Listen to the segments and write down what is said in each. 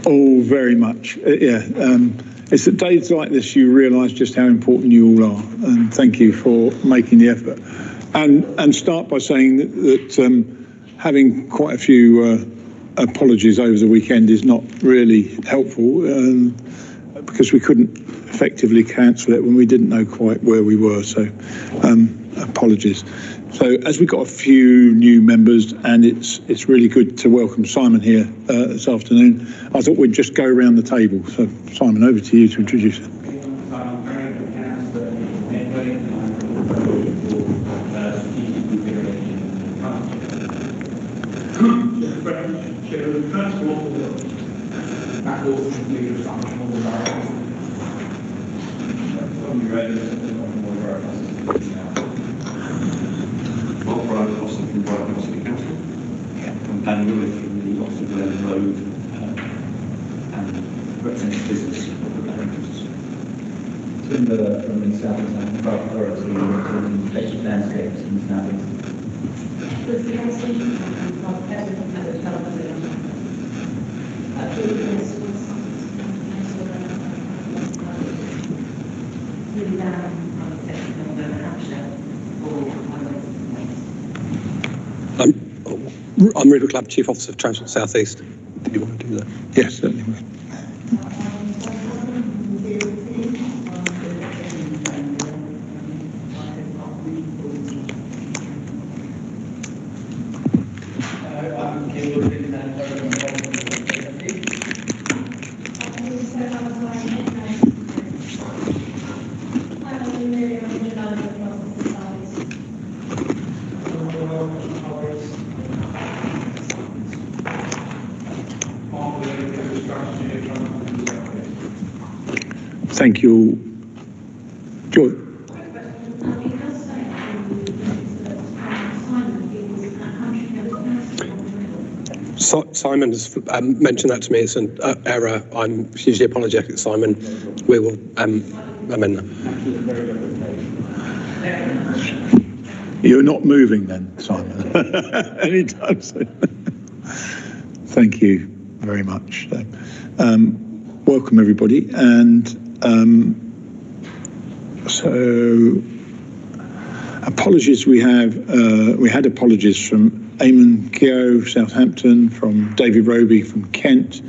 Oh, very much. It's at days like this you realise just how important you all are, and thank you for making the effort. And start by saying that having quite a few apologies over the weekend is not really helpful, because we couldn't effectively cancel it when we didn't know quite where we were. So apologies. So as we've got a few new members, and it's really good to welcome Simon here this afternoon, I thought we'd just go around the table. So Simon, over to you to introduce it. And really from the Oxford Glen Road and represents business interests. Timber from the South and Private Authority talking electric landscapes in the South East. I'm Rupert Clubb, Chief Officer of Transport South East. Do you want to do that? Yes, certainly. Thank you. Joy. Simon has mentioned that to me. It's an error. I'm hugely apologetic, Simon. We will amend that. You're not moving then, Simon, anytime soon. Thank you very much. Welcome everybody, and so apologies. We had apologies from Eamon Keogh, Southampton, from David Roby from Kent,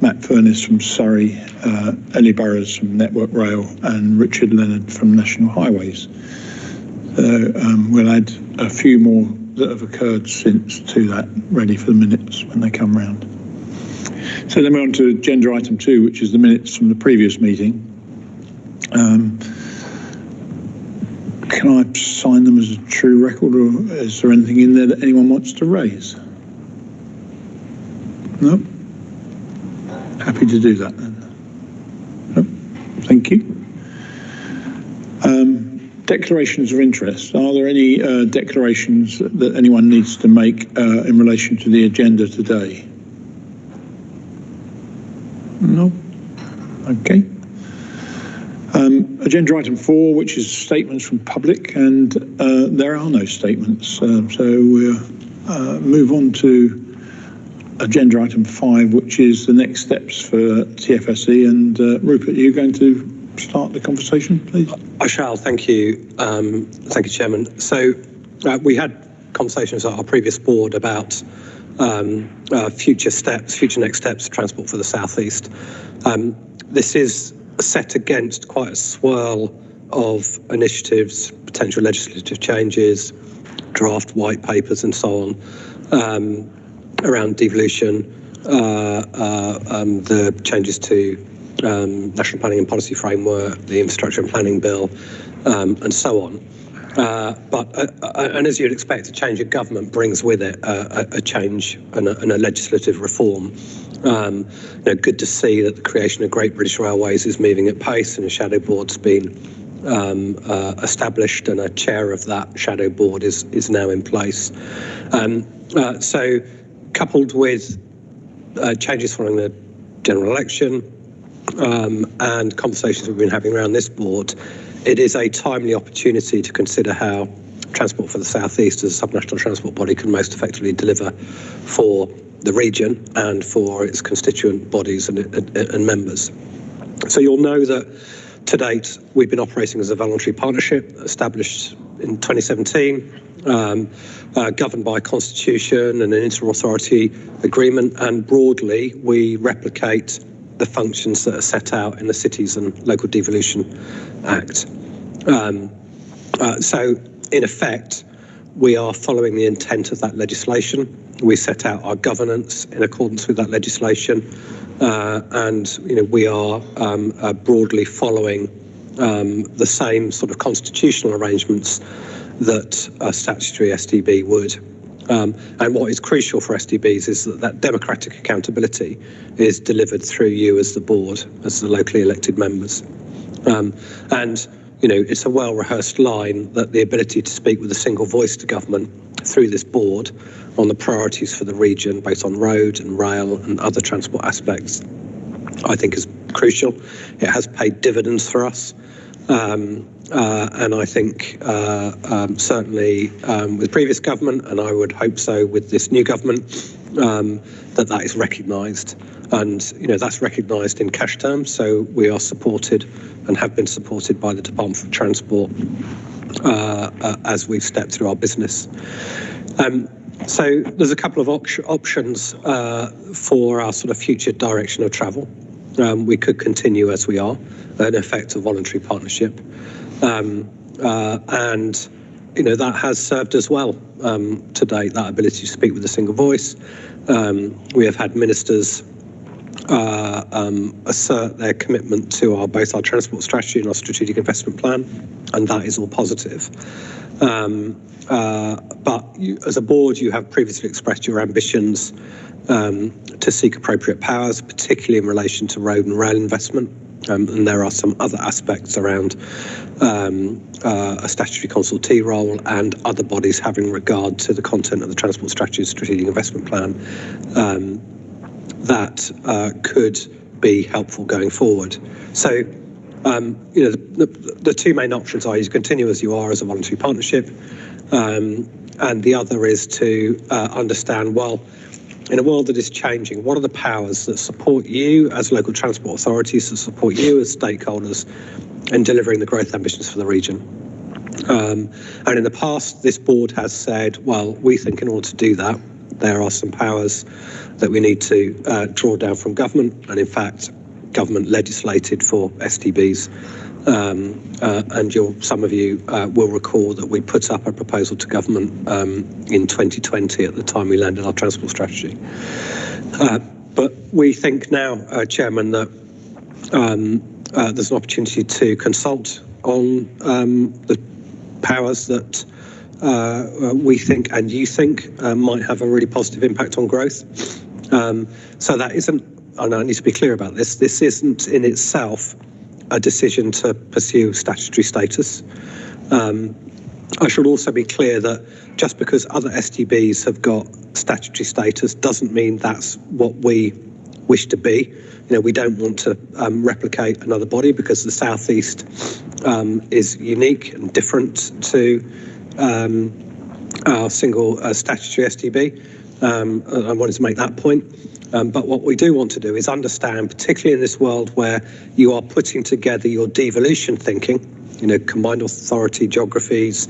Matt Furness from Surrey, Ellie Burrows from Network Rail, and Richard Leonard from National Highways. We'll add a few more that have occurred since to that, ready for the minutes when they come round. So then we're on to agenda item 2, which is the minutes from the previous meeting. Can I sign them as a true record, or is there anything in there that anyone wants to raise? No? Happy to do that then. No? Thank you. Declarations of interest. Are there any declarations that anyone needs to make in relation to the agenda today? No? Okay. Agenda item 4, which is statements from public, and there are no statements. So we'll move on to agenda item 5, which is the next steps for TFSE. And Rupert, are you going to start the conversation, please? I shall. Thank you. Thank you, Chairman. So we had conversations at our previous board about future next steps, transport for the South East. This is set against quite a swirl of initiatives, potential legislative changes, draft white papers and so on, around devolution, the changes to National Planning and Policy Framework, the Infrastructure and Planning Bill, and so on. And as you'd expect, a change of government brings with it a change and a legislative reform. Good to see that the creation of Great British Railways is moving at pace, and a shadow board's been established, and a chair of that shadow board is now in place. So, coupled with changes following the general election and conversations we've been having around this board, it is a timely opportunity to consider how Transport for the South East as a subnational transport body can most effectively deliver for the region and for its constituent bodies and members. So you'll know that to date we've been operating as a voluntary partnership established in 2017, governed by a constitution and an inter-authority agreement, and broadly we replicate the functions that are set out in the Cities and Local Devolution Act. So in effect, we are following the intent of that legislation. We set out our governance in accordance with that legislation, and we are broadly following the same sort of constitutional arrangements that a statutory STB would. And what is crucial for STBs is that democratic accountability is delivered through you as the board, as the locally elected members. And it's a well-rehearsed line that the ability to speak with a single voice to government through this board on the priorities for the region, both on road and rail and other transport aspects, I think is crucial. It has paid dividends for us. And I think certainly with previous government, and I would hope so with this new government, that is recognised. And that's recognised in cash terms. So we are supported and have been supported by the Department for Transport as we've stepped through our business. So there's a couple of options for our sort of future direction of travel. We could continue as we are, in effect a voluntary partnership. And that has served us well to date, that ability to speak with a single voice. We have had ministers assert their commitment to both our transport strategy and our strategic investment plan, and that is all positive. But as a board, you have previously expressed your ambitions to seek appropriate powers, particularly in relation to road and rail investment. And there are some other aspects around a statutory consultee role and other bodies having regard to the content of the transport strategy and strategic investment plan that could be helpful going forward. So, the two main options are you continue as you are as a voluntary partnership, and the other is to understand, well, in a world that is changing, what are the powers that support you as local transport authorities, that support you as stakeholders in delivering the growth ambitions for the region? And in the past, this board has said, well, we think in order to do that, there are some powers that we need to draw down from government, and in fact, government legislated for STBs. And some of you will recall that we put up a proposal to government in 2020 at the time we landed our transport strategy. But we think now, Chairman, that there's an opportunity to consult on the powers that we think and you think might have a really positive impact on growth. So that isn't, and I need to be clear about this, this isn't in itself a decision to pursue statutory status. I should also be clear that just because other STBs have got statutory status doesn't mean that's what we wish to be. We don't want to replicate another body because the South East is unique and different to our single statutory STB. I wanted to make that point. But what we do want to do is understand, particularly in this world where you are putting together your devolution thinking, combined authority geographies,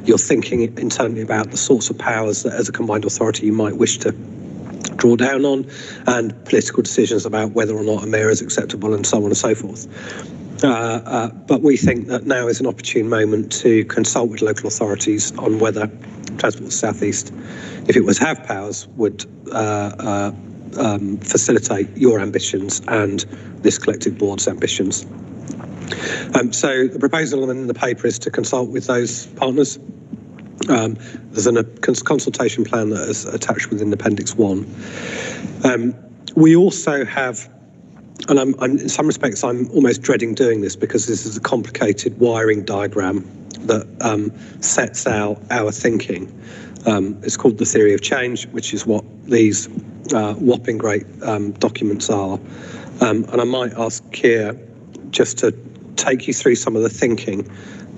you're thinking internally about the sorts of powers that as a combined authority you might wish to draw down on, and political decisions about whether or not a mayor is acceptable and so on and so forth. But we think that now is an opportune moment to consult with local authorities on whether Transport South East, if it was to have powers, would facilitate your ambitions and this collective board's ambitions. So the proposal in the paper is to consult with those partners. There's a consultation plan that is attached within Appendix 1. We also have, and I'm in some respects I'm almost dreading doing this because this is a complicated wiring diagram that sets out our thinking. It's called the theory of change, which is what these whopping great documents are. And I might ask Keir just to take you through some of the thinking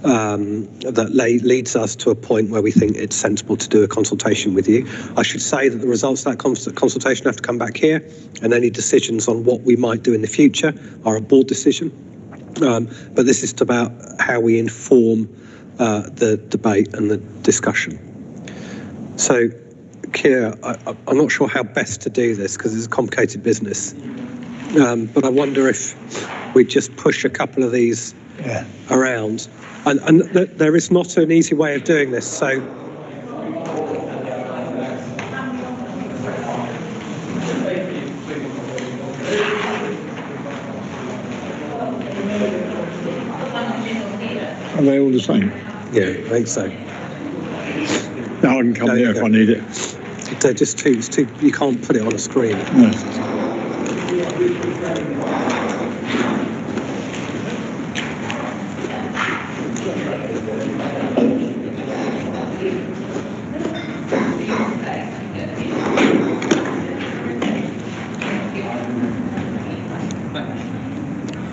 that leads us to a point where we think it's sensible to do a consultation with you. I should say that the results of that consultation have to come back here, and any decisions on what we might do in the future are a board decision. But this is about how we inform the debate and the discussion. So, Keir, I'm not sure how best to do this because it's a complicated business. But I wonder if we just push a couple of these around. And there is not an easy way of doing this. So Are they all the same? yeah, I think so. No, I can come here if I need it. They're just too. It's too. You can't put it on a screen. No.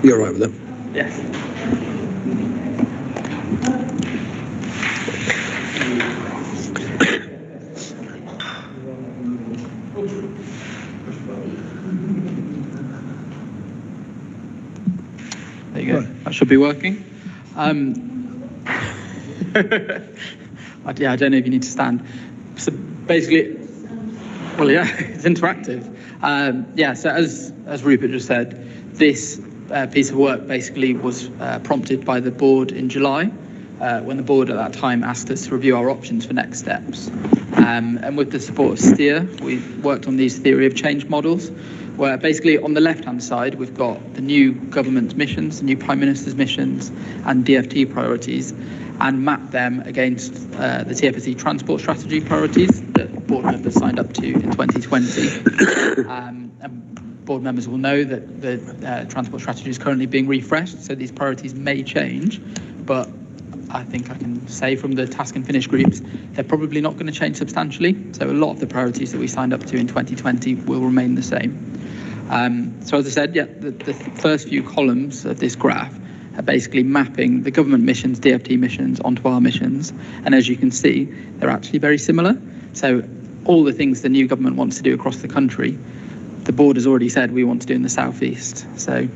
You're all right with it? Yes. There you go. That should be working. I don't know if you need to stand. So basically, well, yeah, it's interactive. So as Rupert just said, this piece of work basically was prompted by the board in July, when the board at that time asked us to review our options for next steps. And with the support of Steer, we worked on these theory of change models, where basically on the left-hand side, we've got the new government missions, the new Prime Minister's missions and DfT priorities, and mapped them against the TFSE transport strategy priorities that board members signed up to in 2020. And board members will know that the transport strategy is currently being refreshed, so these priorities may change, but I think I can say from the task and finish groups, they're probably not going to change substantially. So a lot of the priorities that we signed up to in 2020 will remain the same. So as I said, the first few columns of this graph are basically mapping the government missions, DfT missions, onto our missions. And as you can see, they're actually very similar. So all the things the new government wants to do across the country, the board has already said we want to do in the southeast. So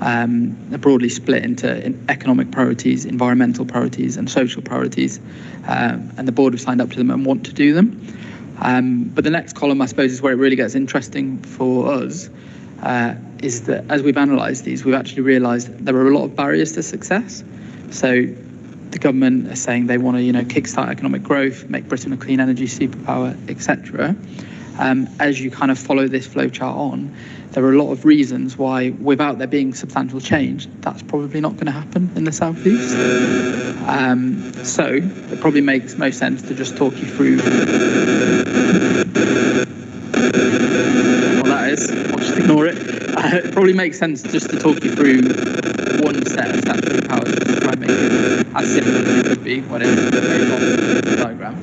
they're broadly split into economic priorities, environmental priorities and social priorities. And the board have signed up to them and want to do them. But the next column, I suppose, is where it really gets interesting for us, is that as we've analysed these, we've actually realised there are a lot of barriers to success. So the government are saying they want to, kickstart economic growth, make Britain a clean energy superpower, etc. As you kind of follow this flowchart on, there are a lot of reasons why, without there being substantial change, that's probably not going to happen in the southeast. So it probably makes most sense to just talk you through what that is. I'll just ignore it. It probably makes sense just to talk you through one set of statutory powers to try and make it as simple as it could be when it's a very long diagram.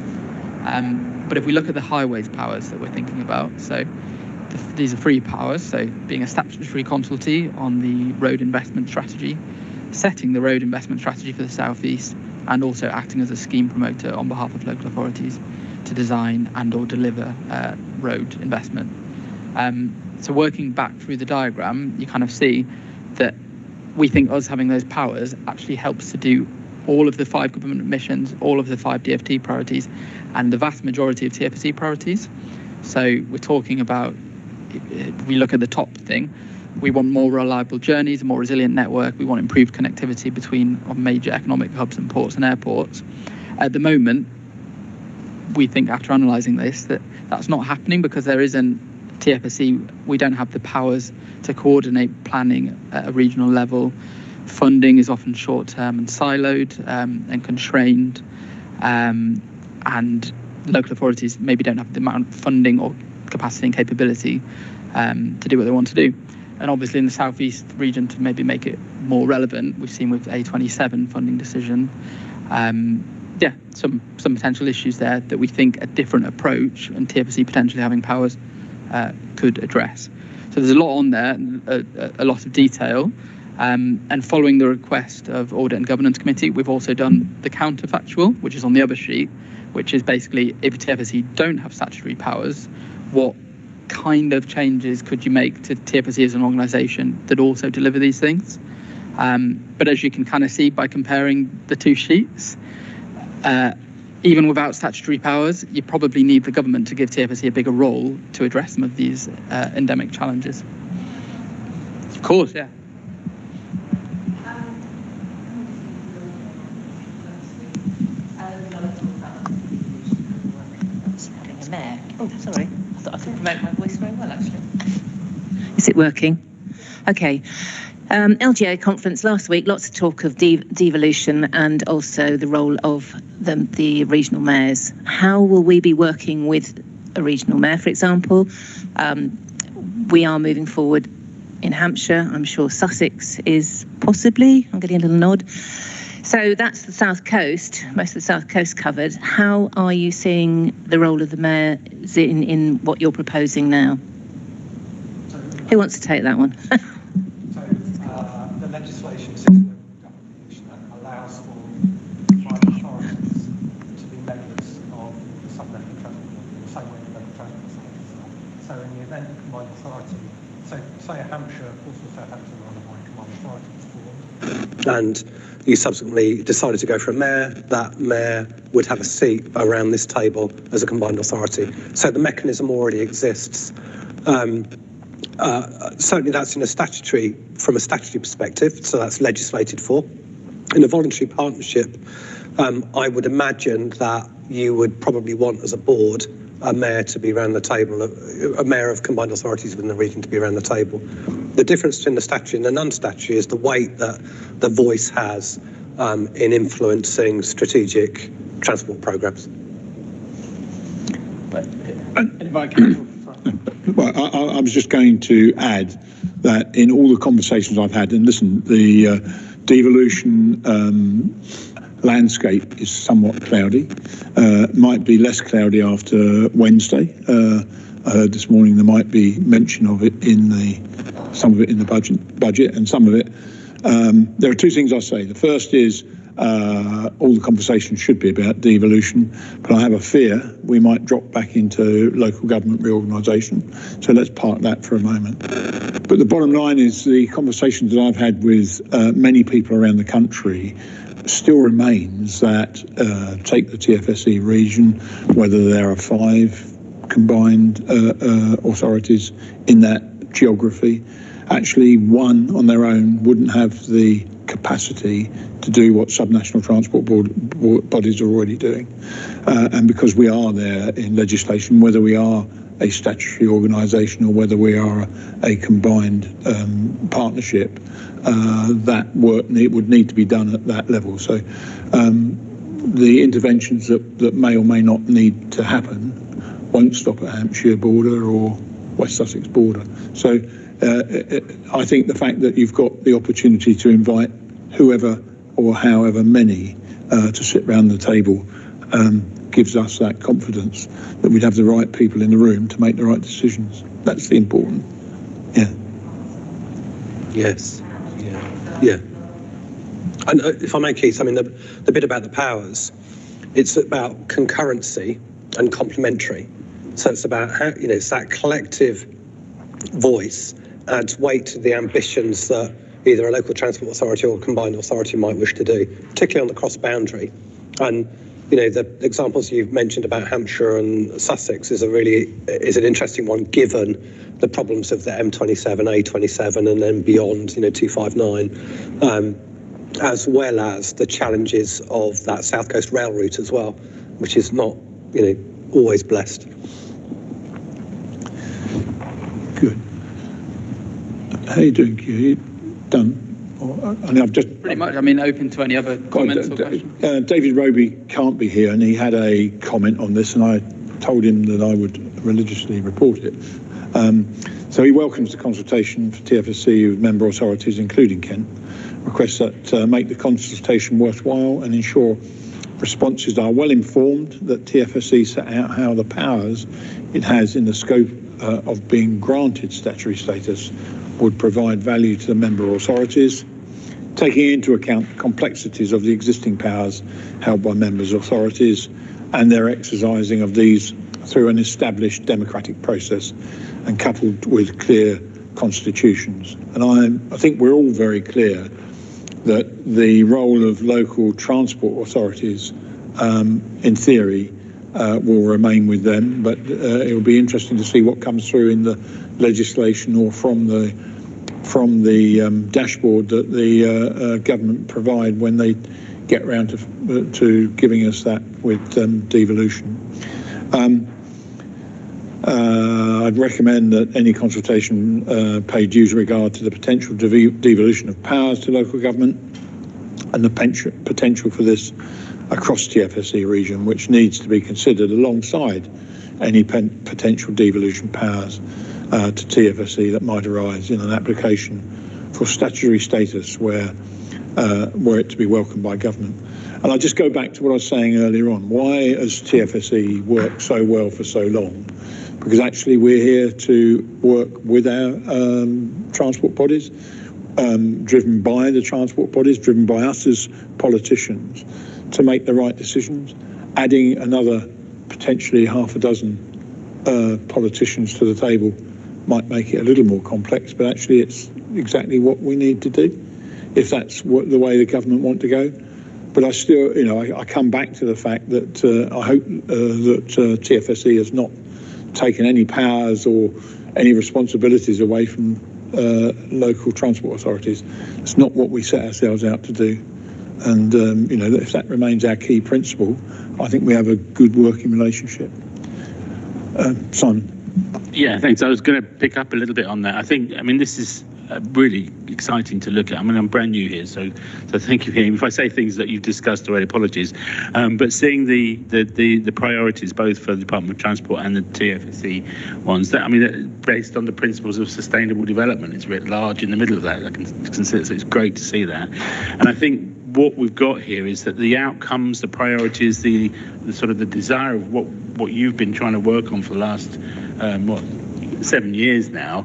But if we look at the highways powers that we're thinking about, so these are three powers, so being a statutory consultee on the road investment strategy, setting the road investment strategy for the southeast, and also acting as a scheme promoter on behalf of local authorities to design and or deliver road investment. So working back through the diagram, you kind of see that we think us having those powers actually helps to do all of the 5 government missions, all of the 5 DfT priorities, and the vast majority of TFSE priorities. So we're talking about, if we look at the top thing, we want more reliable journeys, a more resilient network. We want improved connectivity between major economic hubs and ports and airports. At the moment, we think after analysing this that that's not happening because there isn't TFSE. We don't have the powers to coordinate planning at a regional level. Funding is often short-term and siloed and constrained, and local authorities maybe don't have the amount of funding or capacity and capability to do what they want to do. And obviously in the southeast region, to maybe make it more relevant, we've seen with A27 funding decision, some potential issues there that we think a different approach and TFSE potentially having powers could address. So there's a lot on there, a lot of detail. And following the request of Audit and Governance Committee, we've also done the counterfactual, which is on the other sheet, which is basically if TFSE don't have statutory powers, what kind of changes could you make to TFSE as an organisation that also deliver these things? But as you can kind of see by comparing the two sheets, even without statutory powers, you probably need the government to give TFSE a bigger role to address some of these endemic challenges. Of course, yeah. Mayor. Oh, sorry. I thought I could promote my voice very well, actually. Is it working? Okay. LGA conference last week, lots of talk of devolution and also the role of the regional mayors. How will we be working with a regional mayor, for example? We are moving forward in Hampshire. I'm sure Sussex is possibly. I'm getting a little nod. So that's the South Coast, most of the South Coast covered. How are you seeing the role of the mayor in what you're proposing now? Who wants to take that one? The legislation system that allows for private authorities to be members of the supplementary transport board, the same way the local transport authorities are. So in the event of combined authority, so say Hampshire, also Southampton are on a combined authority was formed. And you subsequently decided to go for a mayor, that mayor would have a seat around this table as a combined authority. So the mechanism already exists. Certainly that's from a statutory perspective, so that's legislated for. In a voluntary partnership, I would imagine that you would probably want as a board a mayor to be around the table, a mayor of combined authorities within the region to be around the table. The difference between the statutory and the non-statutory is the weight that the voice has in influencing strategic transport programmes. Well, I was just going to add that in all the conversations I've had, and listen, the devolution landscape is somewhat cloudy. Might be less cloudy after Wednesday. I heard this morning there might be mention of it some of it in the budget, and some of it. There are two things I say. The first is all the conversation should be about devolution, but I have a fear we might drop back into local government reorganisation. So let's park that for a moment. But the bottom line is the conversations that I've had with many people around the country still remains that take the TFSE region, whether there are 5 combined authorities in that geography, actually one on their own wouldn't have the capacity to do what subnational transport board bodies are already doing. And because we are there in legislation, whether we are a statutory organisation or whether we are a combined partnership, that work would need to be done at that level. So the interventions that may or may not need to happen won't stop at Hampshire border or West Sussex border. So I think the fact that you've got the opportunity to invite whoever or however many to sit round the table gives us that confidence that we'd have the right people in the room to make the right decisions. That's the important. Yeah. Yes. Yeah. And if I may, Keith, I mean, the bit about the powers, it's about concurrency and complementary. So it's about how, it's that collective voice adds weight to the ambitions that either a local transport authority or a combined authority might wish to do, particularly on the cross-boundary. And, the examples you've mentioned about Hampshire and Sussex is an interesting one, given the problems of the M27, A27, and then beyond, 259, as well as the challenges of that South Coast rail route as well, which is not, always blessed. Good. How are you doing, Q? Are you done? I've just pretty much. I mean, open to any other comments or questions. David Roby can't be here, and he had a comment on this, and I told him that I would religiously report it. So he welcomes the consultation for TFSE with member authorities, including Kent. Requests that make the consultation worthwhile and ensure responses are well informed, that TFSE set out how the powers it has in the scope of being granted statutory status would provide value to the member authorities, taking into account the complexities of the existing powers held by members' authorities and their exercising of these through an established democratic process and coupled with clear constitutions. And I think we're all very clear that the role of local transport authorities, in theory, will remain with them, but it will be interesting to see what comes through in the legislation or from the dashboard that the government provide when they get around to giving us that with devolution. I'd recommend that any consultation pay due regard to the potential devolution of powers to local government and the potential for this across TFSE region, which needs to be considered alongside any potential devolution powers to TFSE that might arise in an application for statutory status where it to be welcomed by government. And I'll just go back to what I was saying earlier on. Why has TFSE worked so well for so long? Because actually we're here to work with our transport bodies, driven by the transport bodies, driven by us as politicians, to make the right decisions. Adding another potentially half a dozen politicians to the table might make it a little more complex, but actually it's exactly what we need to do if that's the way the government want to go. But I still, I come back to the fact that I hope that TFSE has not taken any powers or any responsibilities away from local transport authorities. It's not what we set ourselves out to do. And, if that remains our key principle, I think we have a good working relationship. Simon. Yeah, thanks. I was going to pick up a little bit on that. This is really exciting to look at. I'm brand new here, so thank you. If I say things that you've discussed already, apologies. But seeing the priorities both for the Department of Transport and the TFSE ones, that based on the principles of sustainable development, it's writ large in the middle of that. I can consider, so it's great to see that. And I think what we've got here is that the outcomes, the priorities, the sort of the desire of what you've been trying to work on for the last 7 years now,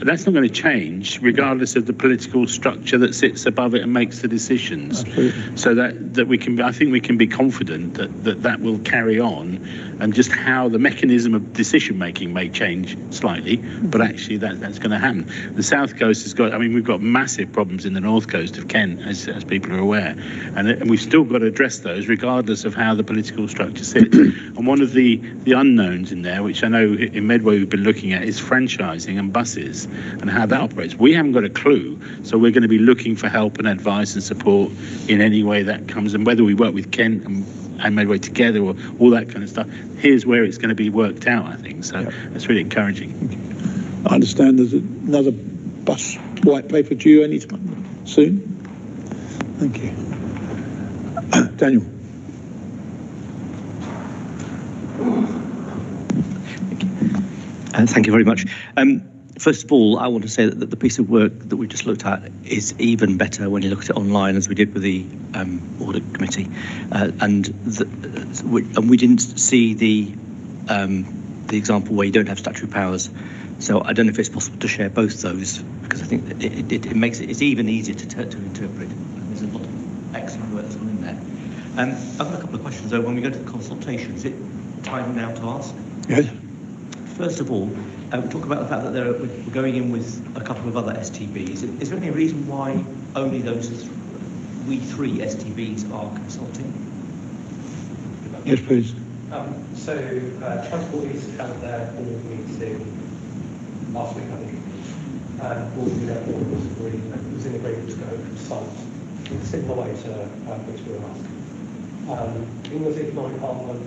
that's not going to change regardless of the political structure that sits above it and makes the decisions. Absolutely. So that we can, I think we can be confident that will carry on, and just how the mechanism of decision making may change slightly, but actually that's going to happen. The South Coast has got, we've got massive problems in the North Coast of Kent, as people are aware, and we've still got to address those regardless of how the political structure sits. And one of the unknowns in there, which I know in Medway we've been looking at, is franchising and buses and how that operates. We haven't got a clue, so we're going to be looking for help and advice and support in any way that comes, and whether we work with Kent and Medway together or all that kind of stuff, here's where it's going to be worked out, I think. So That's really encouraging. I understand there's another bus white paper due anytime soon. Thank you. Daniel. Thank you very much. First of all, I want to say that the piece of work that we just looked at is even better when you look at it online, as we did with the audit committee, and we didn't see the example where you don't have statutory powers. So I don't know if it's possible to share both those, because I think it makes it's even easier to interpret. There's a lot of excellent work that's gone in there. I've got a couple of questions though. When we go to the consultation, is it time now to ask? Yes. First of all, we talk about the fact that we're going in with a couple of other STBs. Is there any reason why only those three STBs are consulting? Yes, please. Transport East held their board meeting last week, I think. Board was in agreement to go consult in a similar way to which we were asked. England's economic department,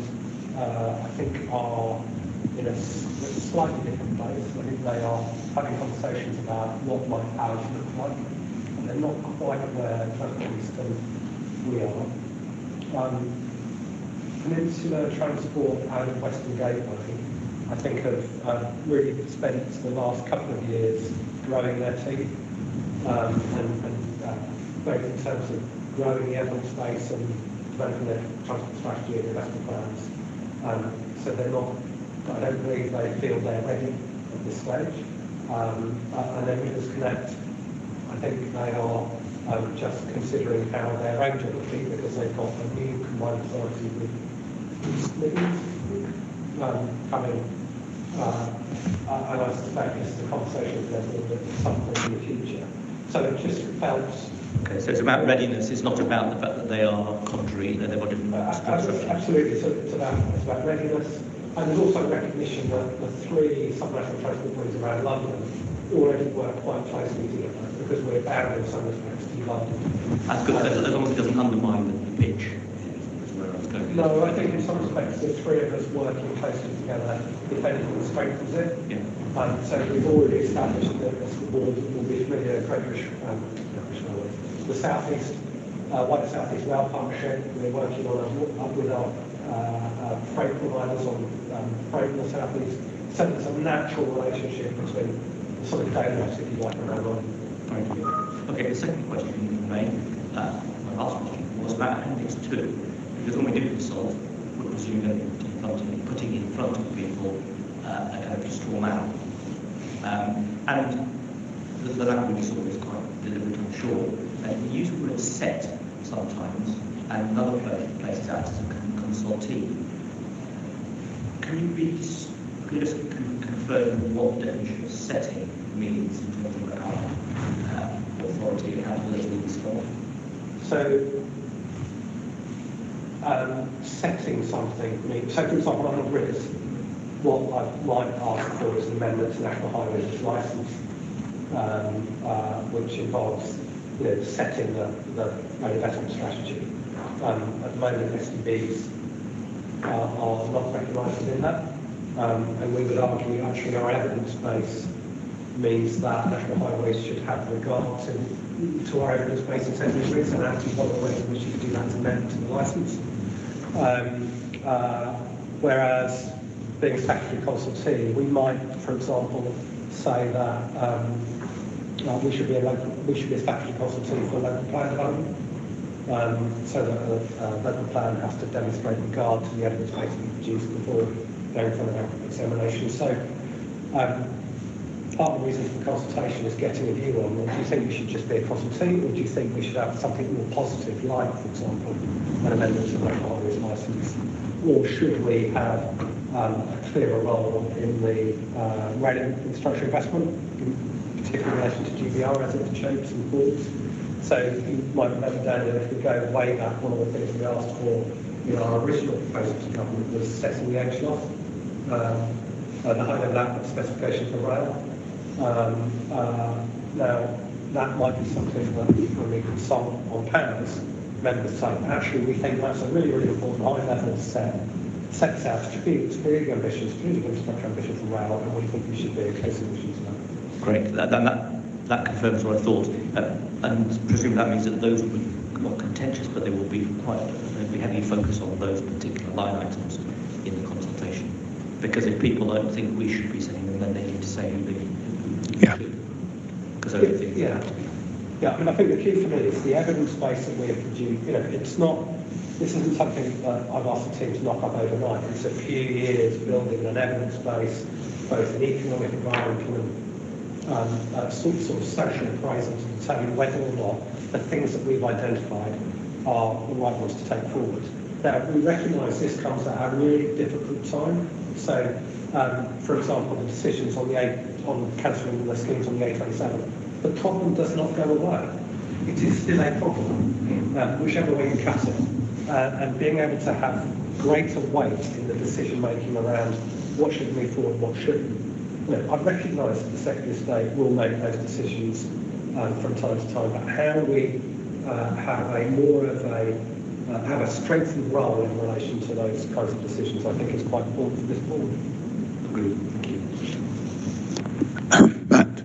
I think, are in a slightly different place. I think they are having conversations about what my powers look like, and they're not quite where Transport East and we are. Peninsula Transport and Western Gateway, I think, have really spent the last couple of years growing their team, both in terms of growing the evidence base and developing their transport strategy and investment plans. So they're not, I don't believe they feel they're ready at this stage. And then Rivers Connect, I think they are just considering how their range will be, because they've got a new combined authority with East Midlands coming. And I suspect this is a conversation that will be at some point in the future. So it just felt. Okay, so it's about readiness. It's not about the fact that they are contrary. They've got different. Absolutely, so it's about readiness, and there's also recognition that the three subnational transport bodies around London already work quite closely together, because we're bound in some respects to London. That's good, as long as it doesn't undermine the pitch. Is where I was going. No, I think in some respects the three of us working closely together, if anything, strengthens it. Yeah. So we've already established that the board will be familiar the South East, Wider South East Rail Partnership. We're working on with our freight providers on freight in the South East. So there's a natural relationship between sort of data, if you like, around London. Thank you. Okay, the second question you made, my last question, was about Appendix 2. Because when we do consult, we're presuming putting in front of people a kind of straw man. And the language sort of is quite deliberate, I'm sure. And we use the word set sometimes, and another places out as a consultee. Can you just confirm what the definition of setting means in terms of our authority and how those things go? So, setting something means, so for example, on the RIS, what I might ask for is an amendment to National Highways licence, which involves setting the investment strategy. At the moment, SDBs are not recognised within that, and we would argue actually our evidence base means that National Highways should have regard to our evidence base in setting the RIS, and actually one of the ways in which you could do that is amend to the licence. Whereas being a statutory consultee, we might, for example, say that we should be a statutory consultee for local plan development, so that the local plan has to demonstrate regard to the evidence base we produced before going for an examination. So part of the reason for consultation is getting a view on, well, do you think we should just be a consultee, or do you think we should have something more positive, like, for example, an amendment to the local highways licence, or should we have a clearer role in the rail infrastructure investment, particularly in relation to GBR as it shapes and forms. So you might remember, Daniel, if we go way back, one of the things we asked for in our original proposal to government was setting the age loss, the high level specification for rail. Now, that might be something that when we consult on powers, members say, actually, we think that's a really, really important high level sets out strategic ambitions, strategic infrastructure ambitions for rail, and we think we should be a case solution to that. Great. That confirms what I thought. And presumably that means that those will be not contentious, but they will be heavily focused on those particular line items in the consultation. Because if people don't think we should be saying them, then they need to say who they should. Because I don't think Yeah, I mean, I think the key for me is the evidence base that we have produced. This isn't something that I've asked the team to knock up overnight. It's a few years building an evidence base, both in economic, environmental, and sort of social appraisal to determine whether or not the things that we've identified are the right ones to take forward. Now, we recognise this comes at a really difficult time. So, for example, the decisions on cancelling the schemes on the A27, the problem does not go away. It is still a problem, whichever way you cut it. And being able to have greater weight in the decision making around what should move forward, what shouldn't. I recognise that the Secretary of State will make those decisions from time to time, but how we have a strengthened role in relation to those kinds of decisions, I think is quite important for this board. Agreed. Thank you. Matt.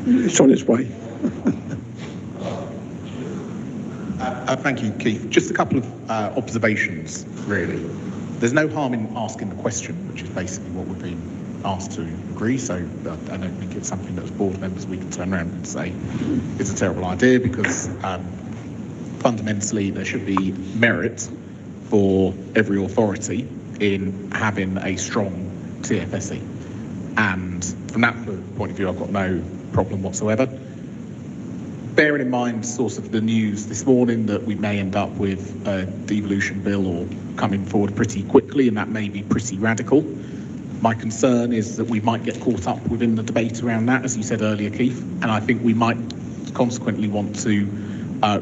It's on its way. Thank you, Keith. Just a couple of observations, really. There's no harm in asking the question, which is basically what we've been asked to agree. So I don't think it's something that as board members we can turn around and say it's a terrible idea, because fundamentally there should be merit for every authority in having a strong TFSE. And from that point of view, I've got no problem whatsoever. Bearing in mind sort of the news this morning that we may end up with a devolution bill or coming forward pretty quickly, and that may be pretty radical. My concern is that we might get caught up within the debate around that, as you said earlier, Keith, and I think we might consequently want to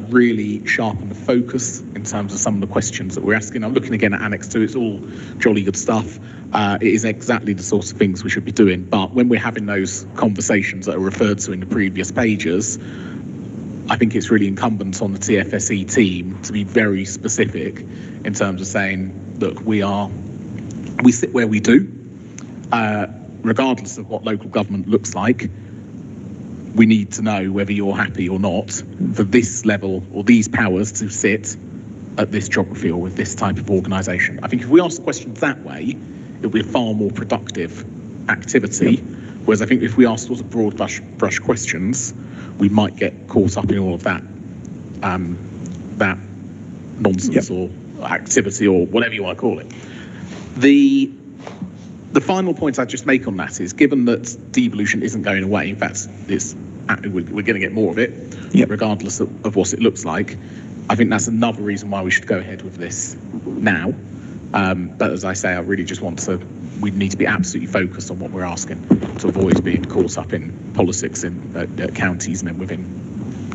really sharpen the focus in terms of some of the questions that we're asking. I'm looking again at Annex 2, it's all jolly good stuff. It is exactly the sorts of things we should be doing, but when we're having those conversations that are referred to in the previous pages, I think it's really incumbent on the TFSE team to be very specific in terms of saying, look, we sit where we do, regardless of what local government looks like. We need to know whether you're happy or not for this level or these powers to sit at this geography or with this type of organisation. I think if we ask the question that way, it'll be a far more productive activity. Whereas I think if we ask sort of broad brush questions, we might get caught up in all of that that nonsense or activity or whatever you want to call it. The final point I'd just make on that is, given that devolution isn't going away, in fact, we're going to get more of it, regardless of what it looks like, I think that's another reason why we should go ahead with this now. But as I say, I really just we need to be absolutely focused on what we're asking to avoid being caught up in politics in counties and then within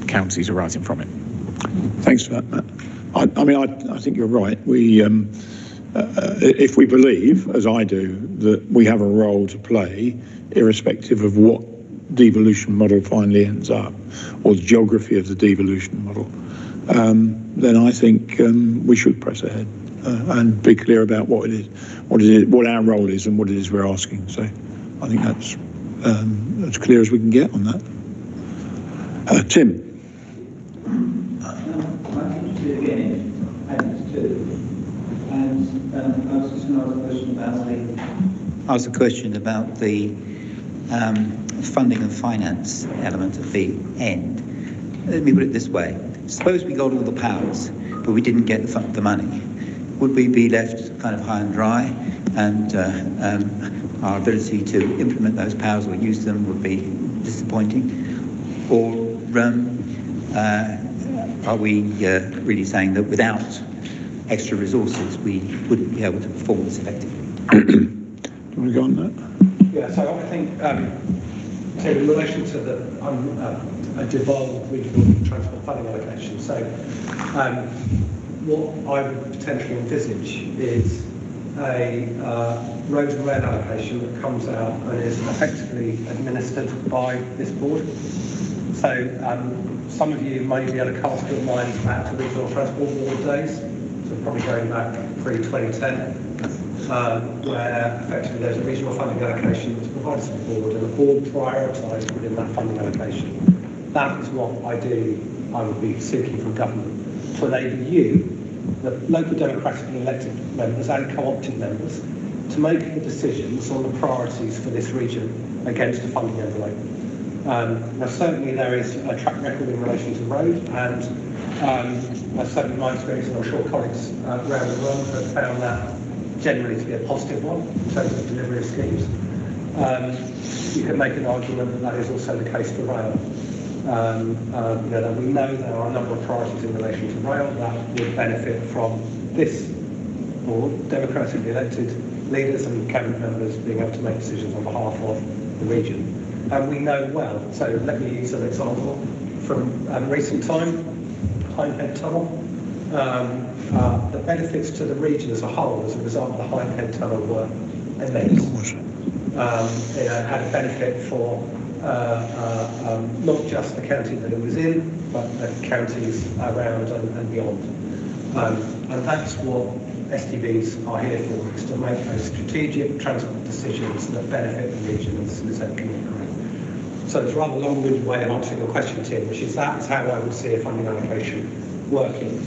counties arising from it. Thanks for that, Matt. I think you're right. If we believe, as I do, that we have a role to play, irrespective of what devolution model finally ends up, or the geography of the devolution model, then I think we should press ahead and be clear about what our role is, and what it is we're asking. So I think that's as clear as we can get on that. Tim. I'm interested again in Annex 2. And I was just going to ask a question about the funding and finance element at the end. Let me put it this way. Suppose we got all the powers, but we didn't get the money. Would we be left kind of high and dry, and our ability to implement those powers or use them would be disappointing? Or are we really saying that without extra resources, we wouldn't be able to perform this effectively? Do you want to go on that? Yeah, so I think, so in relation to a devolved regional transport funding allocation, so what I would potentially envisage is a road and rail allocation that comes out and is effectively administered by this board. So some of you may be able to cast your minds back to regional transport board days. So probably going back pre-2010, where effectively there's a regional funding allocation that's provided to the board, and the board prioritised within that funding allocation. That is what ideally I would be seeking from government, to enable you, the local democratically elected members and co-opted members, to make the decisions on the priorities for this region against the funding envelope. Now certainly there is a track record in relation to road, and certainly my experience, and I'm sure colleagues around the world have found that generally to be a positive one in terms of delivery of schemes. You can make an argument that that is also the case for rail. We know there are a number of priorities in relation to rail that would benefit from this board, democratically elected leaders and cabinet members being able to make decisions on behalf of the region. And we know well, so let me use an example from recent time, Hindhead Tunnel. The benefits to the region as a whole as a result of the Hindhead Tunnel were immense. It had a benefit for not just the county that it was in, but the counties around and beyond. And that's what STBs are here for, is to make those strategic transport decisions that benefit the region as a community. So it's a rather long-winded way of answering your question, Tim, which is that's how I would see a funding allocation working.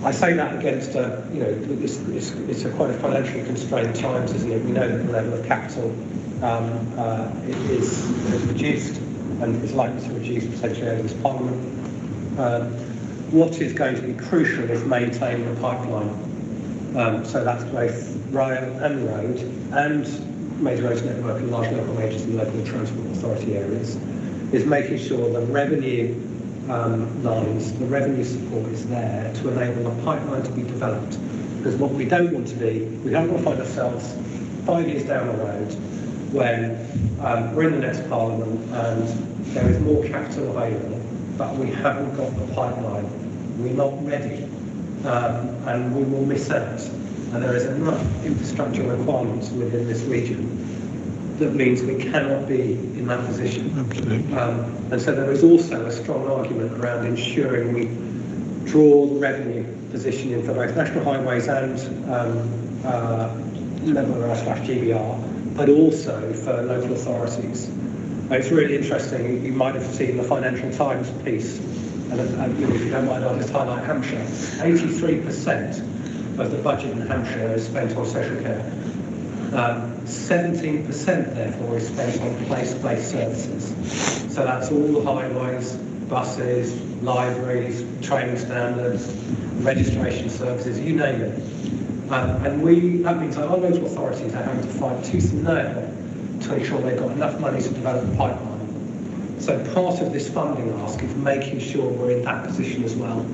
I say that against, it's a quite a financially constrained times, isn't it? We know that the level of capital is reduced and is likely to reduce potentially over this Parliament. What is going to be crucial is maintaining the pipeline. So that's both rail and road and major roads network and large local agency and local transport authority areas, is making sure the revenue lines, the revenue support is there to enable a pipeline to be developed. Because what we don't want to be, we don't want to find ourselves 5 years down the road when we're in the next parliament and there is more capital available, but we haven't got the pipeline. We're not ready, and we will miss out. And there is enough infrastructure requirements within this region that means we cannot be in that position. Absolutely. And so there is also a strong argument around ensuring we draw the revenue position in for both national highways and level GBR, but also for local authorities. It's really interesting. You might have seen the Financial Times piece, and if you don't mind, I'll just highlight Hampshire. 83% of the budget in Hampshire is spent on social care. 17% therefore is spent on place-based services. So that's all the highways, buses, libraries, training standards, registration services, you name it. And that means our local authorities are having to fight tooth and nail to ensure they've got enough money to develop the pipeline. So part of this funding ask is making sure we're in that position as well.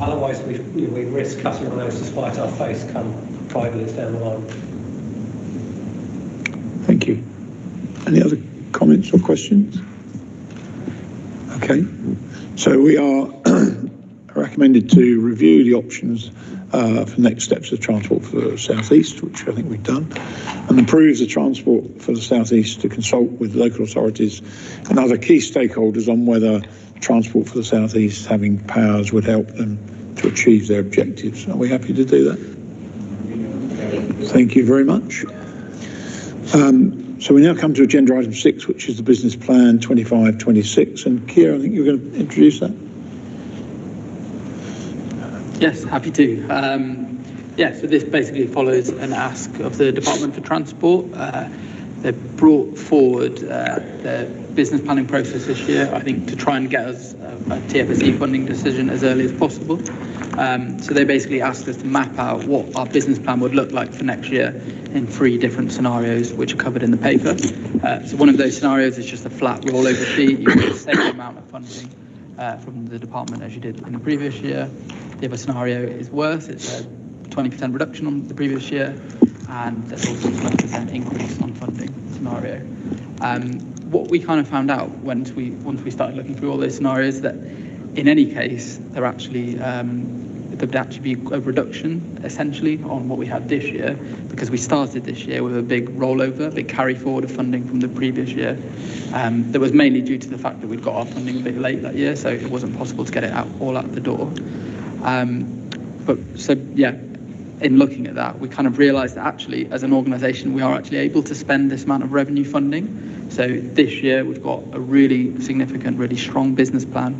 Otherwise, we risk cutting our nose to spite our face come 5 years down the line. Thank you. Any other comments or questions? Okay. So we are recommended to review the options for next steps of transport for the South East, which I think we've done, and approve the transport for the South East to consult with local authorities and other key stakeholders on whether transport for the South East having powers would help them to achieve their objectives. Are we happy to do that? Thank you very much. So we now come to agenda item 6, which is the business plan 25-26. And Keir, I think you're going to introduce that. Yes, happy to. So this basically follows an ask of the Department for Transport. They brought forward the business planning process this year, I think, to try and get us a TFSE funding decision as early as possible. So they basically asked us to map out what our business plan would look like for next year in 3 different scenarios, which are covered in the paper. So one of those scenarios is just a flat rollover fee. You get the same amount of funding from the department as you did in the previous year. The other scenario is worse. It's a 20% reduction on the previous year, and there's also a 20% increase on funding scenario. What we kind of found out once we started looking through all those scenarios, that in any case there would actually be a reduction essentially on what we had this year, because we started this year with a big rollover, a big carry forward of funding from the previous year. That was mainly due to the fact that we'd got our funding a bit late that year, so it wasn't possible to get it all out the door. In looking at that, we kind of realised that actually, as an organisation, we are actually able to spend this amount of revenue funding. So this year, we've got a really significant, really strong business plan,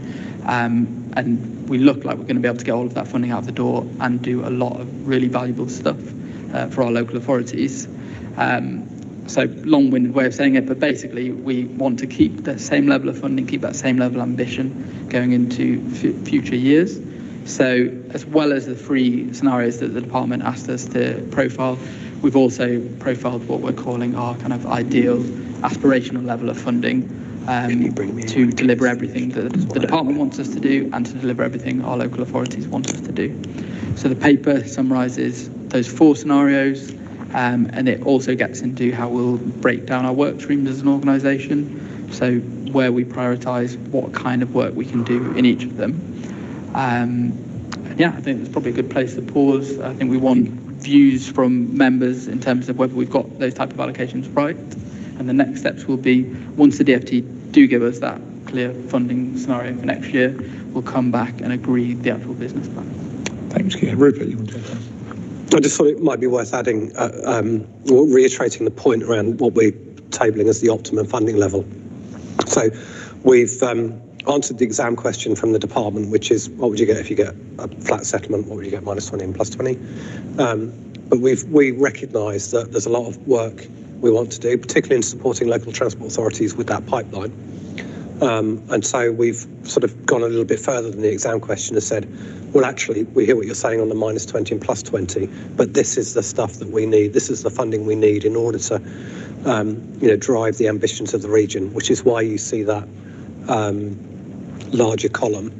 and we look like we're going to be able to get all of that funding out the door and do a lot of really valuable stuff for our local authorities. So long-winded way of saying it, but basically we want to keep that same level of funding, keep that same level of ambition going into future years. So as well as the 3 scenarios that the department asked us to profile, we've also profiled what we're calling our kind of ideal aspirational level of funding to deliver everything that the department wants us to do and to deliver everything our local authorities want us to do. So the paper summarises those 4 scenarios, and it also gets into how we'll break down our work streams as an organisation, so where we prioritise what kind of work we can do in each of them. I think it's probably a good place to pause. I think we want views from members in terms of whether we've got those type of allocations right, and the next steps will be, once the DfT do give us that clear funding scenario for next year, we'll come back and agree the actual business plan. Thanks, Keir. Rupert, you want to take that? I just thought it might be worth adding, or reiterating the point around what we're tabling as the optimum funding level. So we've answered the exam question from the department, which is, what would you get if you get a flat settlement? What would you get, -20 and +20? But we recognise that there's a lot of work we want to do, particularly in supporting local transport authorities with that pipeline. And so we've sort of gone a little bit further than the exam question and said, well, actually, we hear what you're saying on the -20 and +20, but this is the stuff that we need. This is the funding we need in order to drive the ambitions of the region, which is why you see that larger column.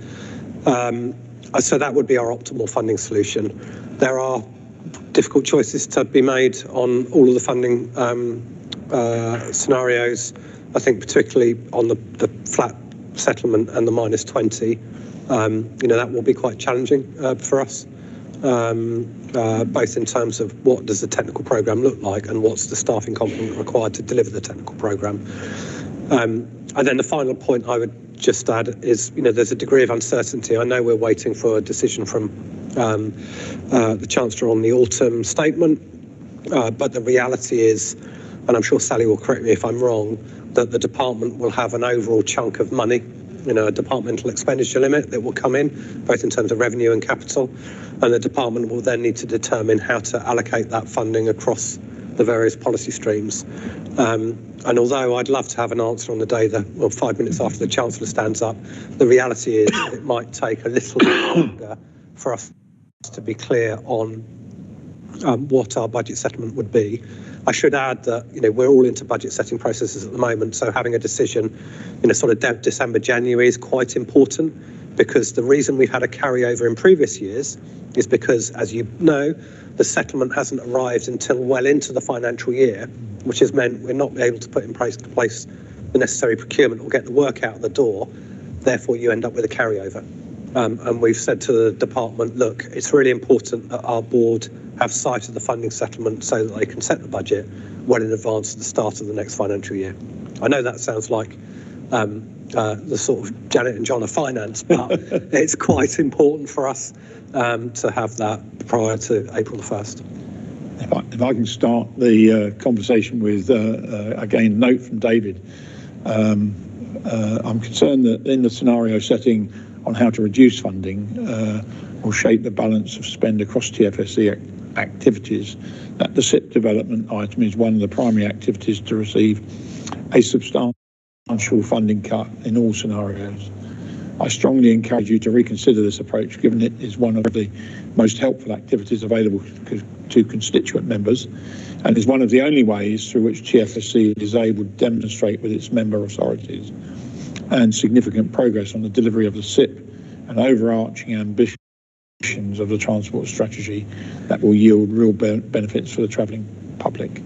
So that would be our optimal funding solution. There are difficult choices to be made on all of the funding scenarios. I think particularly on the flat settlement and the -20, that will be quite challenging for us, both in terms of what does the technical programme look like and what's the staffing complement required to deliver the technical programme. And then the final point I would just add is, there's a degree of uncertainty. I know we're waiting for a decision from the Chancellor on the autumn statement, but the reality is, and I'm sure Sally will correct me if I'm wrong, that the department will have an overall chunk of money, a departmental expenditure limit that will come in, both in terms of revenue and capital, and the department will then need to determine how to allocate that funding across the various policy streams. And although I'd love to have an answer on the day 5 minutes after the Chancellor stands up, the reality is that it might take a little longer for us to be clear on what our budget settlement would be. I should add that we're all into budget setting processes at the moment, so having a decision in a sort of December, January is quite important, because the reason we've had a carryover in previous years is because, as you know, the settlement hasn't arrived until well into the financial year, which has meant we're not able to put in place the necessary procurement or get the work out the door. Therefore, you end up with a carryover. And we've said to the department, look, it's really important that our board have sight of the funding settlement so that they can set the budget well in advance of the start of the next financial year. I know that sounds like the sort of Janet and John of finance, but it's quite important for us to have that prior to April the 1st. If I can start the conversation with, again, a note from David. I'm concerned that in the scenario setting on how to reduce funding will shape the balance of spend across TFSE activities, that the SIP development item is one of the primary activities to receive a substantial funding cut in all scenarios. I strongly encourage you to reconsider this approach, given it is one of the most helpful activities available to constituent members, and is one of the only ways through which TFSE is able to demonstrate with its member authorities and significant progress on the delivery of the SIP and overarching ambitions of the transport strategy that will yield real benefits for the travelling public.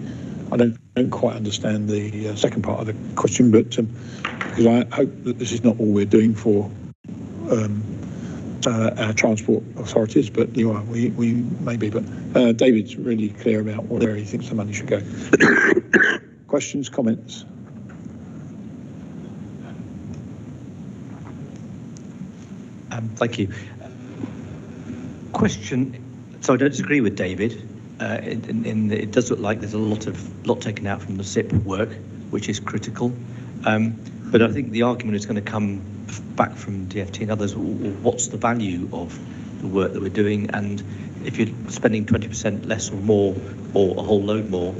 I don't quite understand the second part of the question, but because I hope that this is not all we're doing for our transport authorities, but we may be. But David's really clear about where he thinks the money should go. Questions, comments? Thank you. Question. So I don't disagree with David. It does look like there's a lot taken out from the SIP work, which is critical. But I think the argument is going to come back from DFT and others. What's the value of the work that we're doing? And if you're spending 20% less or more, or a whole load more,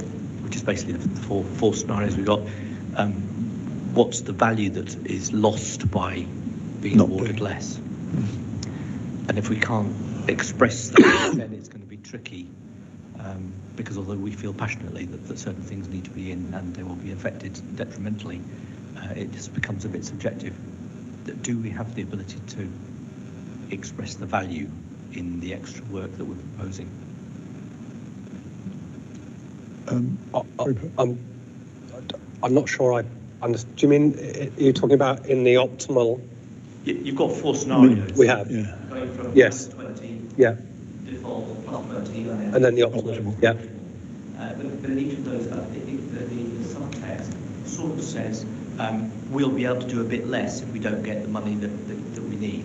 which is basically the four scenarios we've got, what's the value that is lost by being awarded less? And if we can't express that, then it's going to be tricky. Because although we feel passionately that certain things need to be in and they will be affected detrimentally, it just becomes a bit subjective. Do we have the ability to express the value in the extra work that we're proposing? I'm not sure I understand. Do you mean, are you talking about in the optimal? You've got four scenarios. We have. Yeah. Going from Yes. 20, Yeah. default, plus 30, And then the optimal. Yeah. But in each of those, I think the subtext sort of says we'll be able to do a bit less if we don't get the money that we need.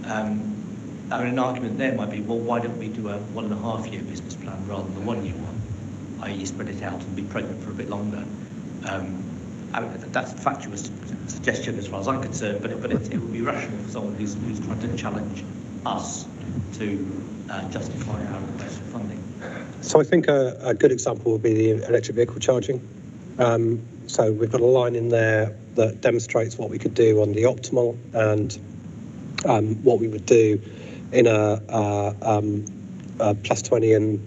An argument there might be, well, why don't we do a 1.5 year business plan rather than the 1 year one, i.e. spread it out and be pregnant for a bit longer. That's a fatuous suggestion as far as I'm concerned, but it would be rational for someone who's trying to challenge us to justify our request for funding. So I think a good example would be the electric vehicle charging. So we've got a line in there that demonstrates what we could do on the optimal and what we would do in a plus 20 and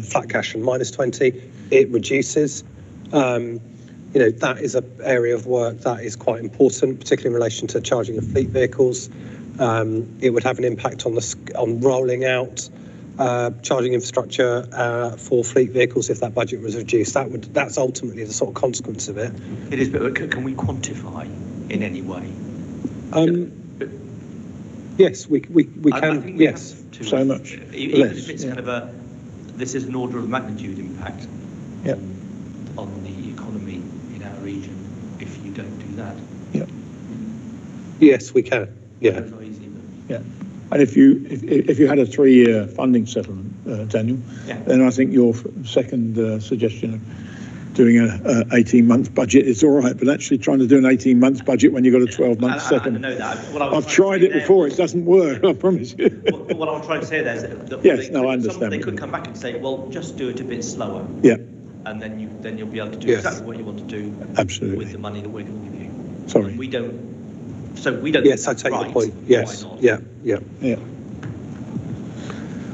flat cash and minus 20. it reduces. That is an area of work that is quite important, particularly in relation to charging of fleet vehicles. It would have an impact on rolling out charging infrastructure for fleet vehicles if that budget was reduced. That's ultimately the sort of consequence of it. It is, but can we quantify in any way? Yes, we I can. think we Yes, have to, so much even less, if it's yeah. kind of this is an order of magnitude impact Yep. on the economy in our region if you don't do that. Yep. yes, we can. Yeah. It's not easy, but Yeah. And if you had a 3-year funding settlement, Daniel, Yeah. then I think your second suggestion of doing a 18-month budget is all right, but actually trying to do an 18-month budget when you've got a 12-month I settlement. know that. What I was I've trying tried to it say before, there- it doesn't work, I promise you. What I was trying to say there is that Yes, no, I understand They what could you come back and say, well, just do it a bit slower, Yeah, and then you'll be able to do Yes. exactly what you want to do absolutely. with the money that we're going to give you. Sorry. And we don't. So we don't. Yes, I think take that's the point. right. Yes. Why not? Yeah. Yeah.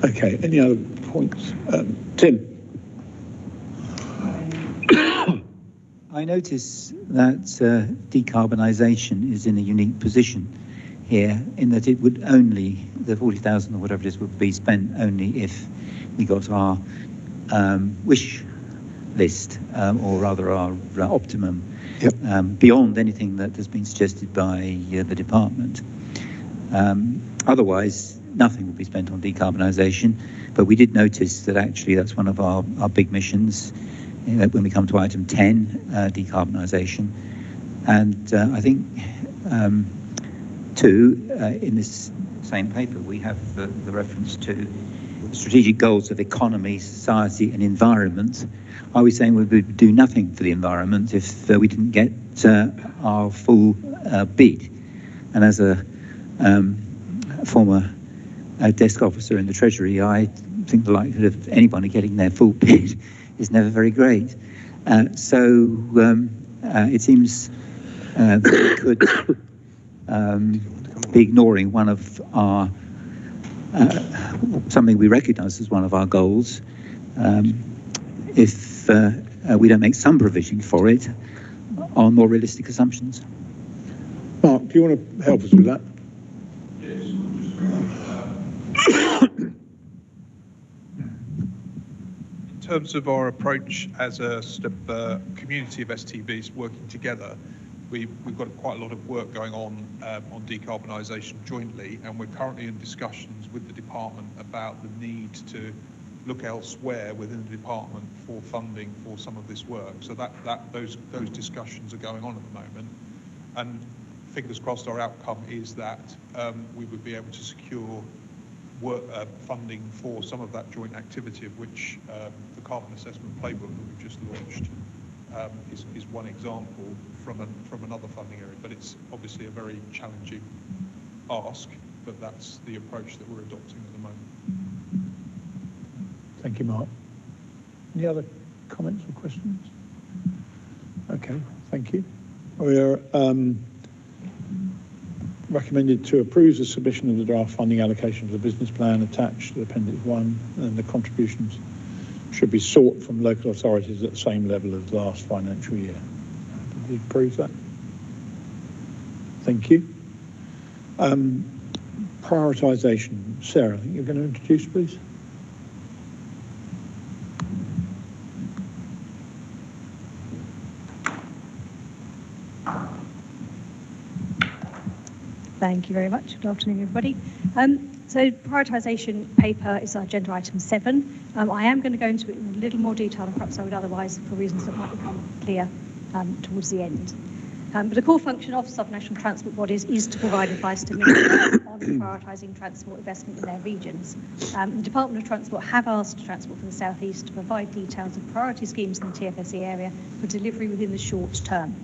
Okay, any other points? Tim? I notice that decarbonisation is in a unique position here, in that it would only, the 40,000 or whatever it is, would be spent only if we got our wish list, or rather our optimum, beyond anything that has been suggested by the department. Otherwise, nothing will be spent on decarbonisation, but we did notice that actually that's one of our big missions when we come to item 10, decarbonisation. And I think, too, in this same paper, we have the reference to strategic goals of economy, society and environment. Are we saying we would do nothing for the environment if we didn't get our full bid? And as a former desk officer in the Treasury, I think the likelihood of anybody getting their full bid is never very great. So it seems that we could be ignoring one of our, something we recognise as one of our goals, if we don't make some provision for it on more realistic assumptions. Mark, do you want to help us with that? In terms of our approach as a sort of community of STBs working together, we've got quite a lot of work going on decarbonisation jointly, and we're currently in discussions with the department about the need to look elsewhere within the department for funding for some of this work. So those discussions are going on at the moment, and fingers crossed our outcome is that we would be able to secure funding for some of that joint activity, of which the carbon assessment playbook that we've just launched is one example from another funding area. But it's obviously a very challenging ask, but that's the approach that we're adopting at the moment. Thank you, Mark. Any other comments or questions? Okay, thank you. We're recommended to approve the submission of the draft funding allocation of the business plan attached to Appendix 1, and the contributions should be sought from local authorities at the same level as last financial year. Did you approve that? Thank you. Prioritisation. Sarah, I think you're going to introduce, please. Thank you very much. Good afternoon, everybody. So prioritisation paper is agenda item 7. I am going to go into it in a little more detail than perhaps I would otherwise, for reasons that might become clear towards the end. But a core function of sub-national transport bodies is to provide advice to ministers on prioritising transport investment in their regions. The Department of Transport have asked Transport for the South East to provide details of priority schemes in the TFSE area for delivery within the short term.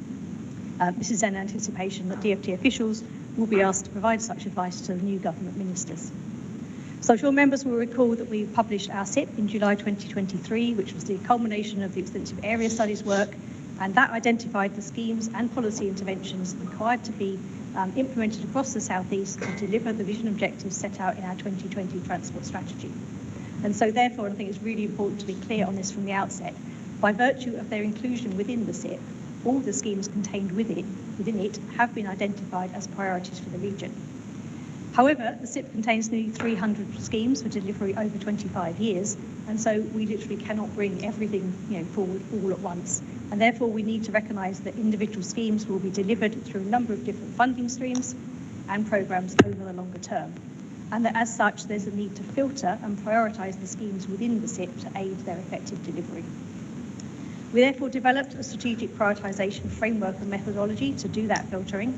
This is in anticipation that DfT officials will be asked to provide such advice to the new government ministers. So I'm sure members will recall that we published our SIP in July 2023, which was the culmination of the extensive area studies work, and that identified the schemes and policy interventions required to be implemented across the South East to deliver the vision objectives set out in our 2020 transport strategy. And so therefore, I think it's really important to be clear on this from the outset. By virtue of their inclusion within the SIP, all the schemes contained within it have been identified as priorities for the region. However, the SIP contains nearly 300 schemes for delivery over 25 years, and so we literally cannot bring everything forward all at once. And therefore, we need to recognise that individual schemes will be delivered through a number of different funding streams and programmes over the longer term. And that as such, there's a need to filter and prioritise the schemes within the SIP to aid their effective delivery. We therefore developed a strategic prioritisation framework and methodology to do that filtering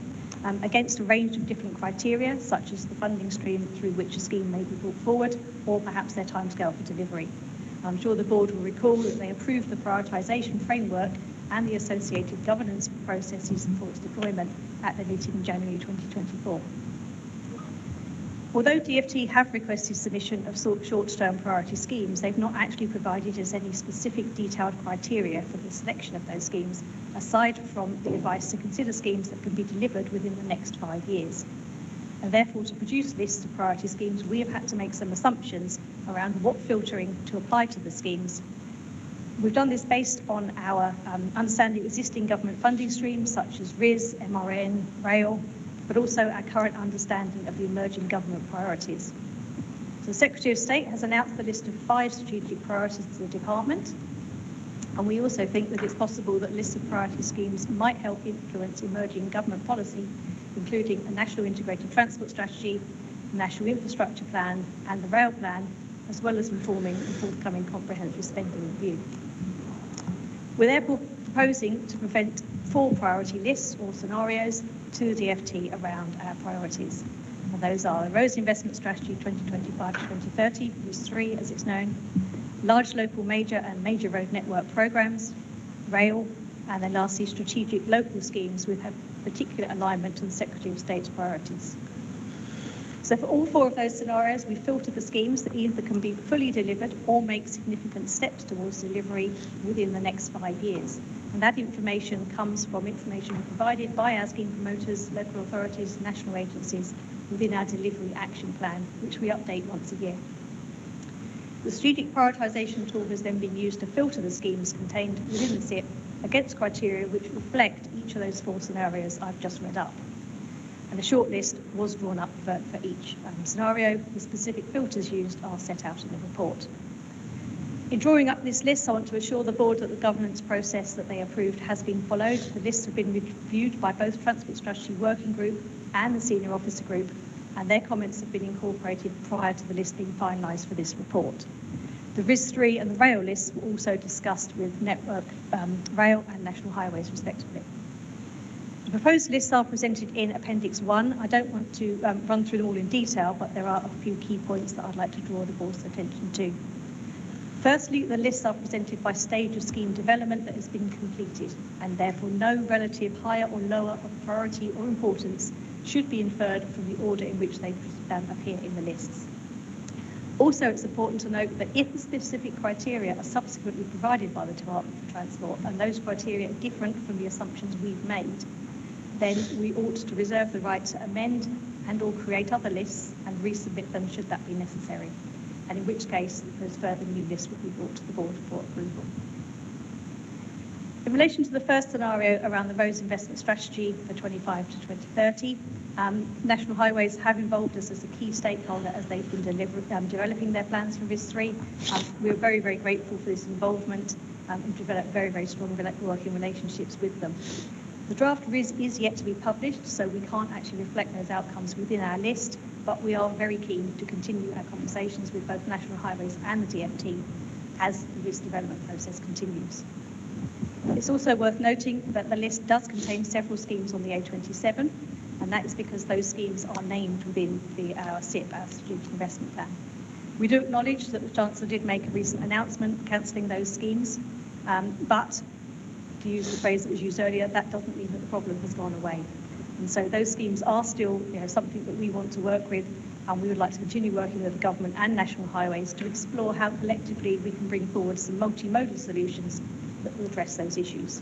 against a range of different criteria, such as the funding stream through which a scheme may be brought forward, or perhaps their timescale for delivery. I'm sure the board will recall that they approved the prioritisation framework and the associated governance processes for its deployment at the meeting in January 2024. Although DfT have requested submission of short-term priority schemes, they've not actually provided us any specific detailed criteria for the selection of those schemes, aside from the advice to consider schemes that can be delivered within the next 5 years. And therefore, to produce lists of priority schemes, we have had to make some assumptions around what filtering to apply to the schemes. We've done this based on our understanding of existing government funding streams, such as RIS, MRN, RAIL, but also our current understanding of the emerging government priorities. So the Secretary of State has announced the list of 5 strategic priorities to the department, and we also think that it's possible that lists of priority schemes might help influence emerging government policy, including a National Integrated Transport Strategy, the National Infrastructure Plan and the Rail Plan, as well as informing the forthcoming comprehensive spending review. We're therefore proposing to present 4 priority lists or scenarios to the DfT around our priorities. And those are the Roads Investment Strategy 2025 to 2030, RIS 3 as it's known, large local major and major road network programmes, rail, and then lastly strategic local schemes with a particular alignment to the Secretary of State's priorities. So for all 4 of those scenarios, we filtered the schemes that either can be fully delivered or make significant steps towards delivery within the next 5 years. And that information comes from information provided by our scheme promoters, local authorities, national agencies within our delivery action plan, which we update once a year. The strategic prioritisation tool has then been used to filter the schemes contained within the SIP against criteria which reflect each of those 4 scenarios I've just read up. And a short list was drawn up for each scenario. The specific filters used are set out in the report. In drawing up this list, I want to assure the board that the governance process that they approved has been followed. The lists have been reviewed by both Transport Strategy Working Group and the Senior Officer Group, and their comments have been incorporated prior to the list being finalised for this report. The RIS 3 and the rail lists were also discussed with Network Rail and National Highways respectively. The proposed lists are presented in Appendix 1. I don't want to run through them all in detail, but there are a few key points that I'd like to draw the board's attention to. Firstly, the lists are presented by stage of scheme development that has been completed, and therefore no relative higher or lower of priority or importance should be inferred from the order in which they appear in the lists. Also, it's important to note that if the specific criteria are subsequently provided by the Department for Transport, and those criteria are different from the assumptions we've made, then we ought to reserve the right to amend and or create other lists and resubmit them should that be necessary, and in which case those further new lists will be brought to the board for approval. In relation to the first scenario around the roads investment strategy for 25 to 2030, National Highways have involved us as a key stakeholder as they've been developing their plans for RIS 3. We're very, very grateful for this involvement and developed very, very strong working relationships with them. The draft RIS is yet to be published, so we can't actually reflect those outcomes within our list, but we are very keen to continue our conversations with both National Highways and the DfT as the RIS development process continues. It's also worth noting that the list does contain several schemes on the A27, and that is because those schemes are named within our SIP, our Strategic Investment Plan. We do acknowledge that the Chancellor did make a recent announcement cancelling those schemes, but to use the phrase that was used earlier, that doesn't mean that the problem has gone away. And so those schemes are still something that we want to work with, and we would like to continue working with the government and National Highways to explore how collectively we can bring forward some multimodal solutions that will address those issues.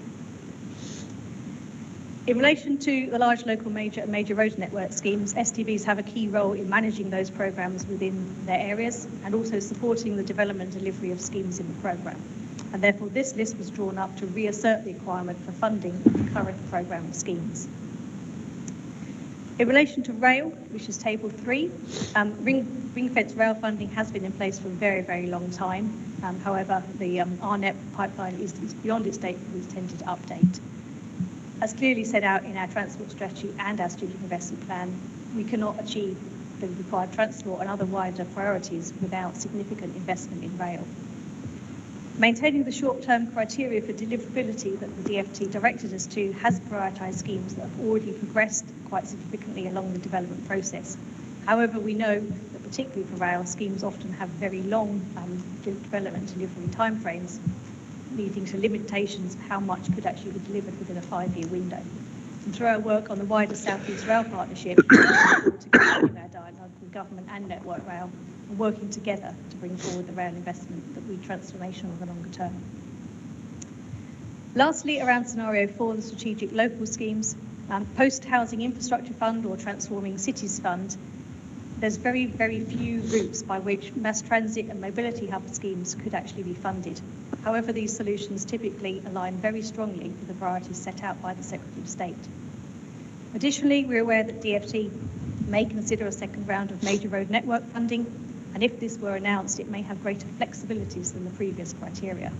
In relation to the large local major and major road network schemes, STBs have a key role in managing those programmes within their areas and also supporting the development and delivery of schemes in the programme. and therefore this list was drawn up to reassert the requirement for funding of the current programme of schemes. In relation to rail, which is table 3, ring-fence rail funding has been in place for a very, very long time. However, the RNEP pipeline is beyond its date for its intended update. As clearly set out in our transport strategy and our strategic investment plan, we cannot achieve the required transport and other wider priorities without significant investment in rail. Maintaining the short-term criteria for deliverability that the DfT directed us to has prioritised schemes that have already progressed quite significantly along the development process. However, we know that particularly for rail, schemes often have very long development delivery timeframes, leading to limitations of how much could actually be delivered within a 5-year window. And through our work on the wider South East Rail Partnership, together with our dialogue with government and Network Rail, and working together to bring forward the rail investment that will be transformational in the longer term. Lastly, around scenario 4, the strategic local schemes, post-housing infrastructure fund or transforming cities fund, there's very, very few routes by which mass transit and mobility hub schemes could actually be funded. However, these solutions typically align very strongly with the priorities set out by the Secretary of State. Additionally, we're aware that DfT may consider a second round of major road network funding, and if this were announced, it may have greater flexibilities than the previous criteria.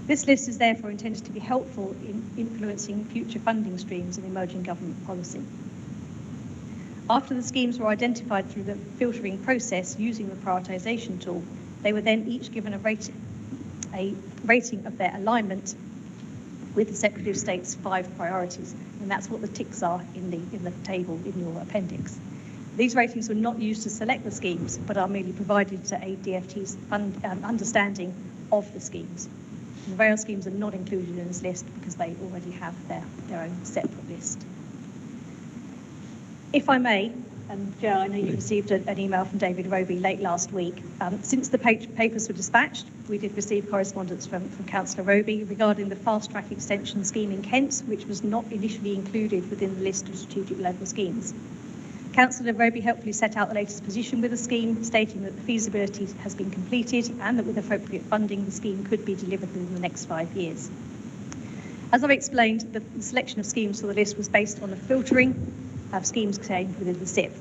This list is therefore intended to be helpful in influencing future funding streams in emerging government policy. After the schemes were identified through the filtering process using the prioritisation tool, they were then each given a rating of their alignment with the Secretary of State's 5 priorities, and that's what the ticks are in the table in your appendix. These ratings were not used to select the schemes, but are merely provided to aid DfT's understanding of the schemes. And the rail schemes are not included in this list because they already have their own separate list. If I may, and Joe, I know you received an email from David Roby late last week. Since the papers were dispatched, we did receive correspondence from Councillor Roby regarding the fast-track extension scheme in Kent, which was not initially included within the list of strategic local schemes. Councillor Roby helpfully set out the latest position with the scheme, stating that the feasibility has been completed and that with appropriate funding, the scheme could be delivered within the next 5 years. As I've explained, the selection of schemes for the list was based on a filtering of schemes contained within the SIP.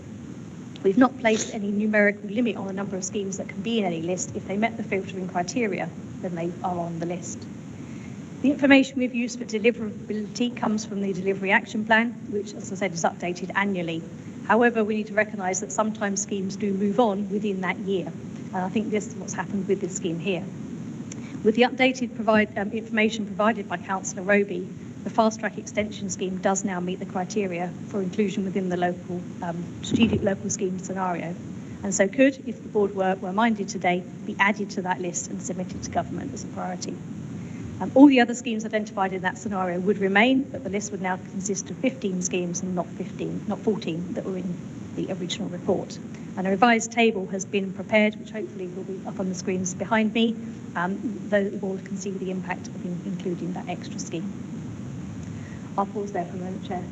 We've not placed any numerical limit on the number of schemes that can be in any list. If they met the filtering criteria, then they are on the list. The information we've used for deliverability comes from the Delivery Action Plan, which, as I said, is updated annually. However, we need to recognise that sometimes schemes do move on within that year. And I think this is what's happened with this scheme here. With the updated information provided by Councillor Roby, the fast-track extension scheme does now meet the criteria for inclusion within the local strategic local scheme scenario, and so could, if the board were minded today, be added to that list and submitted to government as a priority. All the other schemes identified in that scenario would remain, but the list would now consist of 15 schemes and not 14 that were in the original report. And a revised table has been prepared, which hopefully will be up on the screens behind me, though the board can see the impact of including that extra scheme. I'll pause there for a moment, Chair.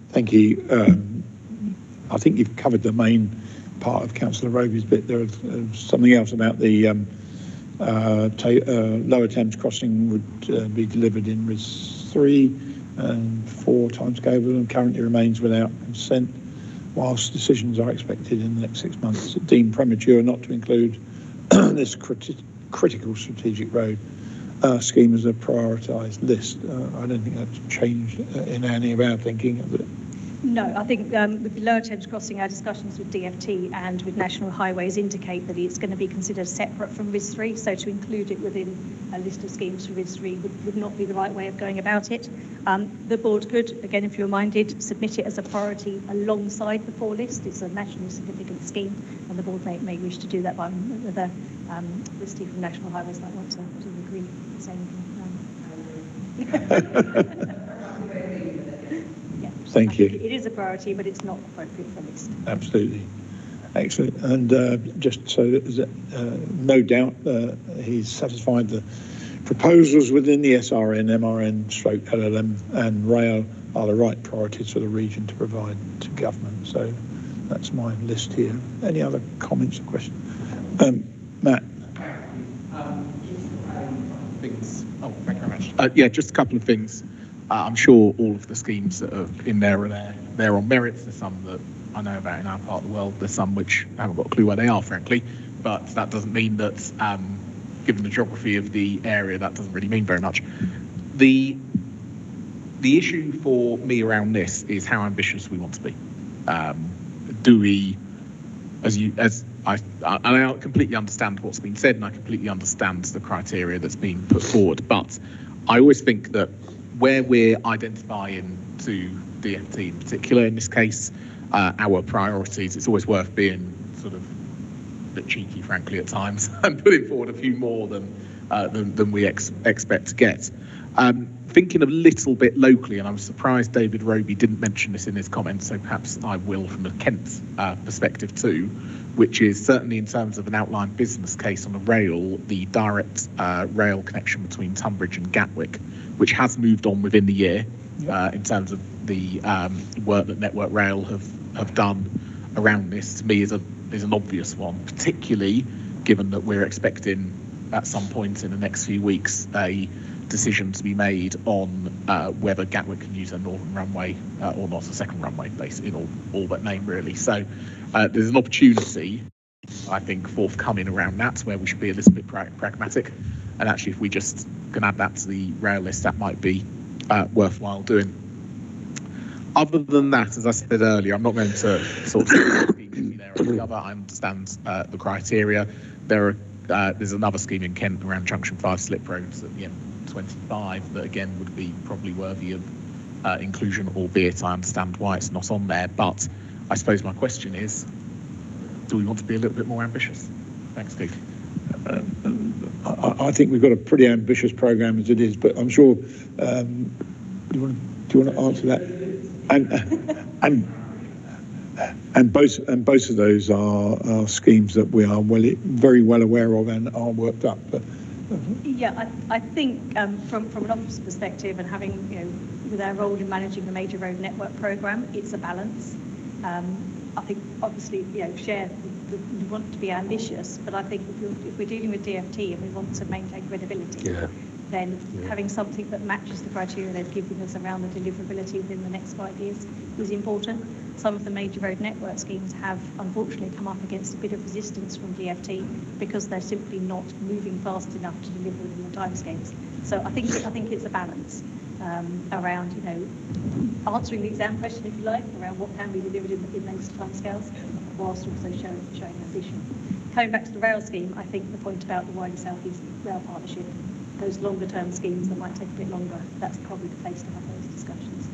Thank you. I think you've covered the main part of Councillor Roby's bit. There was something else about the Lower Thames crossing would be delivered in RIS 3 and 4 timescale and currently remains without consent, whilst decisions are expected in the next 6 months. It deemed premature not to include this critical strategic road scheme as a prioritised list. I don't think that's changed in any of our thinking of it. No, I think with the Lower Thames Crossing, our discussions with DfT and with National Highways indicate that it's going to be considered separate from RIS 3, so to include it within a list of schemes for RIS 3 would not be the right way of going about it. The board could, again, if you're minded, submit it as a priority alongside the 4 list. It's a nationally significant scheme, and the board may wish to do that, but whether Steve from National Highways might want to agree with saying. Thank you. It is a priority, but it's not appropriate for a list. Absolutely. Excellent. And just so that no doubt he's satisfied the proposals within the SRN, MRN, stroke LLM and rail are the right priorities for the region to provide to government. So that's my list here. Any other comments or questions? Matt? You things. Oh, thank you very much. Yeah, just a couple of things. I'm sure all of the schemes that are in there are there. They're on merits. There's some that I know about in our part of the world. There's some which I haven't got a clue where they are, frankly. But that doesn't mean that, given the geography of the area, that doesn't really mean very much. The issue for me around this is how ambitious we want to be. Do we, as I completely understand what's been said, and I completely understand the criteria that's being put forward, but I always think that where we're identifying to DFT in particular, in this case, our priorities, it's always worth being sort of a bit cheeky, frankly, at times, and putting forward a few more than we expect to get. Thinking a little bit locally, and I'm surprised David Roby didn't mention this in his comments, so perhaps I will from a Kent perspective too, which is certainly in terms of an outline business case on the rail, the direct rail connection between Tunbridge and Gatwick, which has moved on within the year in terms of the work that Network Rail have done around this, to me is an obvious one, particularly given that we're expecting at some point in the next few weeks a decision to be made on whether Gatwick can use a northern runway or not, a second runway, basically, in all but name, really. So there's an opportunity, I think, forthcoming around that, where we should be a little bit pragmatic. And actually, if we just can add that to the rail list, that might be worthwhile doing. Other than that, as I said earlier, I'm not going to sort of there or the other. I understand the criteria. There's another scheme in Kent around Junction 5 slip roads at the M25 that again would be probably worthy of inclusion, albeit I understand why it's not on there. But I suppose my question is, do we want to be a little bit more ambitious? Thanks, Keith. I think we've got a pretty ambitious programme as it is, but I'm sure. Do you want to answer that? And both of those are schemes that we are very well aware of and are worked up. But, yeah, I think from an office perspective, and having with our role in managing the Major Road Network programme, it's a balance. I think obviously share we want to be ambitious, but I think if we're dealing with DFT and we want to maintain credibility, then having something that matches the criteria they've given us around the deliverability within the next 5 years is important. Some of the major road network schemes have unfortunately come up against a bit of resistance from DFT because they're simply not moving fast enough to deliver within the timescales. So I think it's a balance around answering the exam question, if you like, around what can be delivered in those timescales, whilst also showing ambition. Coming back to the rail scheme, I think the point about the wider South East Rail Partnership, those longer term schemes that might take a bit longer, that's probably the place to have those discussions.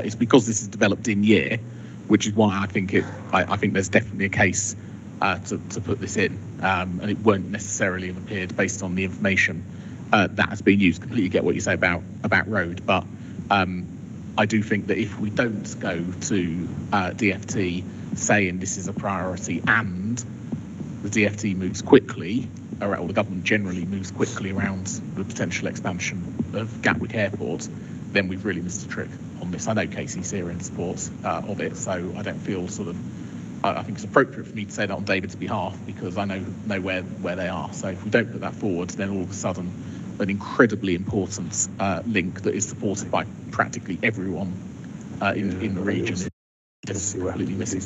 It's because this is developed in year, which is why I think there's definitely a case to put this in, and it won't necessarily have appeared based on the information that has been used. Completely get what you say about road, but I do think that if we don't go to DFT saying this is a priority and the DFT moves quickly, or the government generally moves quickly around the potential expansion of Gatwick Airport, then we've really missed a trick on this. I know KCC are in support of it, so I don't feel I think it's appropriate for me to say that on David's behalf because I know where they are. So if we don't put that forward, then all of a sudden an incredibly important link that is supported by practically everyone in the region is completely missing.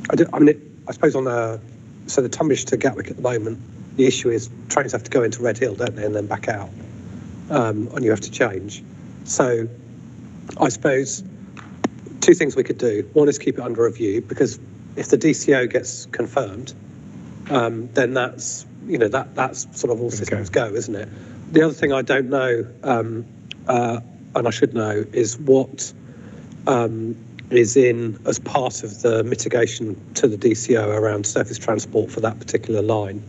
I suppose on the Tunbridge to Gatwick at the moment, the issue is trains have to go into Red Hill, don't they, and then back out, and you have to change. So I suppose two things we could do. One is keep it under review, because if the DCO gets confirmed, then that's sort of all systems go, isn't it? The other thing I don't know, and I should know, is what is in as part of the mitigation to the DCO around surface transport for that particular line.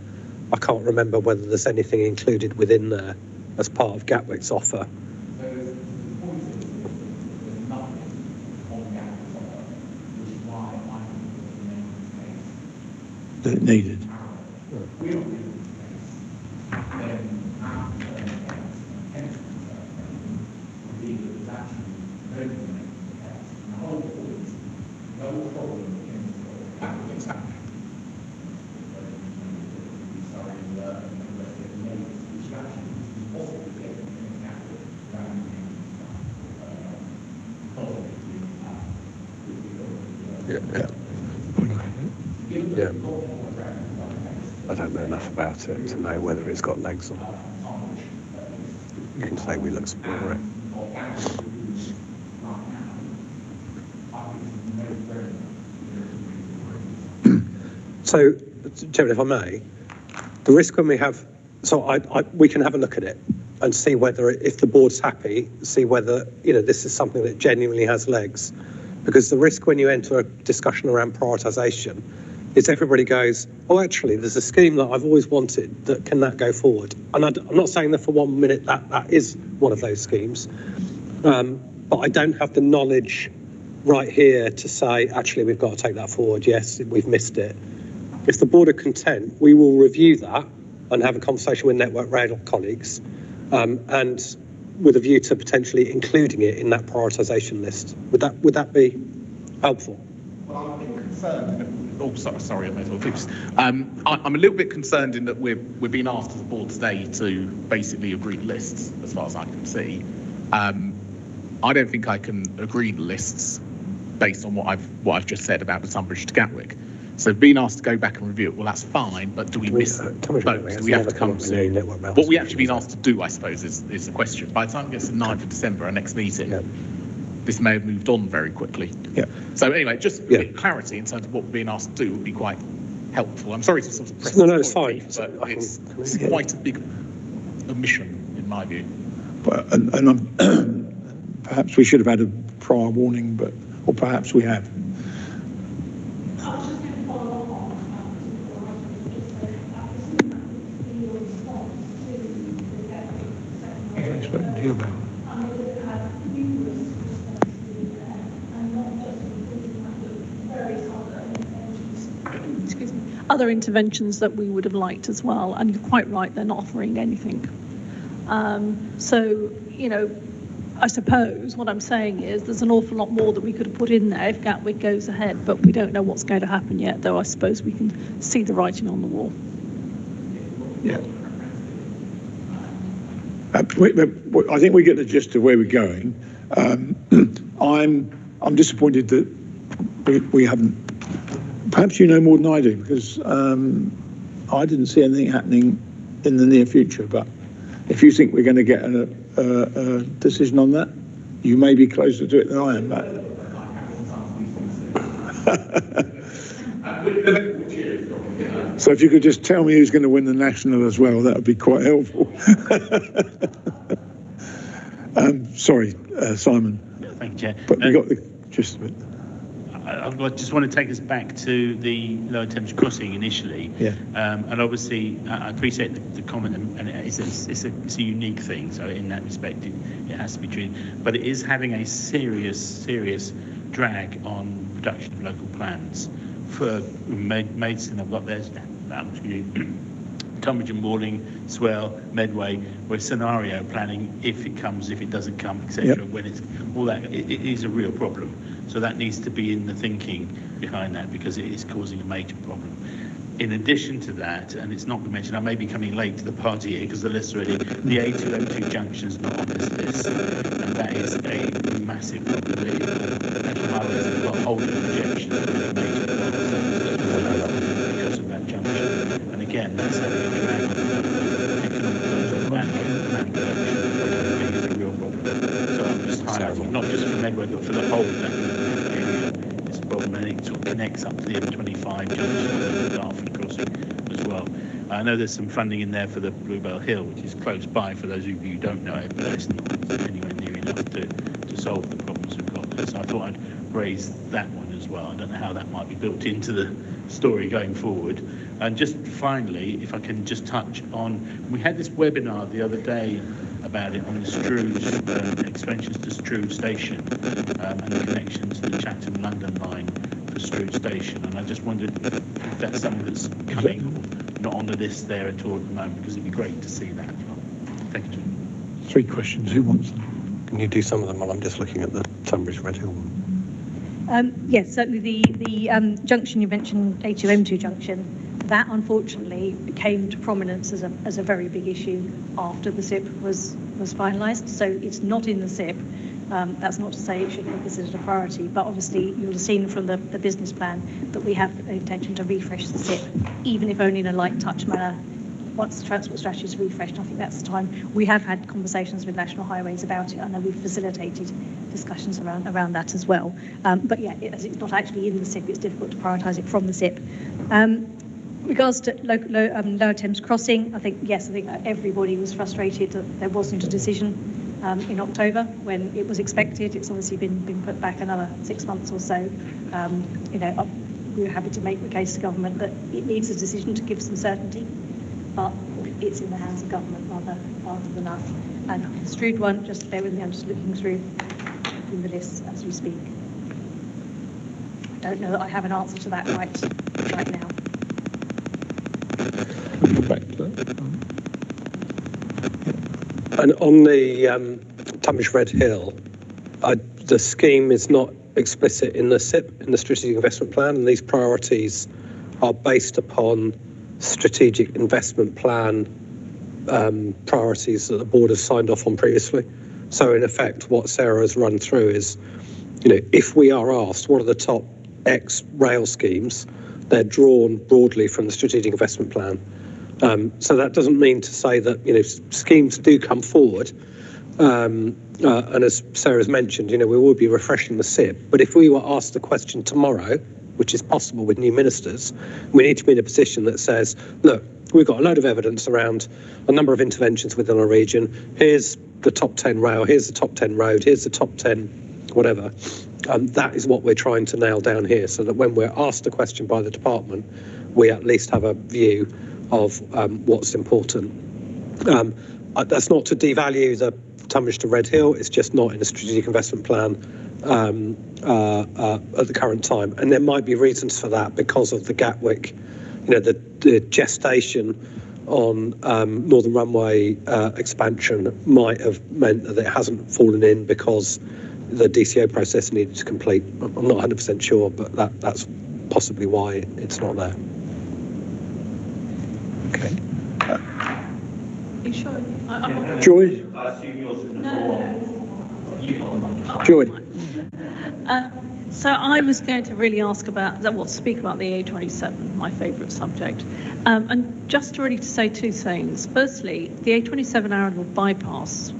I can't remember whether there's anything included within there as part of Gatwick's offer. That it needed. problem in applicants have. Yeah. I don't know enough about it to know whether it's got legs or not. You can say we look for it. So, Chairman, if I may, the risk when we have, we can have a look at it and see whether, if the board's happy, see whether, this is something that genuinely has legs. Because the risk when you enter a discussion around prioritisation is everybody goes, oh, actually, there's a scheme that I've always wanted, can that go forward? And I'm not saying that for 1 minute that is one of those schemes, but I don't have the knowledge right here to say, actually, we've got to take that forward. Yes, we've missed it. If the board are content, we will review that and have a conversation with Network Rail colleagues, and with a view to potentially including it in that prioritisation list. Would that be helpful? Well, I'm a bit concerned. Sorry, I may as well finish. I'm a little bit concerned in that we're being asked as a board today to basically agree lists, as far as I can see. I don't think I can agree the lists based on what I've just said about the Tunbridge to Gatwick. So being asked to go back and review it, well, that's fine, but do we miss boats? Do we have to come to what we actually been asked to do, I suppose, is the question. By the time it gets to 9th of December, our next meeting, this may have moved on very quickly. Yeah. So anyway, just clarity in terms of what we're being asked to do would be quite helpful. I'm sorry to sort of press No, it's fine. But it's quite a big omission, in my view. But, perhaps we should have had a prior warning, or perhaps we have. Other interventions that we would have liked as well, and you're quite right, they're not offering anything. I suppose what I'm saying is there's an awful lot more that we could have put in there if Gatwick goes ahead, but we don't know what's going to happen yet, though I suppose we can see the writing on the wall. Yeah. I think we get the gist of where we're going. I'm disappointed that we haven't. Perhaps you know more than I do, because I didn't see anything happening in the near future. But if you think we're going to get a decision on that, you may be closer to it than I am, Matt. So if you could just tell me who's going to win the national as well, that would be quite helpful. Sorry, Simon. Thank you, Chair. But we got the gist of it. I just want to take us back to the Lower Thames Crossing initially. Yeah. And obviously, I appreciate the comment, and it's a unique thing. So in that respect, it has to be treated. But it is having a serious drag on production of local plans. For Maidstone, I've got theirs. Tunbridge and Morling, Swell, Medway, we're scenario planning if it comes, if it doesn't come, etc. Yep. When it's all that, it is a real problem. So that needs to be in the thinking behind that, because it is causing a major problem. In addition to that, and it's not been mentioned, I may be coming late to the party here because the list's already, the A202 junction is not on this list, and that is a massive problem. National Highways have got holding projections because of that junction. And again, that's having a drag on economic production, is a real problem. So I'm just highlighting, not just for Medway, but for the whole of that area. It's a problem, and it sort of connects up to the M25 junction and the Dartford crossing as well. I know there's some funding in there for the Bluebell Hill, which is close by for those of you who don't know it, but it's not anywhere near enough to solve the problems we've got there. So I thought I'd raise that one as well. I don't know how that might be built into the story going forward. And just finally, if I can just touch on, we had this webinar the other day about it on the Strood, expansions to Strood Station, and the connection to the Chatham-London line for Strood Station. And I just wondered if that's something that's coming or not on the list there at all at the moment, because it'd be great to see that. Thank you. 3 questions. Who wants them? Can you do some of them while I'm just looking at the Tunbridge Red Hill one? Yes, certainly the junction you mentioned, A2M2 junction, that unfortunately came to prominence as a very big issue after the SIP was finalised. So it's not in the SIP. That's not to say it shouldn't be considered a priority, but obviously you'll have seen from the business plan that we have the intention to refresh the SIP, even if only in a light touch manner. Once the transport strategy is refreshed, I think that's the time. We have had conversations with National Highways about it. I know we've facilitated discussions around that as well. But yeah, as it's not actually in the SIP, it's difficult to prioritise it from the SIP. Regards to Lower Thames Crossing, I think everybody was frustrated that there wasn't a decision in October when it was expected. It's obviously been put back another 6 months or so. We were happy to make the case to government that it needs a decision to give some certainty, but it's in the hands of government rather than us. And the Strood one, just bear with me, I'm just looking through the list as we speak. I don't know that I have an answer to that right now. And on the Tunbridge Red Hill, the scheme is not explicit in the SIP, in the Strategic Investment Plan, and these priorities are based upon Strategic Investment Plan priorities that the board has signed off on previously. So in effect, what Sarah has run through is, if we are asked what are the top X rail schemes, they're drawn broadly from the Strategic Investment Plan. So that doesn't mean to say that schemes do come forward, and as Sarah's mentioned, we will be refreshing the SIP. But if we were asked the question tomorrow, which is possible with new ministers, we need to be in a position that says, look, we've got a load of evidence around a number of interventions within our region. Here's the top 10 rail, here's the top 10 road, here's the top 10 whatever. That is what we're trying to nail down here, so that when we're asked a question by the department, we at least have a view of what's important. That's not to devalue the Tunbridge to Red Hill, it's just not in a Strategic Investment Plan at the current time. And there might be reasons for that because of the Gatwick, the gestation on Northern Runway expansion might have meant that it hasn't fallen in because the DCO process needed to complete. I'm not 100% sure, but that's possibly why it's not there. Okay. Are you sure? Joy? I assume yours is number one. Joy? So I was going to really ask speak about the A27, my favourite subject. And just really to say two things. Firstly, the A27 Arundel bypass,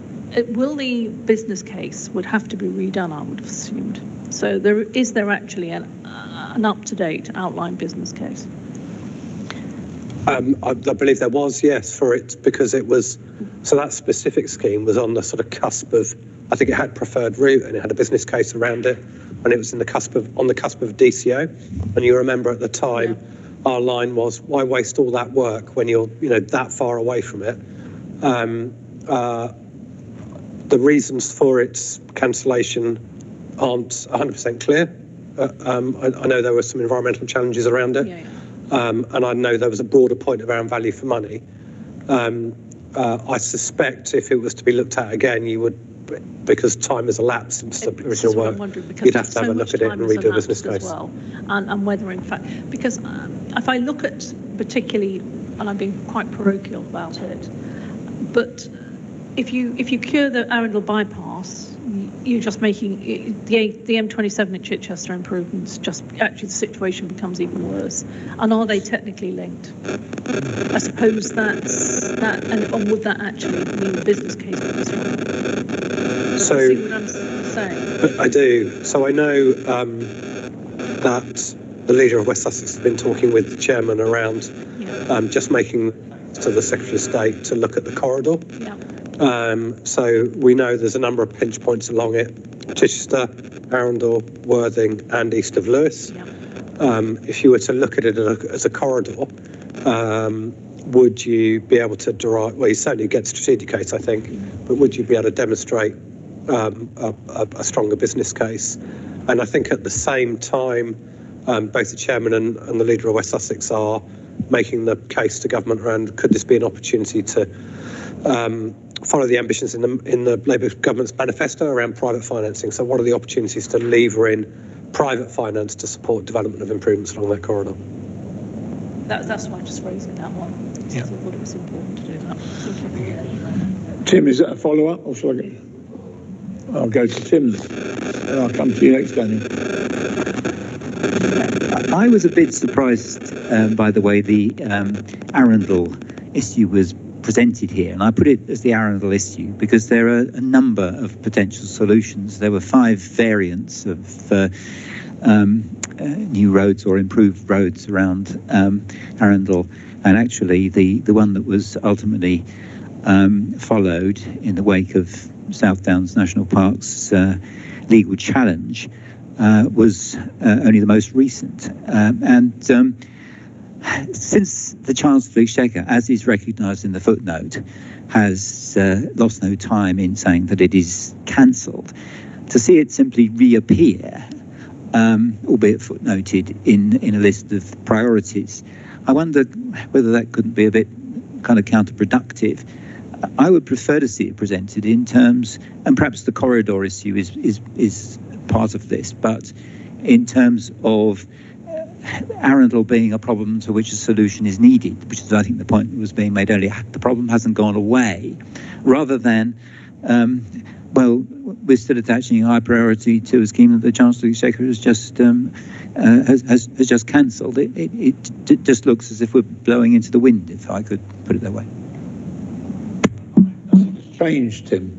will the business case would have to be redone, I would have assumed. So is there actually an up-to-date outline business case? I believe there was, yes, for it, because it was, so that specific scheme was on the sort of cusp of, I think it had preferred route and it had a business case around it, and it was on the cusp of DCO. And you remember at the time, our line was, why waste all that work when you're, that far away from it? The reasons for its cancellation aren't 100% clear. I know there were some environmental challenges around it. And I know there was a broader point around value for money. I suspect if it was to be looked at again, you would, because time has elapsed since the original work, you'd have to have a look at it and redo a business case. Well, and whether in fact, because if I look at particularly, and I'm being quite parochial about it, but if you cure the Arundel bypass, you're just making the M27 at Chichester improvements, just actually the situation becomes even worse. And are they technically linked? I suppose or would that actually mean the business case becomes wrong? So, see what I'm saying? I do. So I know that the leader of West Sussex has been talking with the chairman around just making to the Secretary of State to look at the corridor. So we know there's a number of pinch points along it: Chichester, Arundel, Worthing, and east of Lewes. If you were to look at it as a corridor, would you be able to derive? Well, you certainly get strategic case, I think, but would you be able to demonstrate a stronger business case? And I think at the same time, both the chairman and the leader of West Sussex are making the case to government around, could this be an opportunity to follow the ambitions in the Labour government's manifesto around private financing? So what are the opportunities to lever in private finance to support development of improvements along that corridor. That's why I just raising that one. Yeah. I thought it was important to do that. Thank you. Tim, is that a follow-up, or shall I go? I'll go to Tim, and I'll come to you next, Daniel. I was a bit surprised by the way the Arundel issue was presented here, and I put it as the Arundel issue because there are a number of potential solutions. There were 5 variants of new roads or improved roads around Arundel, and actually the one that was ultimately followed in the wake of South Downs National Park's legal challenge was only the most recent. Since the Chancellor of the Exchequer, as is recognised in the footnote, has lost no time in saying that it is cancelled, to see it simply reappear, albeit footnoted in a list of priorities, I wonder whether that couldn't be a bit kind of counterproductive. I would prefer to see it presented in terms, and perhaps the corridor issue is part of this, but in terms of Arundel being a problem to which a solution is needed, which is, I think, the point that was being made earlier. The problem hasn't gone away, rather than, well, we're still attaching high priority to a scheme that the Chancellor of the Exchequer has just cancelled. It just looks as if we're blowing into the wind, if I could put it that way. Nothing has changed, Tim.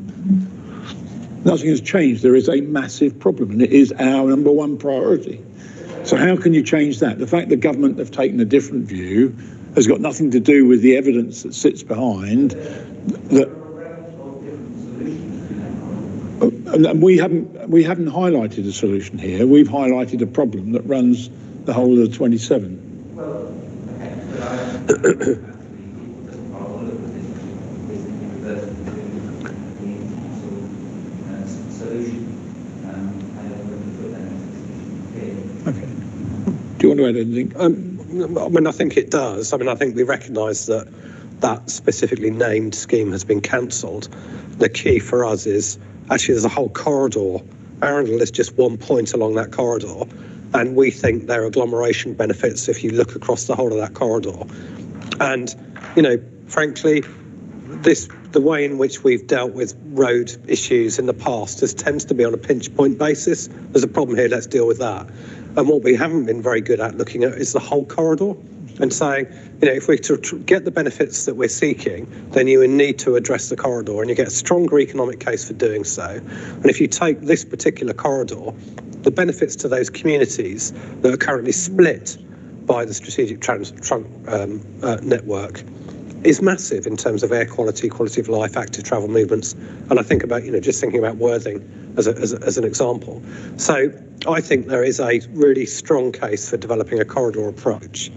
Nothing has changed. There is a massive problem, and it is our number one priority. So how can you change that? The fact the government have taken a different view has got nothing to do with the evidence that sits behind that. And we haven't highlighted a solution here. We've highlighted a problem that runs the whole of the 27. Okay. Do you want to add anything? I mean, I think it does. I mean, I think we recognise that that specifically named scheme has been cancelled. The key for us is actually there's a whole corridor. Arundel is just one point along that corridor, and we think there are agglomeration benefits if you look across the whole of that corridor. And, you know, frankly, the way in which we've dealt with road issues in the past tends to be on a pinch point basis. There's a problem here, let's deal with that. And what we haven't been very good at looking at is the whole corridor and saying, you know, if we're to get the benefits that we're seeking, then you need to address the corridor, and you get a stronger economic case for doing so. And if you take this particular corridor, the benefits to those communities that are currently split by the strategic trunk network is massive in terms of air quality, quality of life, active travel movements. And I think about, you know, just thinking about Worthing as an example. So I think there is a really strong case for developing a corridor approach.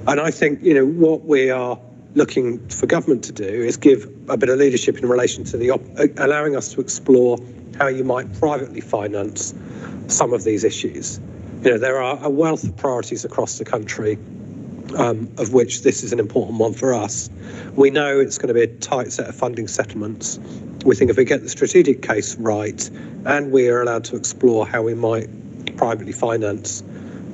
And I think, you know, what we are looking for government to do is give a bit of leadership in relation to allowing us to explore how you might privately finance some of these issues. You know, there are a wealth of priorities across the country, of which this is an important one for us. We know it's going to be a tight set of funding settlements. We think if we get the strategic case right and we are allowed to explore how we might privately finance,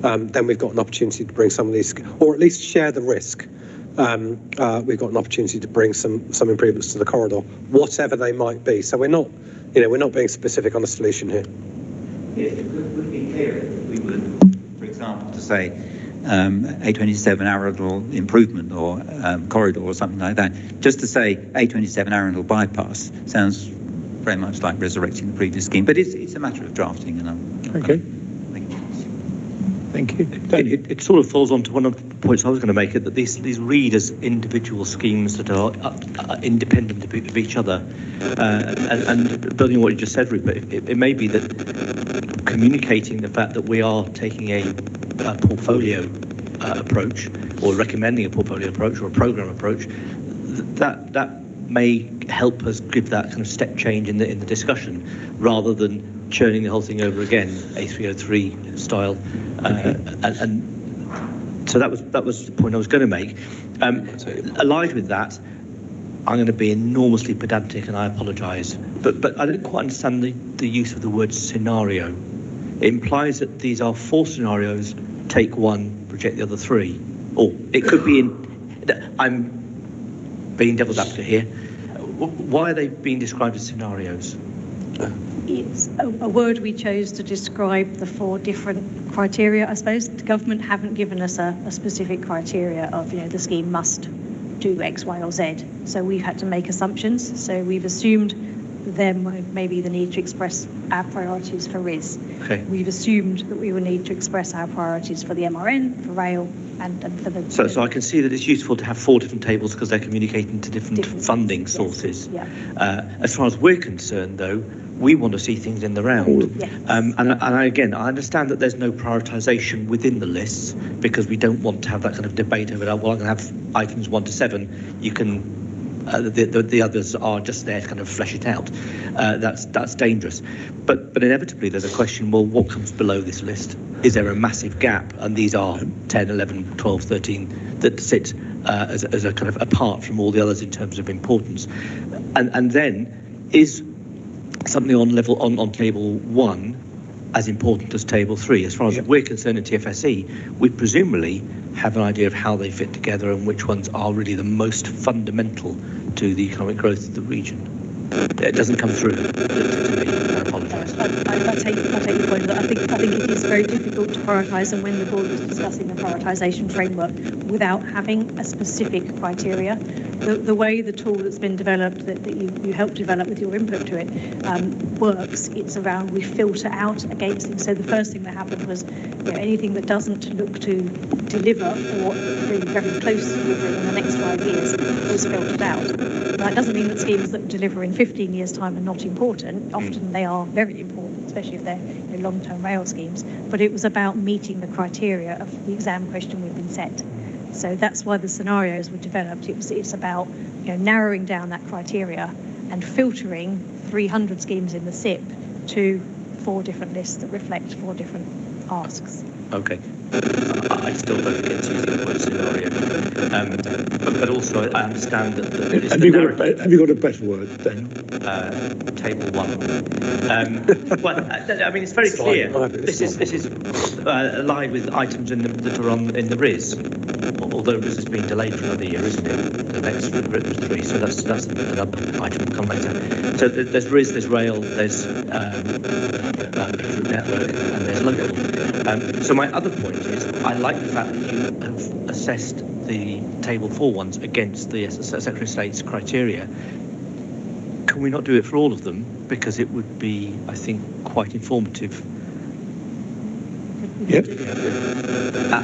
then we've got an opportunity to bring some of these, or at least share the risk. We've got an opportunity to bring some improvements to the corridor, whatever they might be. So we're not being specific on a solution here. Yes, it would be clear if we would, for example, to say A27 Arundel improvement or corridor or something like that. Just to say A27 Arundel bypass sounds very much like resurrecting the previous scheme, but it's a matter of drafting. And okay. Thank you. It sort of falls onto one of the points I was going to make, that these read as individual schemes that are independent of each other. And building on what you just said, Rupert, it may be that communicating the fact that we are taking a portfolio approach, or recommending a portfolio approach or a programme approach, that may help us give that kind of step change in the discussion, rather than churning the whole thing over again, A303 style, and so that was the point I was going to make. Allied with that, I'm going to be enormously pedantic, and I apologise, but I didn't quite understand the use of the word scenario it implies that these are 4 scenarios, take 1, reject the other 3. Or it could be I'm being devil's advocate here. Why are they being described as scenarios? It's a word we chose to describe the 4 different criteria, I suppose. The government haven't given us a specific criteria of, the scheme must do X, Y, or Z. So we've had to make assumptions. So we've assumed there may be the need to express our priorities for RIS. Okay. We've assumed that we will need to express our priorities for the MRN, for rail, and for the... So I can see that it's useful to have 4 different tables because they're communicating to different funding sources. Yes. As far as we're concerned, though, we want to see things in the round. Yes. And again, I understand that there's no prioritisation within the lists because we don't want to have that kind of debate over, well, I'm going to have items 1 to 7. You can... the others are just there to kind of flesh it out. That's dangerous. But inevitably there's a question, well, what comes below this list? Is there a massive gap? And these are 10, 11, 12, 13 that sit as a kind of apart from all the others in terms of importance. And then is something on table 1 as important as table 3? As far as we're concerned in TFSE, we presumably have an idea of how they fit together and which ones are really the most fundamental to the economic growth of the region. It doesn't come through to me. I apologise. I take your point. I think it is very difficult to prioritise, and when the board was discussing the prioritisation framework without having a specific criteria, the way the tool that's been developed, that you helped develop with your input to it, works, it's around we filter out against things. So the first thing that happened was anything that doesn't look to deliver or really very close to delivering in the next 5 years was filtered out. That doesn't mean that schemes that deliver in 15 years' time are not important. Often they are very important, especially if they're long-term rail schemes. But it was about meeting the criteria of the exam question we've been set. So that's why the scenarios were developed. It's about narrowing down that criteria and filtering 300 schemes in the SIP to 4 different lists that reflect 4 different asks. Okay. I still don't think it's using the word scenario. But also I understand that... Have you got a better word then? Table 1. Well, I mean, it's very clear. This is aligned with items that are in the RIS. Although RIS has been delayed for another year, isn't it? The next RIS 3, so that's another item will come later. So there's RIS, there's rail, there's network, and there's local. So my other point is, I like the fact that you have assessed the table 4 ones against the Secretary of State's criteria. Can we not do it for all of them? Because it would be, I think, quite informative. Yep.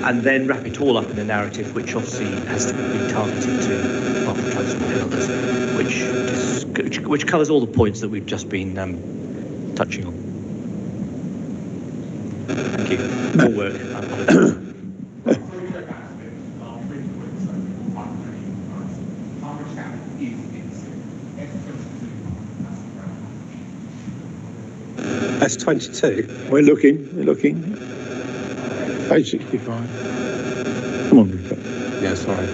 And then wrap it all up in a narrative which obviously has to be targeted to public transport and others, which covers all the points that we've just been touching on. Thank you. More work. I apologise. S22. We're looking. Page 65. Come on, Rupert. Yeah, sorry.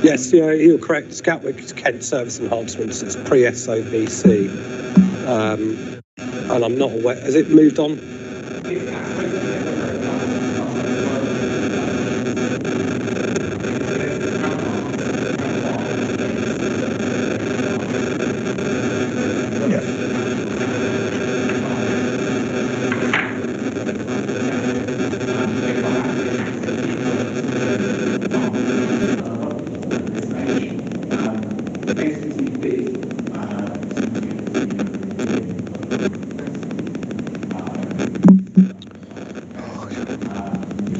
Yes, you're correct. Scatwick Kent Service Enhancements, it's pre-SOBC. And I'm not aware, has it moved on?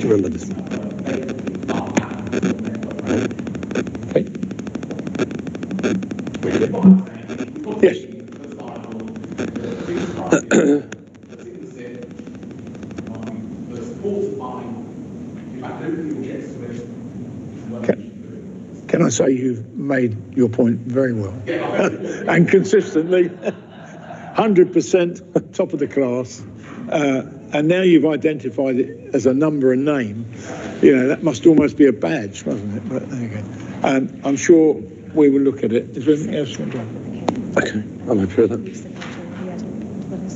Remember this. Yes. Can I say you've made your point very well and consistently, 100% top of the class. and now you've identified it as a number and name, you know, that must almost be a badge, mustn't it? But there you go. I'm sure we will look at it. Is there anything else you want to do? Okay, I'm happy with that.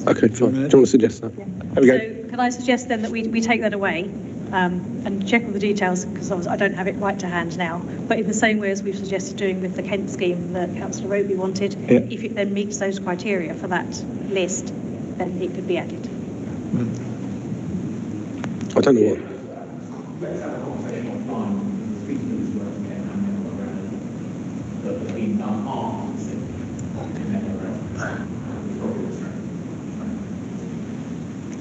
Okay, fine. Do you want to suggest that? There we go. So can I suggest then that we take that away and check all the details, because I don't have it right to hand now, but in the same way as we've suggested doing with the Kent scheme that Councillor Roby wanted, if it then meets those criteria for that list, then it could be added. I don't know what.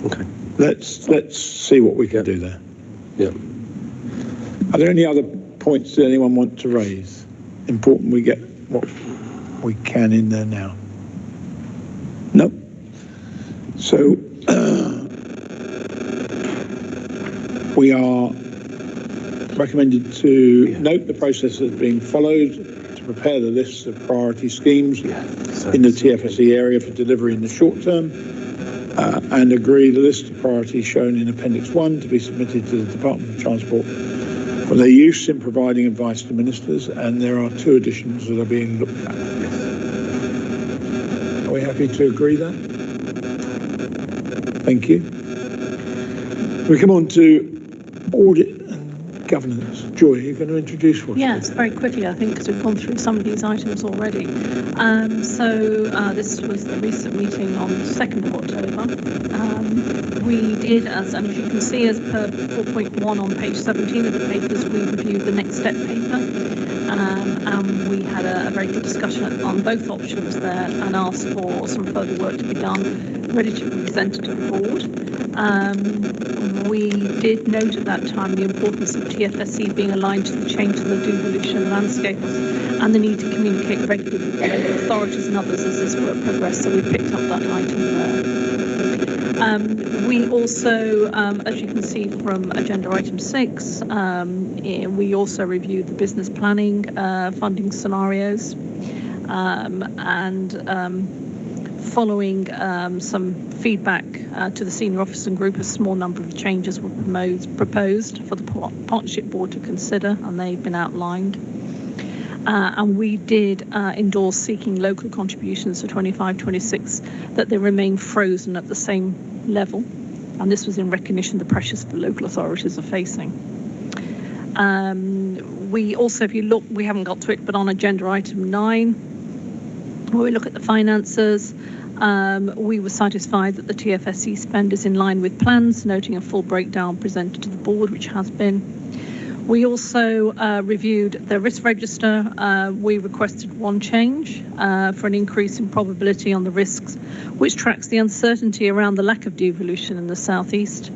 Okay. Let's see what we can do there. Yeah. Are there any other points that anyone want to raise? Important we get what we can in there now. No. So we are recommended to note the process as being followed to prepare the lists of priority schemes in the TFSE area for delivery in the short term, and agree the list of priorities shown in Appendix 1 to be submitted to the Department of Transport for their use in providing advice to ministers, and there are 2 additions that are being looked at. Are we happy to agree that? Thank you. We come on to audit and governance. Joy, you're going to introduce what? Yes, very quickly, I think, because we've gone through some of these items already. This was the recent meeting on the 2nd of October. We did, as you can see, as per 4.1 on page 17 of the papers, we reviewed the next step paper. And we had a very good discussion on both options there and asked for some further work to be done, ready to be presented to the board. We did note at that time the importance of TFSE being aligned to the change in the devolution landscape and the need to communicate regularly with local authorities and others as this work progressed, so we picked up that item there. We also, as you can see from agenda item 6, we also reviewed the business planning funding scenarios, following some feedback to the senior officers and group, a small number of changes were proposed for the partnership board to consider, and they've been outlined. And we did endorse seeking local contributions for 25-26, that they remain frozen at the same level, and this was in recognition of the pressures the local authorities are facing. We also, if you look, we haven't got to it, but on agenda item 9, where we look at the finances, we were satisfied that the TFSE spend is in line with plans, noting a full breakdown presented to the board, which has been. We also reviewed the risk register. We requested one change for an increase in probability on the risks, which tracks the uncertainty around the lack of devolution in the southeast.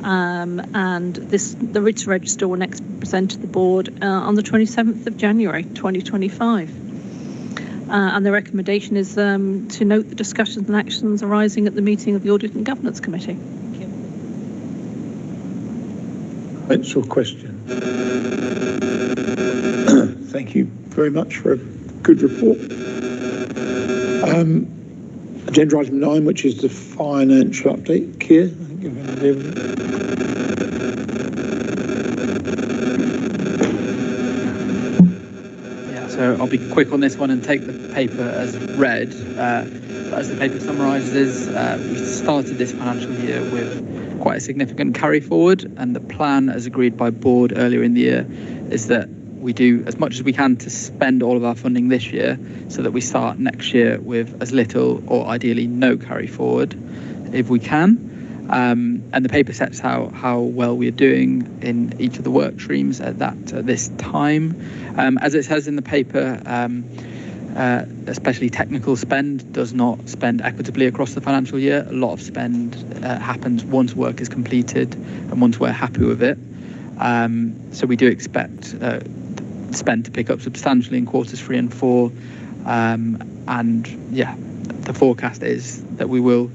And the risk register will next be presented to the board on the 27th of January 2025. And the recommendation is to note the discussions and actions arising at the meeting of the Audit and Governance Committee. Thank you. Comments or question? Thank you very much for a good report. Agenda item 9, which is the financial update. Keir, I think you're going to deal with it. So I'll be quick on this one and take the paper as read. As the paper summarises, we started this financial year with quite a significant carry forward, and the plan, as agreed by board earlier in the year, is that we do as much as we can to spend all of our funding this year, so that we start next year with as little or ideally no carry forward, if we can. And the paper sets out how well we are doing in each of the work streams at this time. As it says in the paper, especially technical spend does not spend equitably across the financial year. A lot of spend happens once work is completed and once we're happy with it. So we do expect spend to pick up substantially in quarters 3 and 4. And yeah, the forecast is that we will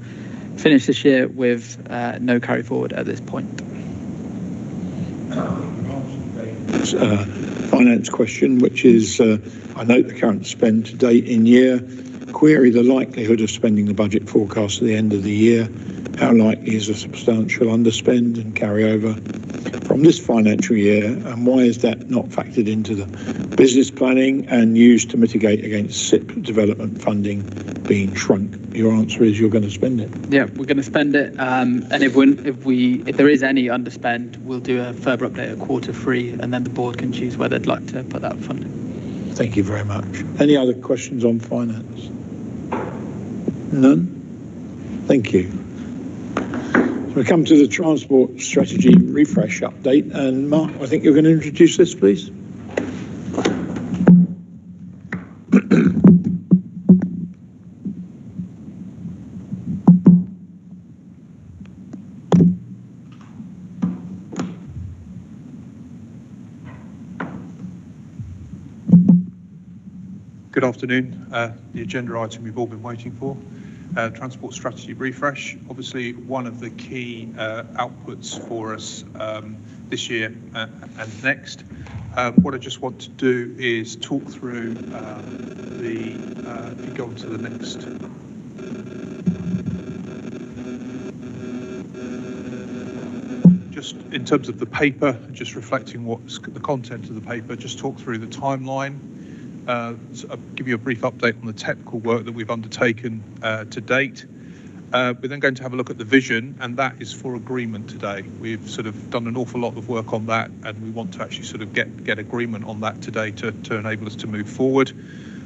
finish this year with no carry forward at this point. Finance question, which is, I note the current spend to date in year, query the likelihood of spending the budget forecast at the end of the year, How likely is a substantial underspend and carryover from this financial year, and why is that not factored into the business planning and used to mitigate against SIP development funding being shrunk? Your answer is you're going to spend it. Yeah, we're going to spend it, and if there is any underspend, we'll do a further update at Q3, and then the board can choose whether they'd like to put that funding. Thank you very much. Any other questions on finance? None? Thank you. So we come to the transport strategy refresh update, and Mark, I think you're going to introduce this, please. Good afternoon. The agenda item we've all been waiting for, transport strategy refresh. Obviously, one of the key outputs for us this year and next. What I just want to do is talk through if you go on to the next. Just in terms of the paper, just reflecting what's the content of the paper, just talk through the timeline. So I'll give you a brief update on the technical work that we've undertaken to date. We're then going to have a look at the vision, and that is for agreement today. We've sort of done an awful lot of work on that, and we want to actually sort of get agreement on that today to enable us to move forward.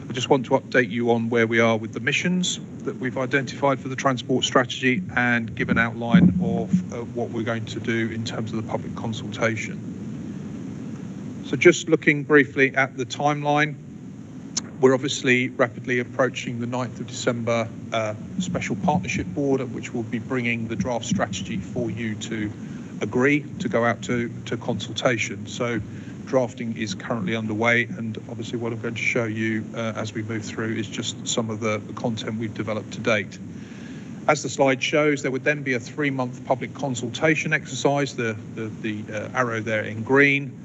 I just want to update you on where we are with the missions that we've identified for the transport strategy and give an outline of what we're going to do in terms of the public consultation. So just looking briefly at the timeline, we're obviously rapidly approaching the 9th of December special partnership board, at which we'll be bringing the draft strategy for you to agree to go out to consultation. So drafting is currently underway, and obviously what I'm going to show you as we move through is just some of the content we've developed to date. As the slide shows, there would then be a 3-month public consultation exercise, the arrow there in green,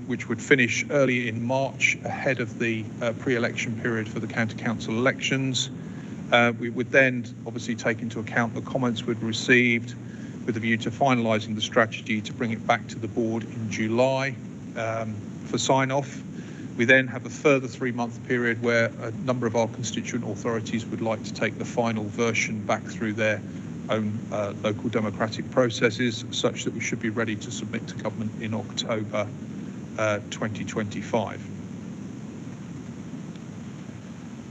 which would finish early in March ahead of the pre-election period for the county council elections. We would then obviously take into account the comments we'd received with a view to finalising the strategy to bring it back to the board in July for sign-off. We then have a further 3-month period where a number of our constituent authorities would like to take the final version back through their own local democratic processes, such that we should be ready to submit to government in October 2025.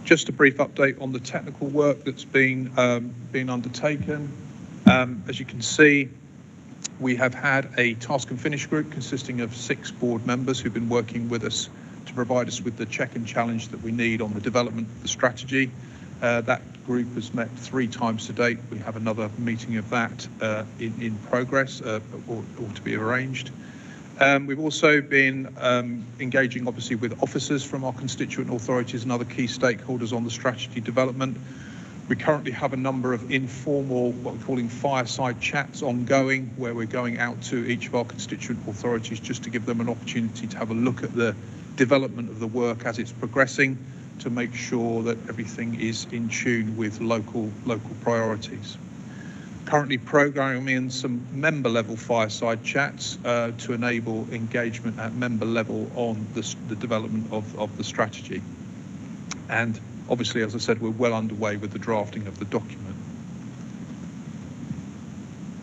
Just a brief update on the technical work that's been undertaken. As you can see, we have had a task and finish group consisting of 6 board members who've been working with us to provide us with the check and challenge that we need on the development of the strategy. That group has met 3 times to date. We have another meeting of that in progress or to be arranged. We've also been engaging obviously with officers from our constituent authorities and other key stakeholders on the strategy development. We currently have a number of informal, what we're calling fireside chats ongoing, where we're going out to each of our constituent authorities just to give them an opportunity to have a look at the development of the work as it's progressing, to make sure that everything is in tune with local priorities. Currently programming some member level fireside chats to enable engagement at member level on the development of the strategy. And obviously, as I said, we're well underway with the drafting of the document.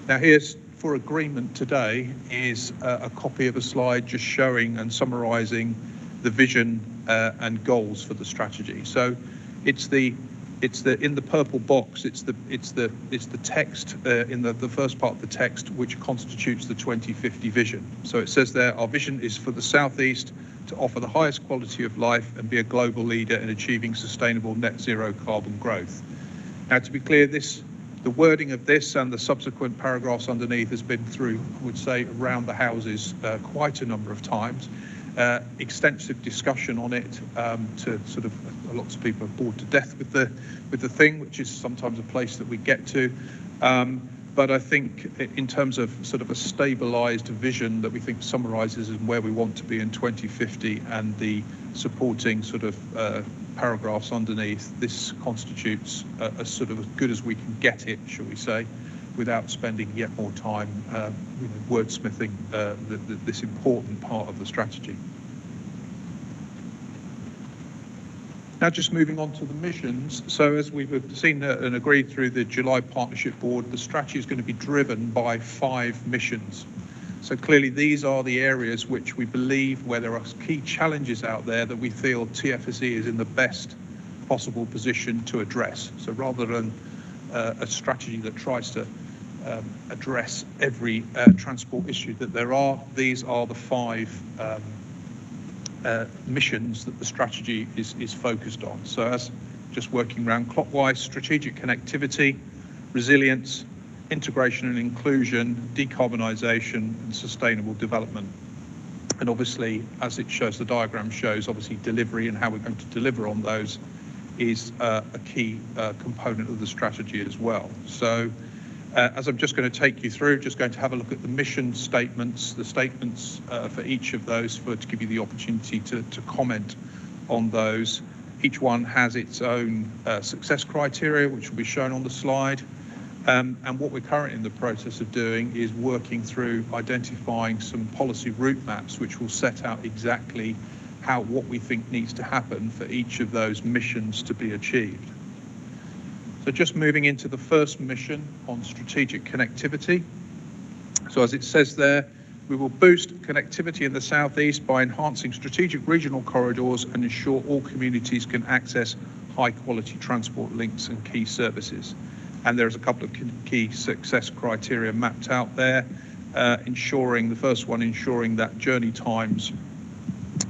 Now here's for agreement today is a copy of a slide just showing and summarising the vision and goals for the strategy. So it's the in the purple box, it's the text in the first part of the text which constitutes the 2050 vision. So it says there, our vision is for the South East to offer the highest quality of life and be a global leader in achieving sustainable net zero carbon growth. Now, to be clear, the wording of this and the subsequent paragraphs underneath has been through, I would say, around the houses quite a number of times. Extensive discussion on it to sort of lots of people are bored to death with the thing, which is sometimes a place that we get to. But I think in terms of sort of a stabilised vision that we think summarises where we want to be in 2050 and the supporting sort of paragraphs underneath, this constitutes a sort of as good as we can get it, shall we say, without spending yet more time wordsmithing this important part of the strategy. Now, just moving on to the missions. So as we've seen and agreed through the July Partnership Board, the strategy is going to be driven by 5 missions. So clearly these are the areas which we believe where there are key challenges out there that we feel TFSE is in the best possible position to address. So rather than a strategy that tries to address every transport issue that there are, these are the 5 missions that the strategy is focused on. So as just working around clockwise, strategic connectivity, resilience, integration and inclusion, decarbonisation and sustainable development. And obviously, as it shows, the diagram shows, obviously delivery and how we're going to deliver on those is a key component of the strategy as well. So as I'm just going to take you through, just going to have a look at the mission statements, the statements for each of those to give you the opportunity to comment on those. Each one has its own success criteria, which will be shown on the slide. And what we're currently in the process of doing is working through identifying some policy route maps, which will set out exactly what we think needs to happen for each of those missions to be achieved. So just moving into the first mission on strategic connectivity. So as it says there, we will boost connectivity in the southeast by enhancing strategic regional corridors and ensure all communities can access high quality transport links and key services. And there's a couple of key success criteria mapped out there, the first one ensuring that journey times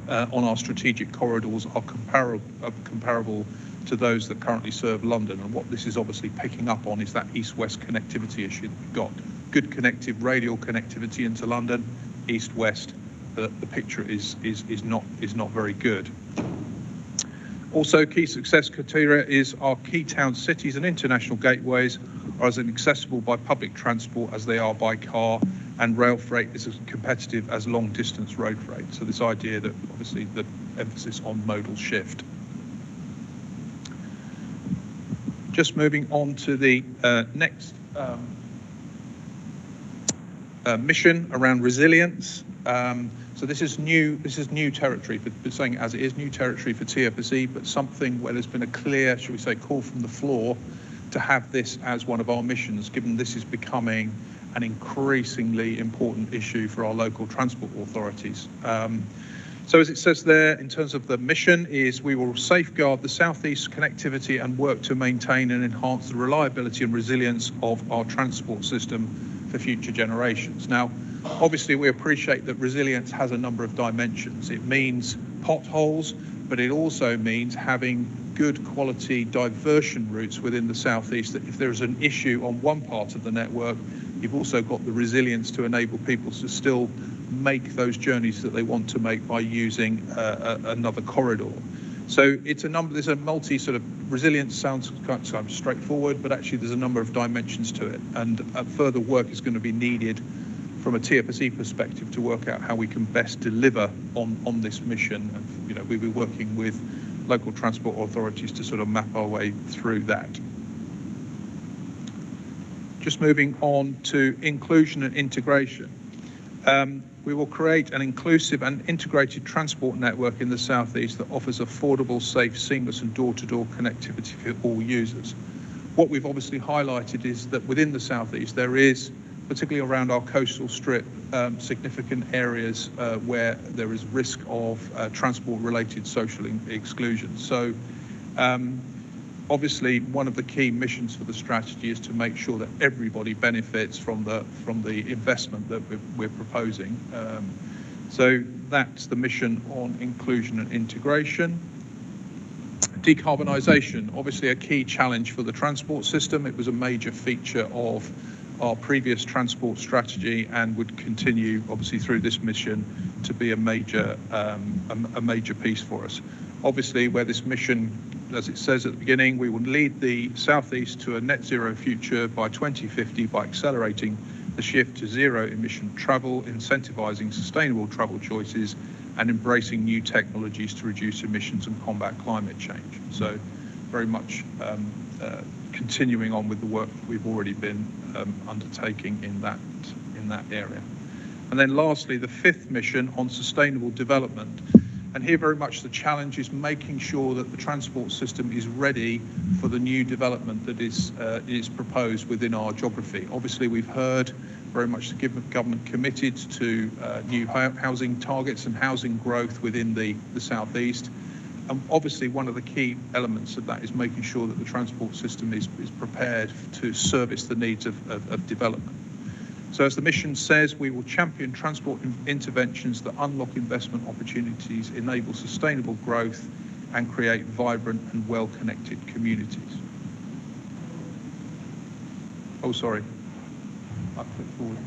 on our strategic corridors are comparable to those that currently serve London. And what this is obviously picking up on is that east-west connectivity issue that we've got. Good radial connectivity into London, east-west. The picture is not very good. Also, key success criteria is our key town cities and international gateways are as accessible by public transport as they are by car, and rail freight is as competitive as long distance road freight. So this idea that obviously the emphasis on modal shift. Just moving on to the next mission around resilience. So this is new territory, for saying it as it is, new territory for TFSE, but something where there's been a clear, shall we say, call from the floor to have this as one of our missions, given this is becoming an increasingly important issue for our local transport authorities. So as it says there, in terms of the mission, is we will safeguard the southeast connectivity and work to maintain and enhance the reliability and resilience of our transport system for future generations. Now, obviously, we appreciate that resilience has a number of dimensions. It means potholes, but it also means having good quality diversion routes within the southeast, that if there's an issue on one part of the network, you've also got the resilience to enable people to still make those journeys that they want to make by using another corridor. So there's a multi sort of resilience sounds kind of straightforward, but actually there's a number of dimensions to it, and further work is going to be needed from a TFSE perspective to work out how we can best deliver on this mission. And, we'll be working with local transport authorities to sort of map our way through that. Just moving on to inclusion and integration. We will create an inclusive and integrated transport network in the southeast that offers affordable, safe, seamless and door-to-door connectivity for all users. What we've obviously highlighted is that within the southeast there is, particularly around our coastal strip, significant areas where there is risk of transport-related social exclusion. So obviously one of the key missions for the strategy is to make sure that everybody benefits from the investment that we're proposing. So that's the mission on inclusion and integration. Decarbonisation, obviously a key challenge for the transport system. It was a major feature of our previous transport strategy and would continue obviously through this mission to be a major piece for us. Obviously, where this mission, as it says at the beginning, we will lead the southeast to a net zero future by 2050 by accelerating the shift to zero emission travel, incentivising sustainable travel choices and embracing new technologies to reduce emissions and combat climate change. So very much continuing on with the work that we've already been undertaking in that area. And then lastly, the 5th mission on sustainable development. And here very much the challenge is making sure that the transport system is ready for the new development that is proposed within our geography. Obviously, we've heard very much the government committed to new housing targets and housing growth within the southeast. And obviously, one of the key elements of that is making sure that the transport system is prepared to service the needs of development. So as the mission says, we will champion transport interventions that unlock investment opportunities, enable sustainable growth, and create vibrant and well-connected communities. Oh, sorry. I clicked forward.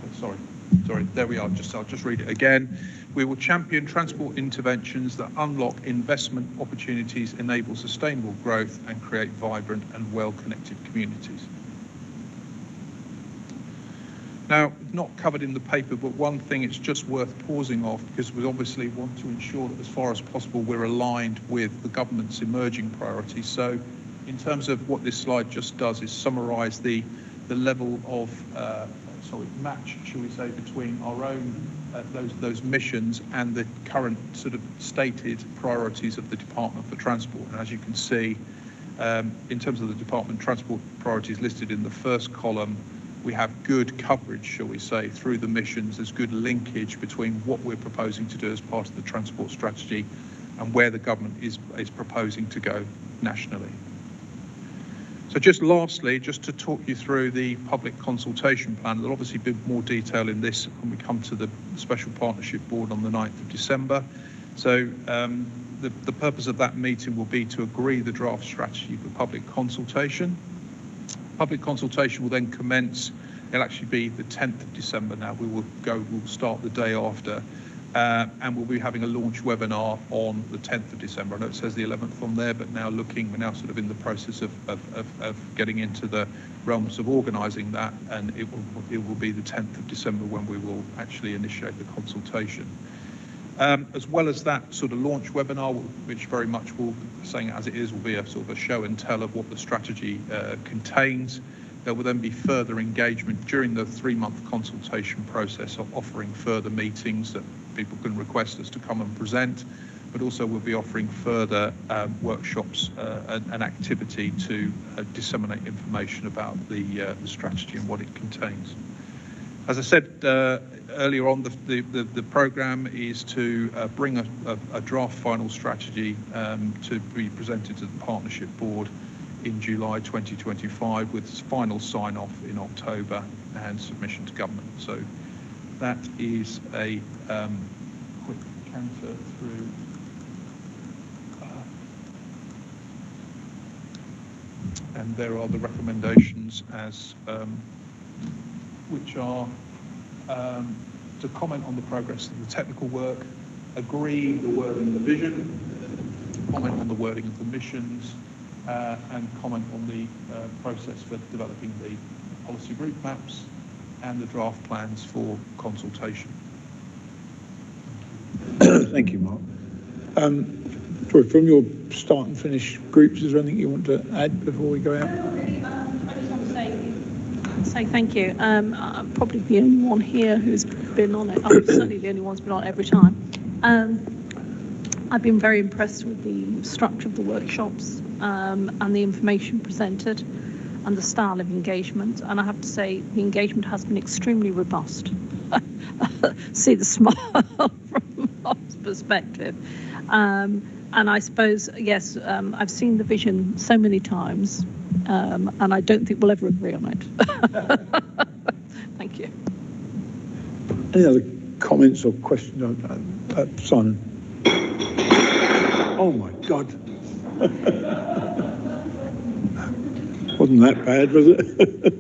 Sorry. There we are. I'll just read it again. We will champion transport interventions that unlock investment opportunities, enable sustainable growth, and create vibrant and well-connected communities. Now, not covered in the paper, but one thing it's just worth pausing off, because we obviously want to ensure that as far as possible we're aligned with the government's emerging priorities. So in terms of what this slide just does is summarise the level of match, shall we say, between our own those missions and the current sort of stated priorities of the Department for Transport. And as you can see, in terms of the Department Transport priorities listed in the first column, we have good coverage, shall we say, through the missions. There's good linkage between what we're proposing to do as part of the transport strategy and where the government is proposing to go nationally. So just lastly, just to talk you through the public consultation plan, there'll obviously be more detail in this when we come to the Special Partnership Board on the 9th of December. So the purpose of that meeting will be to agree the draft strategy for public consultation. Public consultation will then commence. It'll actually be the 10th of December now. We'll start the day after, and we'll be having a launch webinar on the 10th of December. I know it says the 11th on there, but we're now sort of in the process of getting into the realms of organising that, and it will be the 10th of December when we will actually initiate the consultation. As well as that sort of launch webinar, which very much will, saying it as it is, will be a sort of a show and tell of what the strategy contains. There will then be further engagement during the 3-month consultation process of offering further meetings that people can request us to come and present, but also we'll be offering further workshops and activity to disseminate information about the strategy and what it contains. As I said earlier on, the programme is to bring a draft final strategy to be presented to the Partnership Board in July 2025 with final sign-off in October and submission to government. So that is a quick canter through. And there are the recommendations as which are to comment on the progress of the technical work, agree the wording of the vision, comment on the wording of the missions, and comment on the process for developing the policy route maps and the draft plans for consultation. Thank you, Mark. From your start and finish groups, is there anything you want to add before we go out? I just want to say thank you. I'm probably the only one here who's been on it. I'm certainly the only one who's been on it every time. I've been very impressed with the structure of the workshops and the information presented and the style of engagement. And I have to say, the engagement has been extremely robust. See the smile from Mark's perspective. And I suppose, yes, I've seen the vision so many times, and I don't think we'll ever agree on it. Thank you. Any other comments or questions? Simon? Oh my God. Wasn't that bad, was it?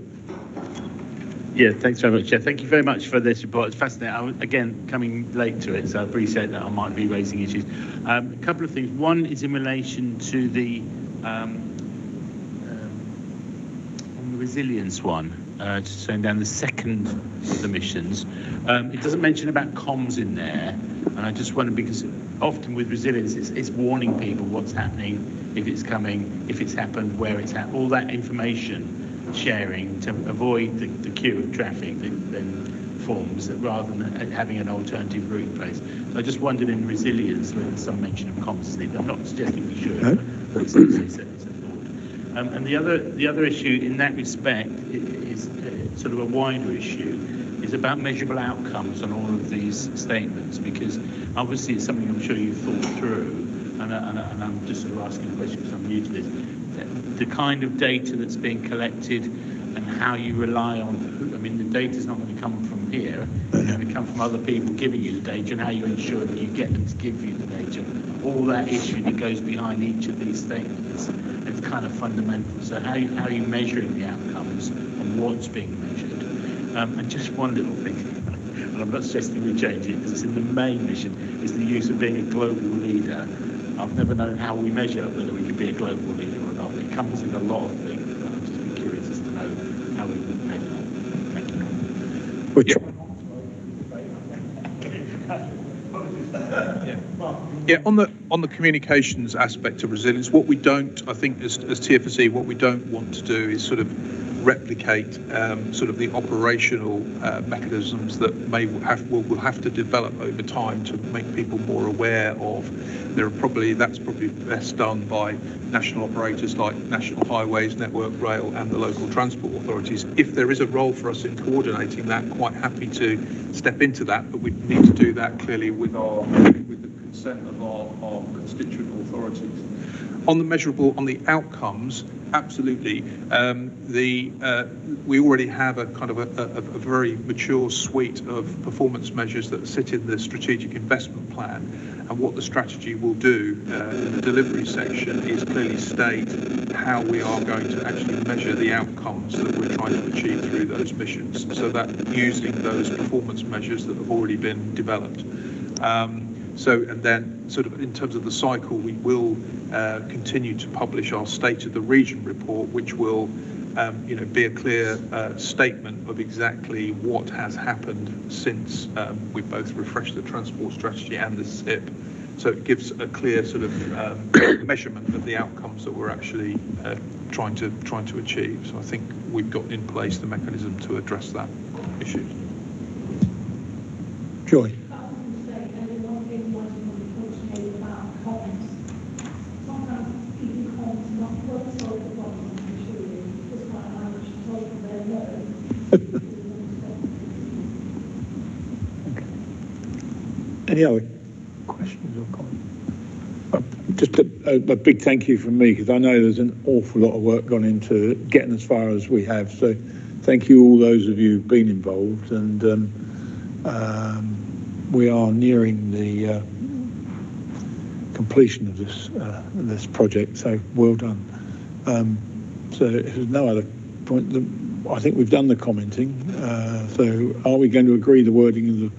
Yeah, thanks very much. Yeah, thank you very much for this report. It's fascinating. I was, again, coming late to it, so I appreciate that I might be raising issues. A couple of things. One is in relation to the on the resilience one, just showing down the second of the missions. It doesn't mention about comms in there. And I just wonder, because often with resilience, it's warning people what's happening, if it's coming, if it's happened, where it's happened, all that information sharing to avoid the queue of traffic that then forms, rather than having an alternative route place. So I just wondered in resilience whether there's some mention of comms sleep. I'm not suggesting we should, but it's a thought. And the other issue in that respect is sort of a wider issue, is about measurable outcomes on all of these statements, because obviously it's something I'm sure you've thought through, and I'm just sort of asking a question because I'm new to this. The kind of data that's being collected and how you rely on, I mean, the data's not going to come from here, it's going to come from other people giving you the data, and how you ensure that you get them to give you the data. All that issue that goes behind each of these statements, it's kind of fundamental. So how are you measuring the outcomes and what's being measured? And just one little thing, and I'm not suggesting we change it because it's in the main mission, is the use of being a global leader. I've never known how we measure whether we can be a global leader or not. It comes in a lot of things, but I'm just curious as to know how we would measure that. Thank you. Which Yeah, on the communications aspect of resilience, what we don't, I think, as TFSE, what we don't want to do is sort of replicate sort of the operational mechanisms that will have to develop over time to make people more aware of. That's probably best done by national operators like National Highways, Network Rail, and the local transport authorities. If there is a role for us in coordinating that, quite happy to step into that, but we need to do that clearly with the consent of our constituent authorities. On the outcomes, absolutely. We already have a kind of a very mature suite of performance measures that sit in the strategic investment plan, and what the strategy will do in the delivery section is clearly state how we are going to actually measure the outcomes that we're trying to achieve through those missions, so that using those performance measures that have already been developed. And then sort of in terms of the cycle, we will continue to publish our State of the Region report, which will be a clear statement of exactly what has happened since we've both refreshed the transport strategy and the SIP. So it gives a clear sort of measurement of the outcomes that we're actually trying to achieve. So I think we've got in place the mechanism to address that issue. Joy. Any other questions or comments? Just a big thank you from me, because I know there's an awful lot of work gone into getting as far as we have. So thank you, all those of you who've been involved, and we are nearing the completion of this project. So well done. So if there's no other point, I think we've done the commenting. So are we going to agree the wording of the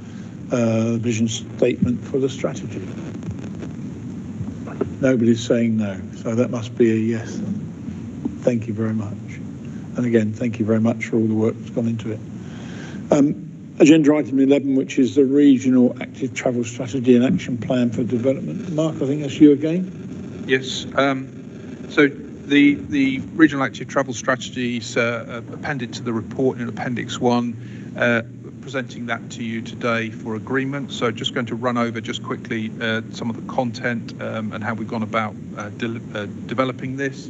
vision statement for the strategy? Nobody's saying no, so that must be a yes. Thank you very much. And again, thank you very much for all the work that's gone into it. Agenda item 11, which is the Regional Active Travel Strategy and Action Plan for Development. Mark, I think that's you again. Yes. So the Regional Active Travel Strategy is appended to the report in Appendix 1. Presenting that to you today for agreement. So just going to run over just quickly some of the content and how we've gone about developing this.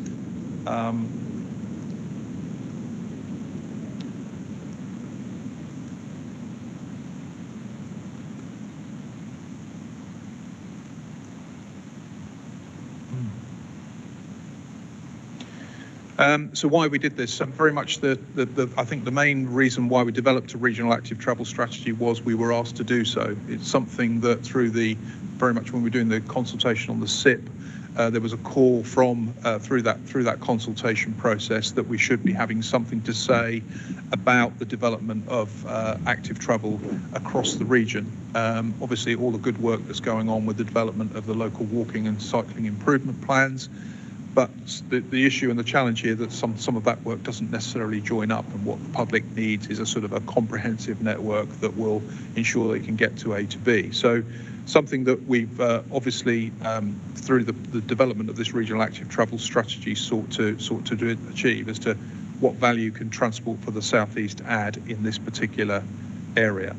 So why we did this, very much I think the main reason why we developed a regional active travel strategy was we were asked to do so. It's something that very much when we were doing the consultation on the SIP, there was a call from through that consultation process that we should be having something to say about the development of active travel across the region. Obviously, all the good work that's going on with the development of the local walking and cycling improvement plans. But the issue and the challenge here that some of that work doesn't necessarily join up, and what the public needs is a sort of a comprehensive network that will ensure they can get to A to B. So something that we've obviously through the development of this regional active travel strategy sought to achieve as to what value can Transport for the South East add in this particular area.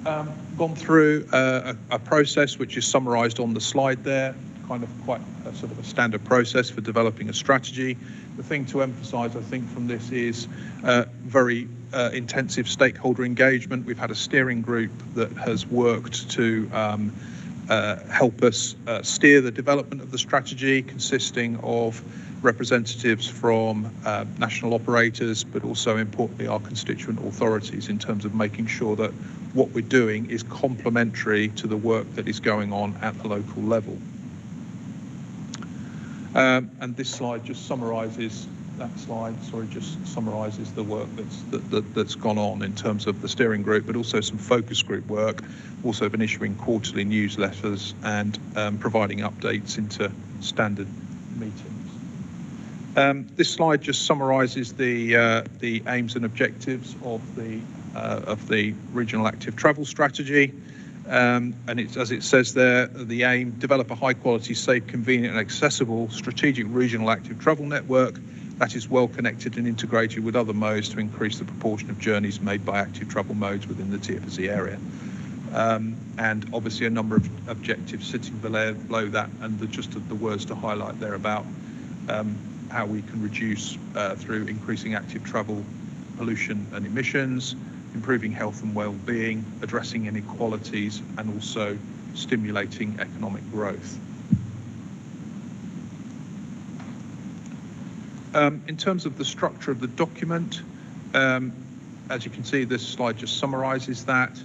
Gone through a process which is summarised on the slide there, kind of quite a sort of a standard process for developing a strategy. The thing to emphasise, I think, from this is very intensive stakeholder engagement. We've had a steering group that has worked to help us steer the development of the strategy, consisting of representatives from national operators, but also importantly our constituent authorities, in terms of making sure that what we're doing is complementary to the work that is going on at the local level. And this slide just summarises the work that's gone on in terms of the steering group, but also some focus group work. Also been issuing quarterly newsletters and providing updates into standard meetings. This slide just summarises the aims and objectives of the regional active travel strategy. And it's, as it says there, the aim: develop a high quality, safe, convenient and accessible strategic regional active travel network that is well connected and integrated with other modes to increase the proportion of journeys made by active travel modes within the TFC area. And obviously a number of objectives sitting below that, and just the words to highlight there about how we can reduce through increasing active travel pollution and emissions, improving health and well-being, addressing inequalities, and also stimulating economic growth. In terms of the structure of the document, as you can see, this slide just summarises that.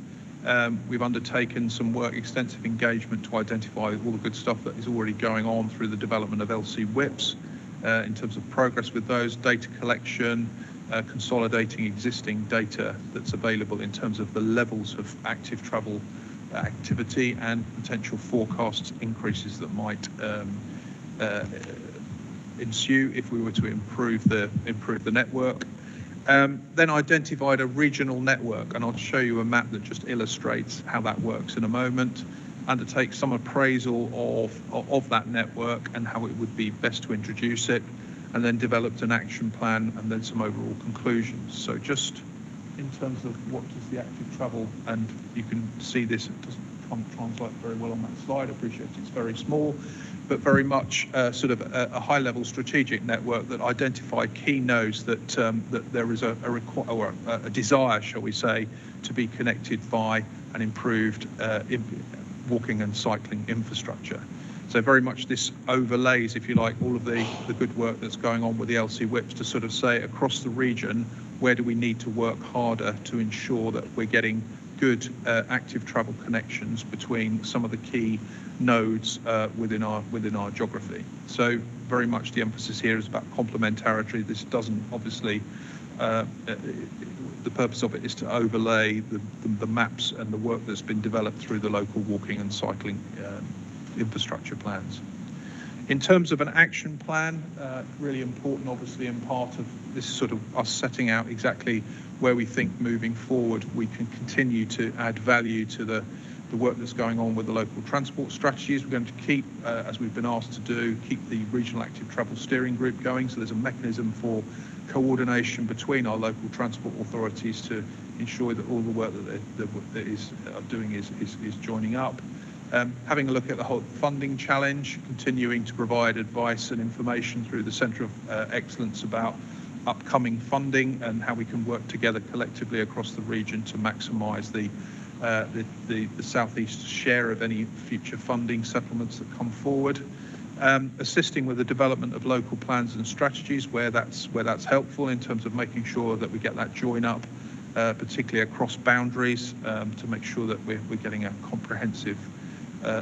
We've undertaken some work, extensive engagement to identify all the good stuff that is already going on through the development of LC WIPs, in terms of progress with those, data collection, consolidating existing data that's available in terms of the levels of active travel activity and potential forecast increases that might ensue if we were to improve the network. Then identified a regional network, and I'll show you a map that just illustrates how that works in a moment. Undertake some appraisal of that network and how it would be best to introduce it, and then developed an action plan and then some overall conclusions. So just in terms of what is the active travel, and you can see this, it doesn't translate very well on that slide. I appreciate it's very small, but very much sort of a high-level strategic network that identify key nodes that that there is a desire, shall we say, to be connected by an improved walking and cycling infrastructure. So very much this overlays, if you like, all of the good work that's going on with the LC WIPs to sort of say across the region, where do we need to work harder to ensure that we're getting good active travel connections between some of the key nodes within our geography. So very much the emphasis here is about complementarity. This doesn't obviously, the purpose of it is to overlay the maps and the work that's been developed through the local walking and cycling infrastructure plans. In terms of an action plan, really important, obviously, in part of this sort of us setting out exactly where we think moving forward we can continue to add value to the work that's going on with the local transport strategies. We're going to keep, as we've been asked to do, keep the Regional Active Travel Steering Group going, so there's a mechanism for coordination between our local transport authorities to ensure that all the work that they're doing is joining up. Having a look at the whole funding challenge, continuing to provide advice and information through the Centre of Excellence about upcoming funding and how we can work together collectively across the region to maximise the South East share of any future funding settlements that come forward. Assisting with the development of local plans and strategies where that's helpful in terms of making sure that we get that join up, particularly across boundaries, to make sure that we're getting a comprehensive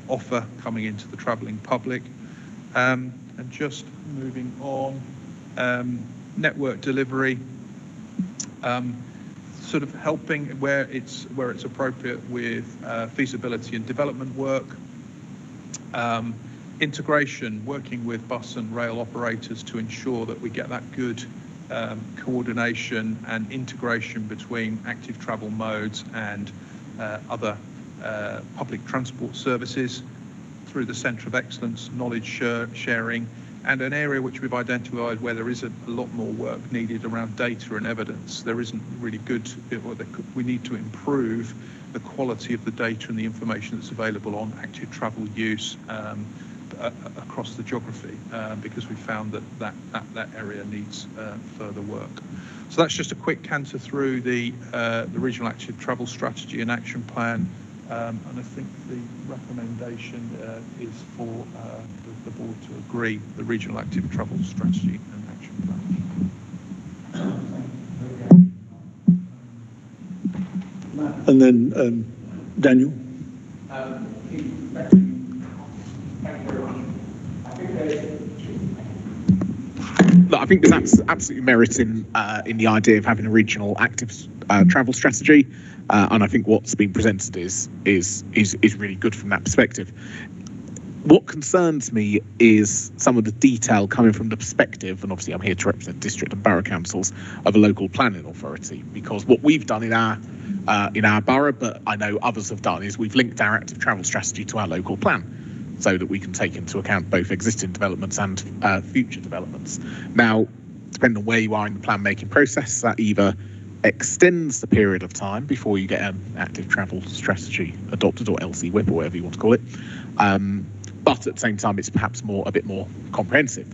offer coming into the travelling public. And just moving on, network delivery, sort of helping where it's appropriate with feasibility and development work. Integration, working with bus and rail operators to ensure that we get that good coordination and integration between active travel modes and other public transport services through the Centre of Excellence, knowledge sharing, and an area which we've identified where there is a lot more work needed around data and evidence. There isn't really good, we need to improve the quality of the data and the information that's available on active travel use across the geography, because we found that area needs further work. So that's just a quick canter through the Regional Active Travel Strategy and Action Plan. And I think the recommendation is for the board to agree the Regional Active Travel Strategy and Action Plan. And then Daniel. Look, I think there's absolutely merit in the idea of having a regional active travel strategy, and I think what's been presented is really good from that perspective. What concerns me is some of the detail coming from the perspective, and obviously I'm here to represent district and borough councils, of a local planning authority, because what we've done in our borough, but I know others have done, is we've linked our active travel strategy to our local plan, so that we can take into account both existing developments and future developments. Now, depending on where you are in the plan making process, that either extends the period of time before you get an active travel strategy adopted, or LC-WIP, or whatever you want to call it, but at the same time it's perhaps a bit more comprehensive.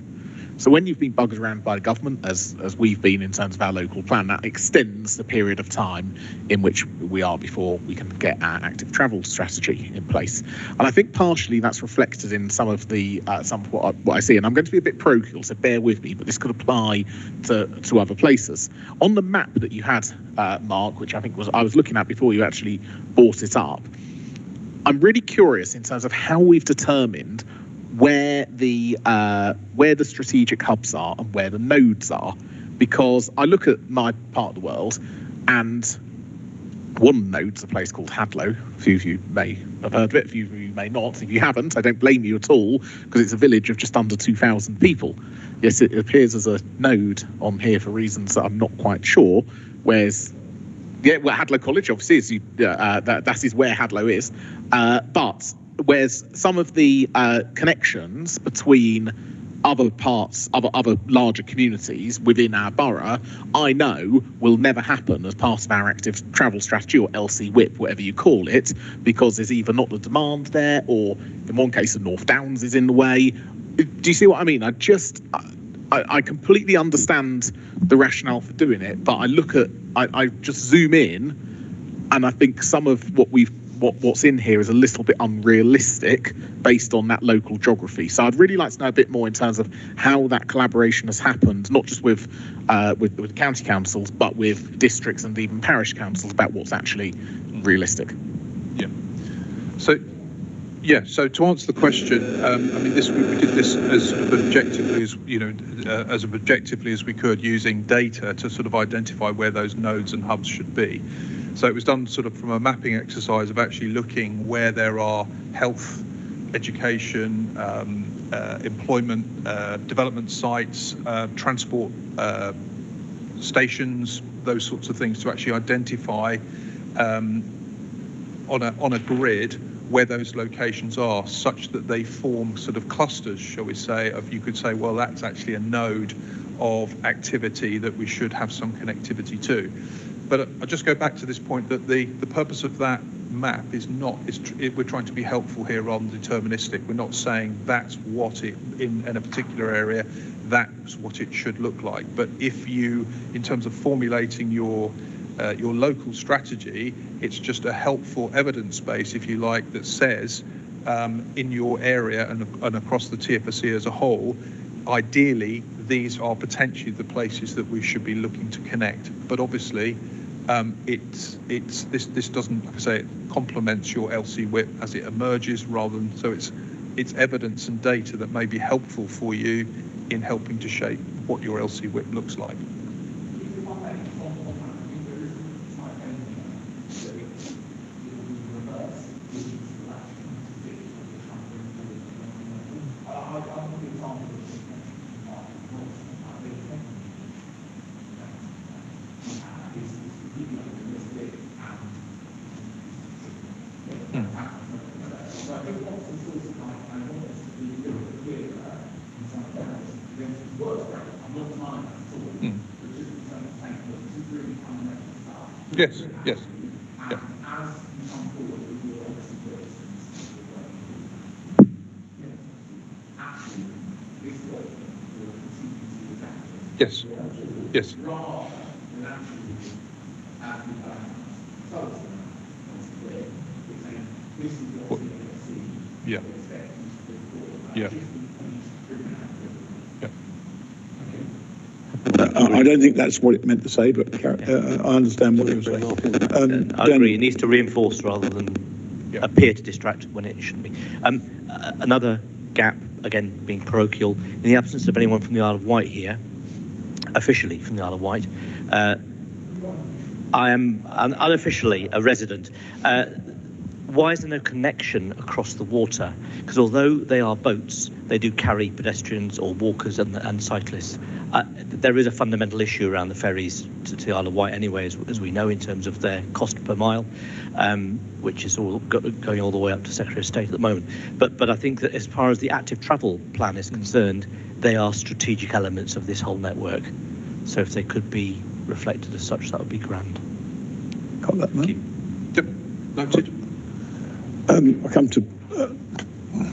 So when you've been buggered around by the government, as we've been in terms of our local plan, that extends the period of time in which we are before we can get our active travel strategy in place. And I think partially that's reflected in some of what I see. And I'm going to be a bit parochial, so bear with me, but this could apply to other places. On the map that you had, Mark, which I think I was looking at before you actually brought it up, I'm really curious in terms of how we've determined where the strategic hubs are and where the nodes are, because I look at my part of the world, and one node's a place called Hadlow. A few of you may have heard of it, a few of you may not. If you haven't, I don't blame you at all, because it's a village of just under 2,000 people. Yes, it appears as a node on here for reasons that I'm not quite sure. Whereas, Hadlow College obviously is that is where Hadlow is, but whereas some of the connections between other parts, other larger communities within our borough, I know will never happen as part of our active travel strategy, or LC-WIP, whatever you call it, because there's either not the demand there, or in one case the North Downs is in the way. Do you see what I mean? I completely understand the rationale for doing it, but I just zoom in, and I think some of what's in here is a little bit unrealistic based on that local geography. So I'd really like to know a bit more in terms of how that collaboration has happened, not just with county councils, but with districts and even parish councils, about what's actually realistic. So to answer the question, we did this as sort of objectively as we could, using data to sort of identify where those nodes and hubs should be. So it was done sort of from a mapping exercise of actually looking where there are health, education, employment, development sites, transport stations, those sorts of things, to actually identify on a grid where those locations are, such that they form sort of clusters, shall we say, of, you could say, well, that's actually a node of activity that we should have some connectivity to. But I'll just go back to this point that the purpose of that map is not, we're trying to be helpful here rather than deterministic. We're not saying that's what it, in a particular area, that's what it should look like. But if you, in terms of formulating your local strategy, it's just a helpful evidence base, if you like, that says in your area and across the TFSC as a whole, ideally these are potentially the places that we should be looking to connect. But obviously this doesn't, like I say, it complements your LC-WIP as it emerges, rather than, so it's evidence and data that may be helpful for you in helping to shape what your LC-WIP looks like. Yes, yes. Yeah. Yes, yes. Yeah. Yeah. I don't think that's what it meant to say, but I understand what it was saying. I agree. It needs to reinforce rather than appear to distract when it shouldn't be. Another gap, again, being parochial, in the absence of anyone from the Isle of Wight here, officially from the Isle of Wight, I am unofficially a resident. Why is there no connection across the water? Because although they are boats, they do carry pedestrians or walkers and cyclists. There is a fundamental issue around the ferries to the Isle of Wight anyway, as we know, in terms of their cost per mile, which is all going all the way up to Secretary of State at the moment. But I think that as far as the active travel plan is concerned, they are strategic elements of this whole network. So if they could be reflected as such, that would be grand. Got that, man? Yep, noted. I come to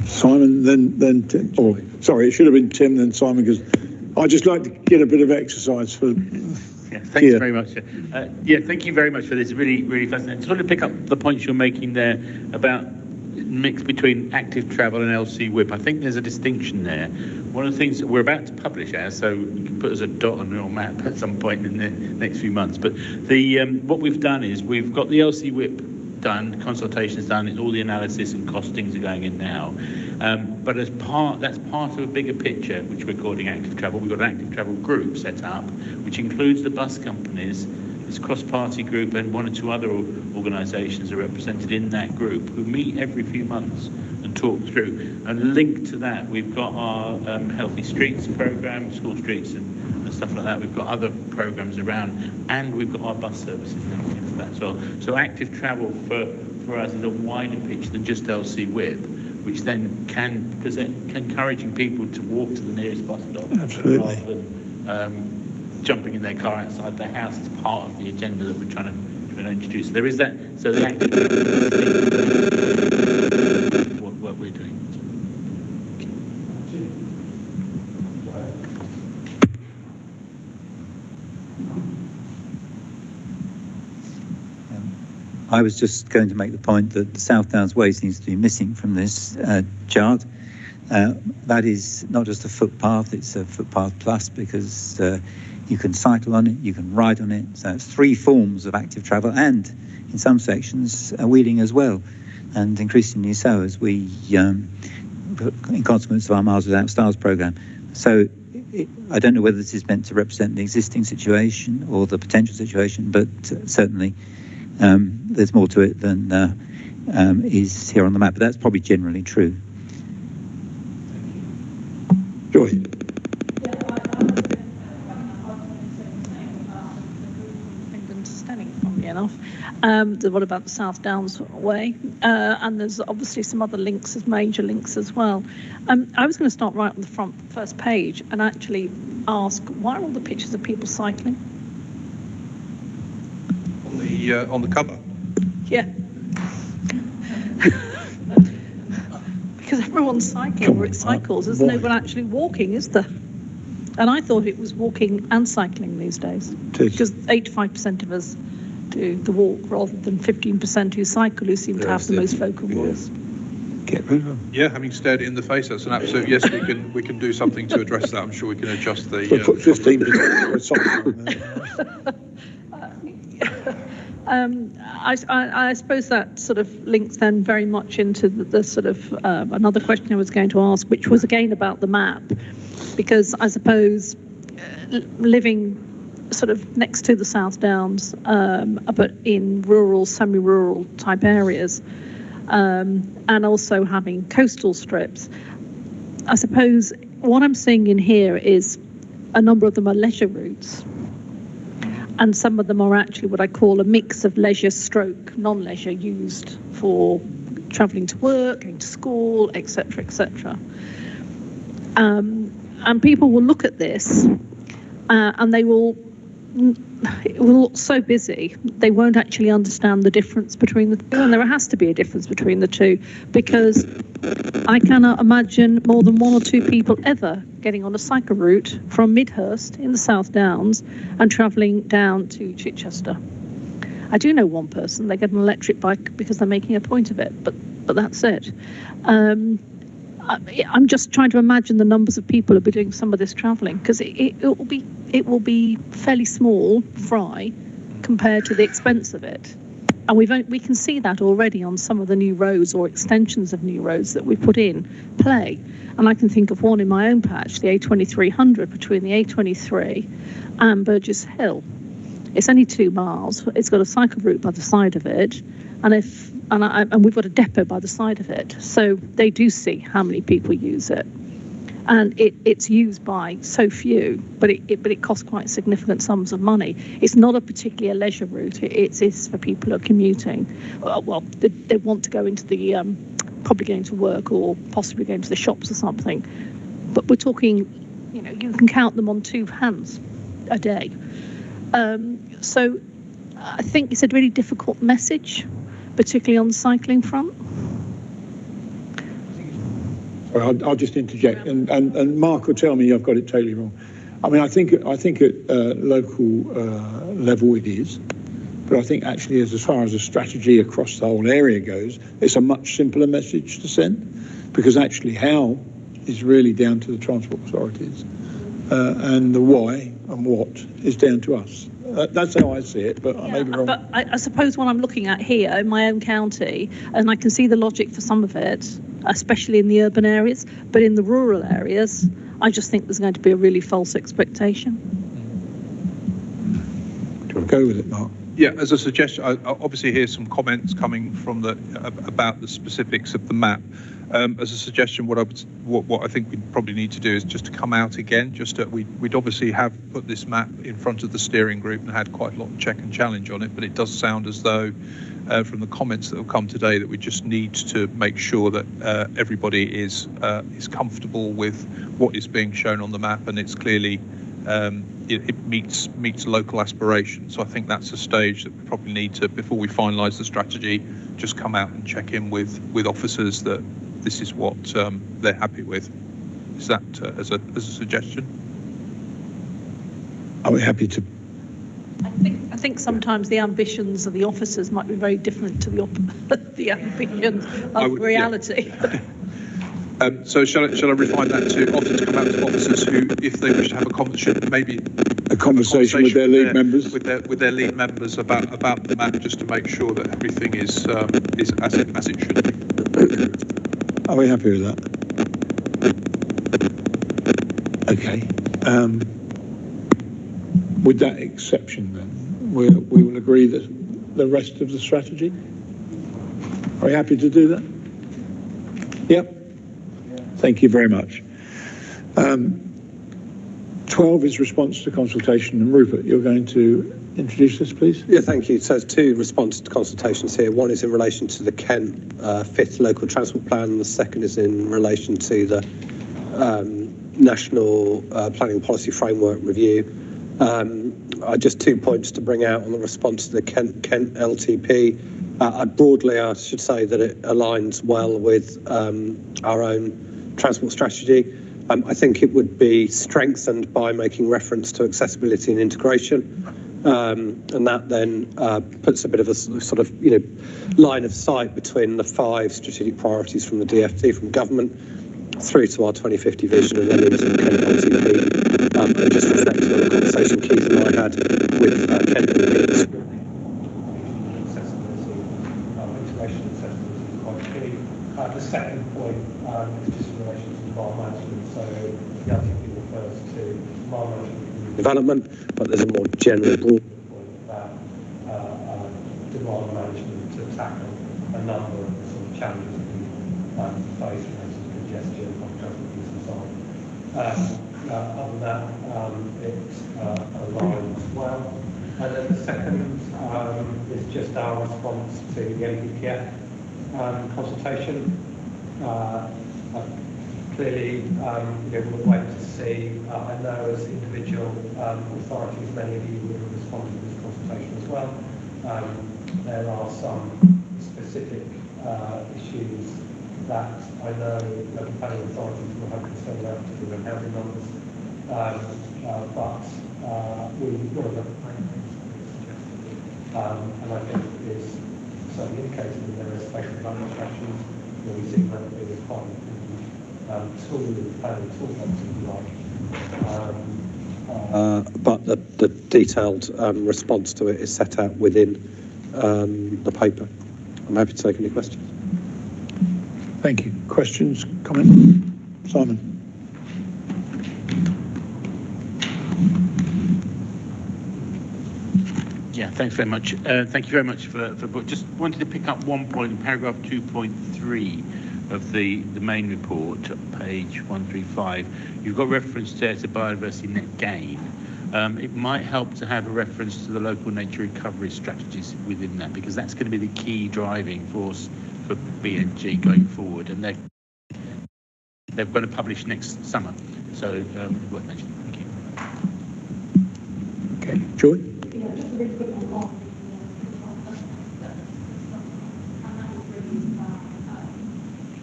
Simon, then Tim. Oh, sorry, it should have been Tim, then Simon, because I'd just like to get a bit of exercise for. Yeah, thanks very much. Thank you very much for this. Really, really fascinating. Just want to pick up the points you're making there about mix between active travel and LC WIP. I think there's a distinction there. One of the things that we're about to publish, so you can put as a dot on your map at some point in the next few months. But the what we've done is we've got the LC WIP done, consultations done, all the analysis and costings are going in now. But that's part of a bigger picture, which we're calling active travel. We've got an active travel group set up, which includes the bus companies. This cross-party group and one or two other organisations are represented in that group who meet every few months and talk through. And linked to that, we've got our Healthy Streets programme, school streets and stuff like that. We've got other programmes around, and we've got our bus services linked into that as well. So active travel for us is a wider pitch than just LC WIP, which then can present encouraging people to walk to the nearest bus stop. Absolutely. Rather than jumping in their car outside their house is part of the agenda that we're trying to introduce. There is that, so the active what we're doing. I was just going to make the point that the South Downs Way seems to be missing from this chart. That is not just a footpath, it's a footpath plus, because you can cycle on it, you can ride on it. So it's three forms of active travel, and in some sections, wheeling as well, and increasingly so as we, in consequence of our Miles Without Stars programme. So I don't know whether this is meant to represent the existing situation or the potential situation, but certainly there's more to it than is here on the map, but that's probably generally true. Joy. Funnily enough. What about the South Downs Way? And there's obviously some other links, as major links as well. I was going to start right on the first page and actually ask, why are all the pictures of people cycling? On the cover. Yeah. Because everyone's cycling where it cycles. There's no one actually walking, is there? And I thought it was walking and cycling these days. Because 85% of us do the walk rather than 15% who cycle, who seem to have the most vocal voice. Get rid of them. Yeah, having stared it in the face, that's an absolute yes. We can do something to address that. I'm sure we can adjust the. We'll put 15%. I suppose that sort of links then very much into the sort of another question I was going to ask, which was again about the map, because I suppose living sort of next to the South Downs, but in rural, semi-rural type areas, and also having coastal strips, I suppose what I'm seeing in here is a number of them are leisure routes. And some of them are actually what I call a mix of leisure stroke non-leisure, used for travelling to work, going to school, etc., etc. And people will look at this and it will look so busy, they won't actually understand the difference between the two. And there has to be a difference between the two, because I cannot imagine more than one or two people ever getting on a cycle route from Midhurst in the South Downs and travelling down to Chichester. I do know one person, they get an electric bike because they're making a point of it, but that's it. I'm just trying to imagine the numbers of people who'll be doing some of this travelling, because it will be fairly small fry compared to the expense of it. And we can see that already on some of the new roads or extensions of new roads that we put in play. And I can think of one in my own patch, the A2300 between the A23 and Burgess Hill. It's only 2 miles. It's got a cycle route by the side of it, and we've got a depot by the side of it. So they do see how many people use it, and it's used by so few, but it costs quite significant sums of money. It's not a particularly a leisure route. It's for people who are commuting. Well, they want to go into the probably going to work or possibly going to the shops or something. But we're talking, you can count them on 2 hands a day. So I think it's a really difficult message, particularly on the cycling front. Well, I'll just interject, and Mark will tell me I've got it totally wrong. I mean, I think at local level it is, but I think actually as far as a strategy across the whole area goes, it's a much simpler message to send, because actually how is really down to the transport authorities, and the why and what is down to us. That's how I see it, but I may be wrong. But I suppose what I'm looking at here in my own county, and I can see the logic for some of it, especially in the urban areas, but in the rural areas, I just think there's going to be a really false expectation. Do you want to go with it, Mark? Yeah, as a suggestion, I obviously hear some comments coming from about the specifics of the map. As a suggestion, what I think we probably need to do is just to come out again. We'd obviously have put this map in front of the steering group and had quite a lot of check and challenge on it, but it does sound as though from the comments that have come today that we just need to make sure that everybody is comfortable with what is being shown on the map, and it's clearly it meets local aspirations. So I think that's a stage that we probably need to, before we finalise the strategy, just come out and check in with officers that this is what they're happy with. Is that as a suggestion? Are we happy to? I think sometimes the ambitions of the officers might be very different to the ambitions of reality. Yeah. So shall I refine that to often come out to officers who, if they wish to have a conversation with their lead members, with their lead members about the map, just to make sure that everything is as it should be. Are we happy with that? Okay. With that exception, then we will agree that the rest of the strategy. Are we happy to do that? Yep. Thank you very much. 12 is response to consultation, and Rupert, you're going to introduce this, please? Yeah, thank you. So there's 2 responses to consultations here. One is in relation to the Kent 5th Local Transport Plan, and the second is in relation to the National Planning Policy Framework Review. Just 2 points to bring out on the response to the Kent LTP. Broadly, I should say that it aligns well with our own transport strategy. I think it would be strengthened by making reference to accessibility and integration, and that then puts a bit of a sort of line of sight between the 5 strategic priorities from the DFT, from government, through to our 2050 vision, and then into the Kent LTP, and just reflecting on the conversation Keith and I had with Kent and Keith. The second point is just in relation to demand management. So the LTP refers to demand management development, but there's a more general broad point about demand management to tackle a number of sort of challenges that we face, for instance, congestion, public transport use, and so on. Other than that, it's aligned well. And then the second is just our response to the NPPF. consultation. Clearly, we'll wait to see. I know as individual authorities, many of you will have responded to this consultation as well. There are some specific issues that I know local planning authorities will have concern about, particularly around housing numbers. But one of the main things suggested, and I think is certainly indicated that there is spatial planning strategies. We see that being as part of the planning toolbox, if you like. But the detailed response to it is set out within the paper. I'm happy to take any questions. Thank you. Questions, comments? Simon. Yeah, thanks very much. Thank you very much for just wanted to pick up one point in paragraph 2.3 of the main report, page 135. You've got reference there to biodiversity net gain. It might help to have a reference to the local nature recovery strategies within that, because that's going to be the key driving force for BNG going forward, and they're going to publish next summer, so worth mentioning. Thank you. Okay, Joy.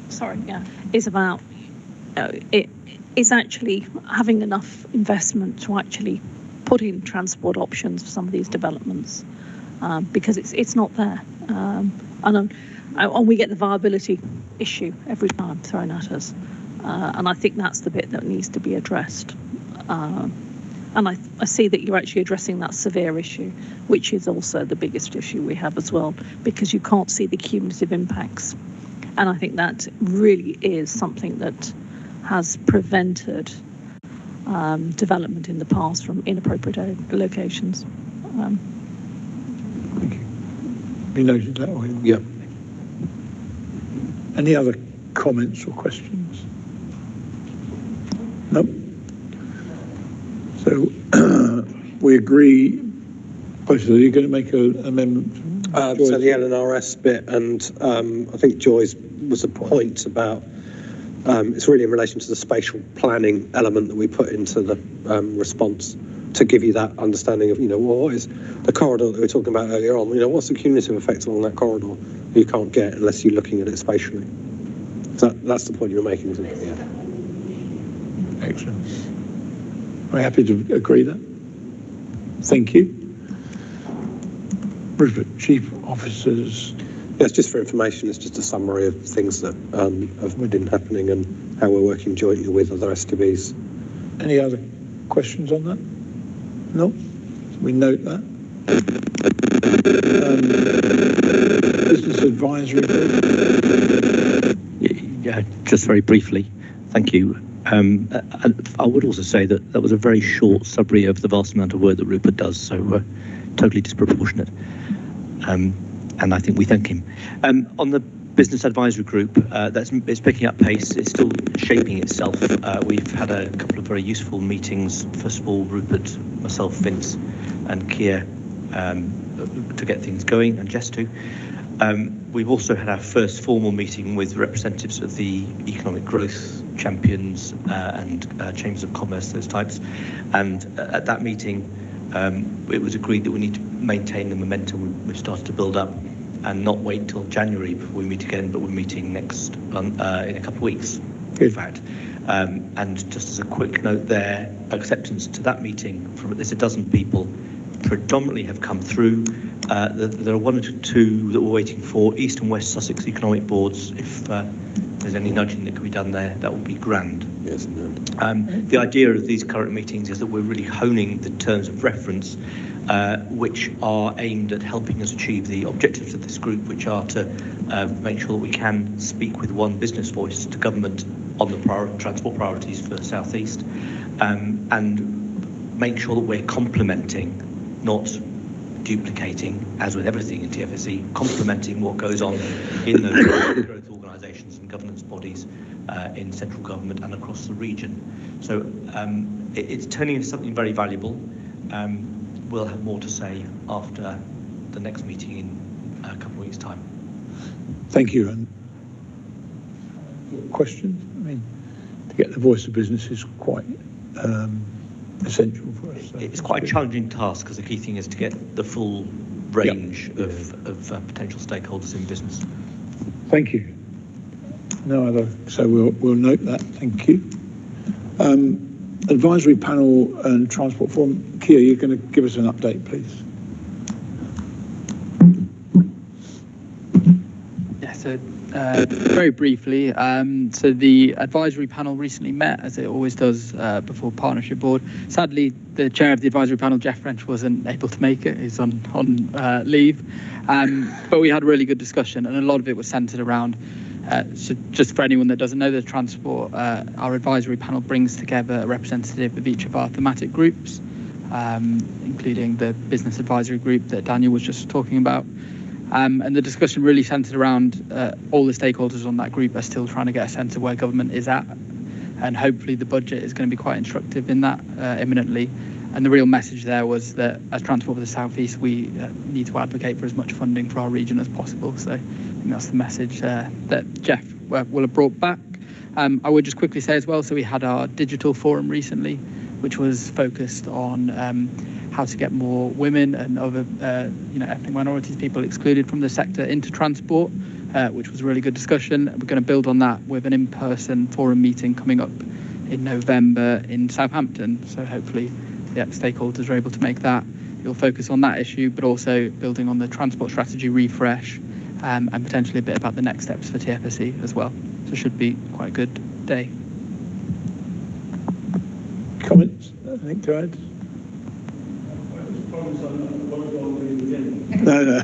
Sorry, yeah, is about it is actually having enough investment to actually put in transport options for some of these developments, because it's not there, and we get the viability issue every time thrown at us, and I think that's the bit that needs to be addressed. And I see that you're actually addressing that severe issue, which is also the biggest issue we have as well, because you can't see the cumulative impacts. And I think that really is something that has prevented development in the past from inappropriate locations. Thank you. We noted that way. Yeah. Any other comments or questions? No. So we agree. Both of you are going to make an amendment. So the LNRS bit, and I think Joy's was a point about it's really in relation to the spatial planning element that we put into the response to give you that understanding of, what is the corridor that we were talking about earlier on, what's the cumulative effect along that corridor you can't get unless you're looking at it spatially. So that's the point you were making, isn't it? Yeah. Excellent. Are you happy to agree that? Thank you. Rupert, Chief Officers. Yes, just for information, it's just a summary of things that have been happening and how we're working jointly with other STBs. Any other questions on that? No? We note that. Business Advisory Group. Yeah, just very briefly, thank you. And I would also say that was a very short summary of the vast amount of work that Rupert does, so totally disproportionate. And I think we thank him. On the Business Advisory Group, it's picking up pace. It's still shaping itself. We've had a couple of very useful meetings. First of all, Rupert, myself, Vince, and Keir to get things going, and Jess too. We've also had our first formal meeting with representatives of the economic growth champions and chambers of commerce, those types. And at that meeting, it was agreed that we need to maintain the momentum we've started to build up and not wait till January before we meet again, but we're meeting next in a couple of weeks, in fact. And just as a quick note there, acceptance to that meeting from at least a dozen people predominantly have come through. There are one or two that we're waiting for. East and West Sussex Economic Boards, if there's any nudging that can be done there, that would be grand. Yes, the idea of these current meetings is that we're really honing the terms of reference, which are aimed at helping us achieve the objectives of this group, which are to make sure that we can speak with one business voice to government on the transport priorities for the South East, and make sure that we're complementing, not duplicating, as with everything in TFSE, complementing what goes on in those growth organisations and governance bodies in central government and across the region. So it's turning into something very valuable. We'll have more to say after the next meeting in a couple of weeks' time. Thank you. And questions? I mean, to get the voice of business is quite essential for us. So it's quite a challenging task because the key thing is to get the full range of potential stakeholders in business. Thank you. No other, so we'll note that. Thank you. Advisory panel and transport forum. Kia, you're going to give us an update, please. Yeah, so very briefly, so the advisory panel recently met, as it always does before partnership board. Sadly, the chair of the advisory panel, Jeff French, wasn't able to make it. He's on leave. But we had a really good discussion, and a lot of it was centred around, so just for anyone that doesn't know, the transport, our advisory panel brings together a representative of each of our thematic groups, including the business advisory group that Daniel was just talking about. And the discussion really centred around all the stakeholders on that group are still trying to get a sense of where government is at, and hopefully the budget is going to be quite instructive in that imminently. And the real message there was that as Transport for the South East, we need to advocate for as much funding for our region as possible. So I think that's the message that Jeff will have brought back. I would just quickly say as well, so we had our digital forum recently, which was focused on how to get more women and other ethnic minorities, people excluded from the sector, into transport, which was a really good discussion. We're going to build on that with an in-person forum meeting coming up in November in Southampton. So hopefully the stakeholders are able to make that. It'll focus on that issue, but also building on the transport strategy refresh and potentially a bit about the next steps for TFSE as well. So it should be quite a good day. Comments? Anything to add? No.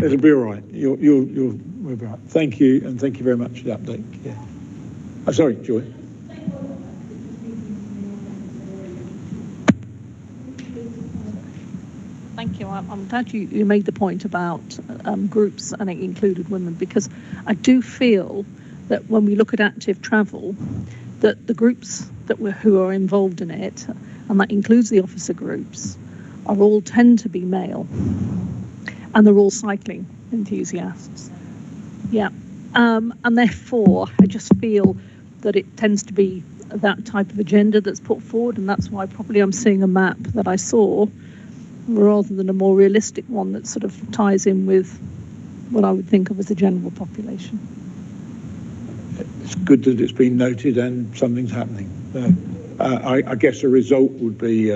It'll be all right. We'll be all right. Thank you, and thank you very much for the update. Yeah. Oh, sorry, Joy. Thank you. I'm glad you made the point about groups, and it included women, because I do feel that when we look at active travel, that the groups who are involved in it, and that includes the officer groups, are all tend to be male, and they're all cycling enthusiasts. Yeah, and therefore I just feel that it tends to be that type of agenda that's put forward, and that's why probably I'm seeing a map that I saw rather than a more realistic one that sort of ties in with what I would think of as the general population. It's good that it's been noted and something's happening. I guess the result would be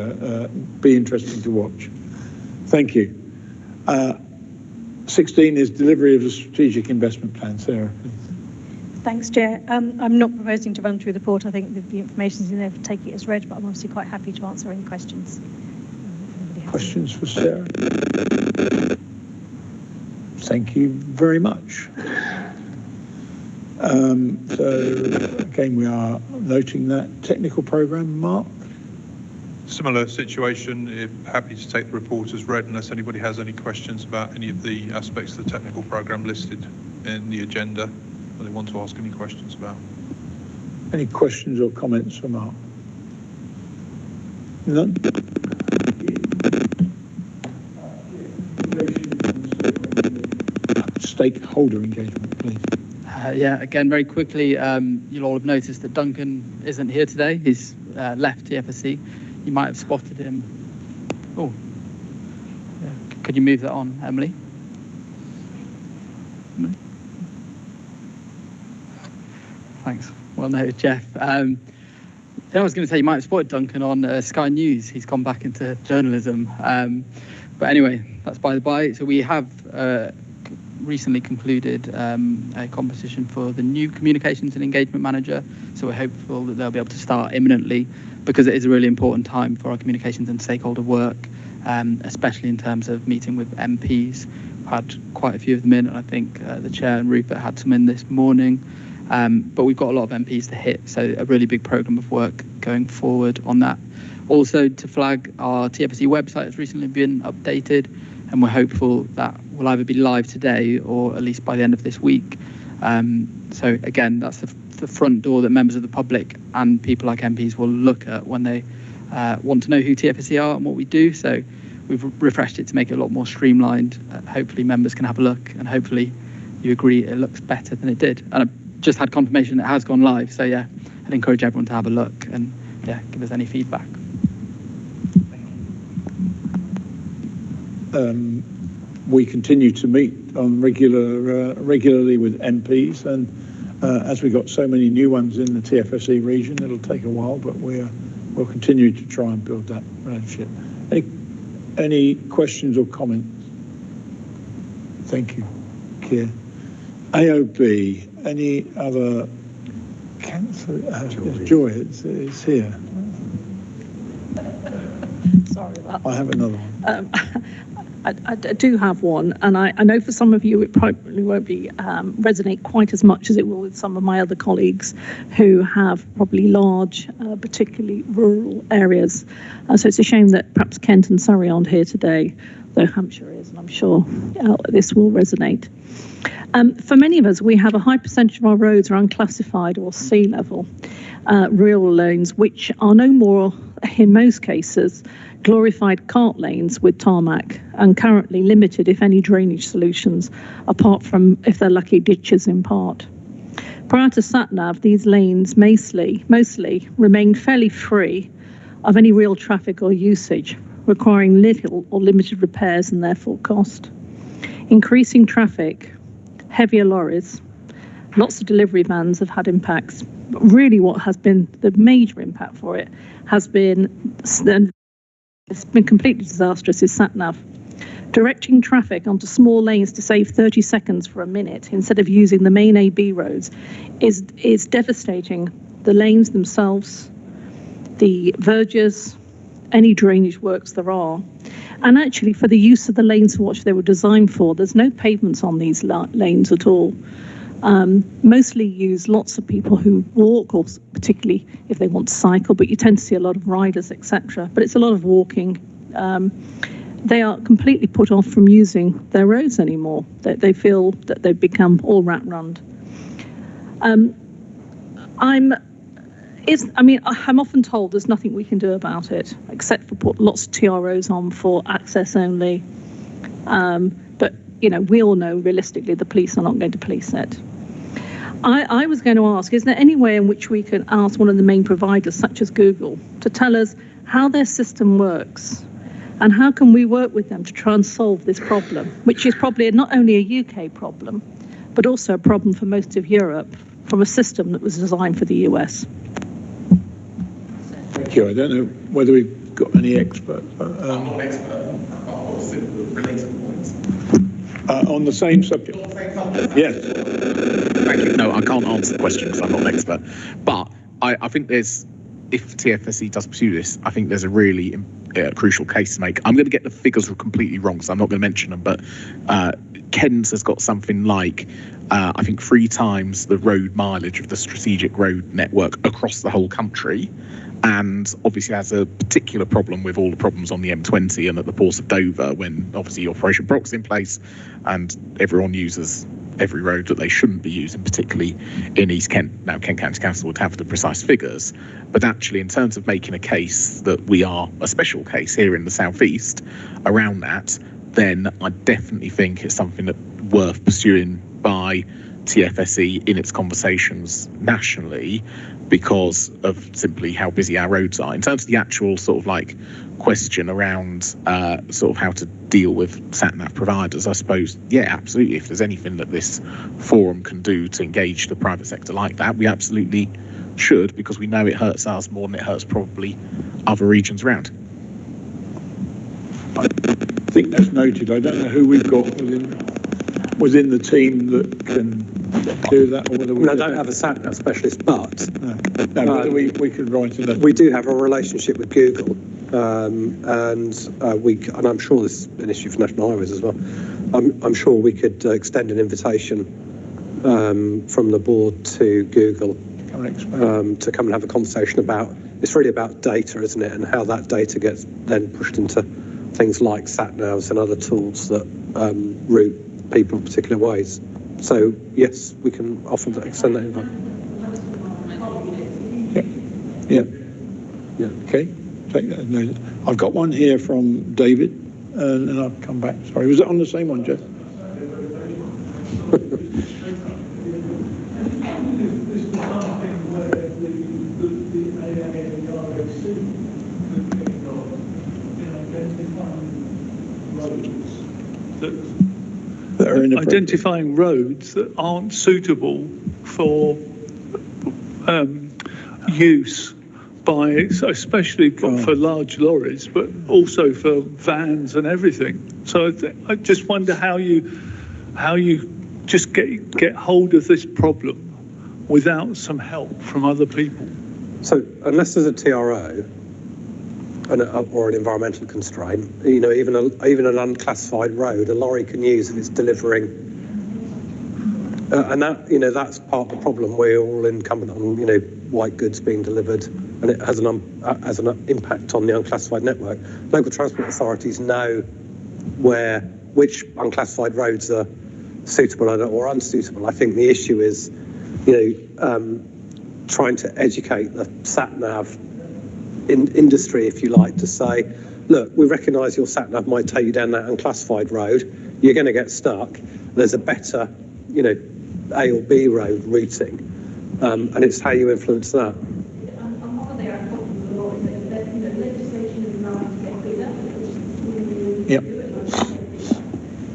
interesting to watch. Thank you. 16 is delivery of the strategic investment plan. Sarah, please. Thanks, Chair. I'm not proposing to run through the report. I think the information's in there, take it as read, but I'm obviously quite happy to answer any questions. Questions for Sarah? Thank you very much. So again, we are noting that technical programme. Mark? Similar situation. Happy to take the report as read unless anybody has any questions about any of the aspects of the technical programme listed in the agenda that they want to ask any questions about. Any questions or comments for Mark? None? Stakeholder engagement, please. Yeah, again, very quickly, you'll all have noticed that Duncan isn't here today. He's left TFSE. You might have spotted him. Oh, yeah. Could you move that on, Emily? Thanks. Well noted, Jeff. I was going to say you might have spotted Duncan on Sky News. He's gone back into journalism. But anyway, that's by the by. So we have recently concluded a competition for the new Communications and Engagement Manager. So we're hopeful that they'll be able to start imminently, because it is a really important time for our communications and stakeholder work, especially in terms of meeting with MPs. We've had quite a few of them in, and I think the Chair and Rupert had some in this morning. But we've got a lot of MPs to hit, so a really big programme of work going forward on that. Also, to flag, our TFSE website has recently been updated, and we're hopeful that will either be live today or at least by the end of this week. So again, that's the front door that members of the public and people like MPs will look at when they want to know who TFSE are and what we do. So we've refreshed it to make it a lot more streamlined. Hopefully members can have a look, and hopefully you agree it looks better than it did. And I've just had confirmation it has gone live, so yeah, I'd encourage everyone to have a look and give us any feedback. We continue to meet on regularly with MPs, and as we've got so many new ones in the TFSE region, it'll take a while, but we'll continue to try and build that relationship. Any questions or comments? Thank you, Keir. AOB, any other council? Joy is here. Sorry about that. I have another one. I do have one, and I know for some of you it probably won't be resonate quite as much as it will with some of my other colleagues who have probably large, particularly rural areas. So it's a shame that perhaps Kent and Surrey aren't here today, though Hampshire is, and I'm sure this will resonate. For many of us, we have a high percentage of our roads are unclassified or sea level real lanes, which are no more, in most cases, glorified cart lanes with tarmac, and currently limited, if any, drainage solutions, apart from, if they're lucky, ditches in part. Prior to SatNav, these lanes mostly remained fairly free of any real traffic or usage, requiring little or limited repairs and therefore cost. Increasing traffic, heavier lorries, lots of delivery vans have had impacts, but really what has been the major impact for it has been, it's been completely disastrous, is SatNav. Directing traffic onto small lanes to save 30 seconds for a minute instead of using the main AB roads is devastating. The lanes themselves, the verges, any drainage works there are. And actually, for the use of the lanes for what they were designed for, there's no pavements on these lanes at all. Mostly use lots of people who walk, or particularly if they want to cycle, but you tend to see a lot of riders, etc. But it's a lot of walking. They are completely put off from using their roads anymore. They feel that they've become all rat-run. I'm often told there's nothing we can do about it, except for put lots of TROs on for access only. But, we all know realistically the police are not going to police it. I was going to ask, is there any way in which we can ask one of the main providers, such as Google, to tell us how their system works? And how can we work with them to try and solve this problem, which is probably not only a UK problem, but also a problem for most of Europe from a system that was designed for the US? Thank you. I don't know whether we've got any expert. I'm not an expert. What's the related points? On the same subject. Yes. Thank you. No, I can't answer the question because I'm not an expert. But I think if TFSE does pursue this, I think there's a really crucial case to make. I'm going to get the figures completely wrong, so I'm not going to mention them, but Ken's has got something like, I think 3 times the road mileage of the strategic road network across the whole country, and obviously has a particular problem with all the problems on the M20 and at the port of Dover when obviously Operation Brock's in place and everyone uses every road that they shouldn't be using, particularly in East Kent. Now, Kent County Council would have the precise figures, but actually in terms of making a case that we are a special case here in the southeast around that, then I definitely think it's something that worth pursuing by TFSE in its conversations nationally because of simply how busy our roads are. In terms of the actual sort of like question around sort of how to deal with sat-nav providers, I suppose, yeah, absolutely. If there's anything that this forum can do to engage the private sector like that, we absolutely should, because we know it hurts us more than it hurts probably other regions around. I think that's noted. I don't know who we've got within the team that can do that, or whether we don't have a sat-nav specialist, but whether we could write it. We do have a relationship with Google, and I'm sure this is an issue for National Highways as well. I'm sure we could extend an invitation from the board to Google to come and have a conversation about. It's really about data, isn't it, and how that data gets then pushed into things like sat-navs and other tools that route people in particular ways. So yes, we can often extend that invite. Yeah. Okay. Take that as noted. I've got one here from David. and then I'll come back. Sorry, was it on the same one, Jeff? Identifying roads that aren't suitable for use by, especially for large lorries, but also for vans and everything. So I just wonder how you just get hold of this problem without some help from other people. So unless there's a TRO or an environmental constraint, even an unclassified road, a lorry can use if it's delivering, and that's part of the problem. We're all incumbent on white goods being delivered, and it has an impact on the unclassified network. Local transport authorities know which unclassified roads are suitable or unsuitable. I think the issue is, trying to educate the sat-nav industry, if you like, to say, look, we recognise your sat-nav might take you down that unclassified road. You're going to get stuck. There's a better, A or B road routing, and it's how you influence that. Yep.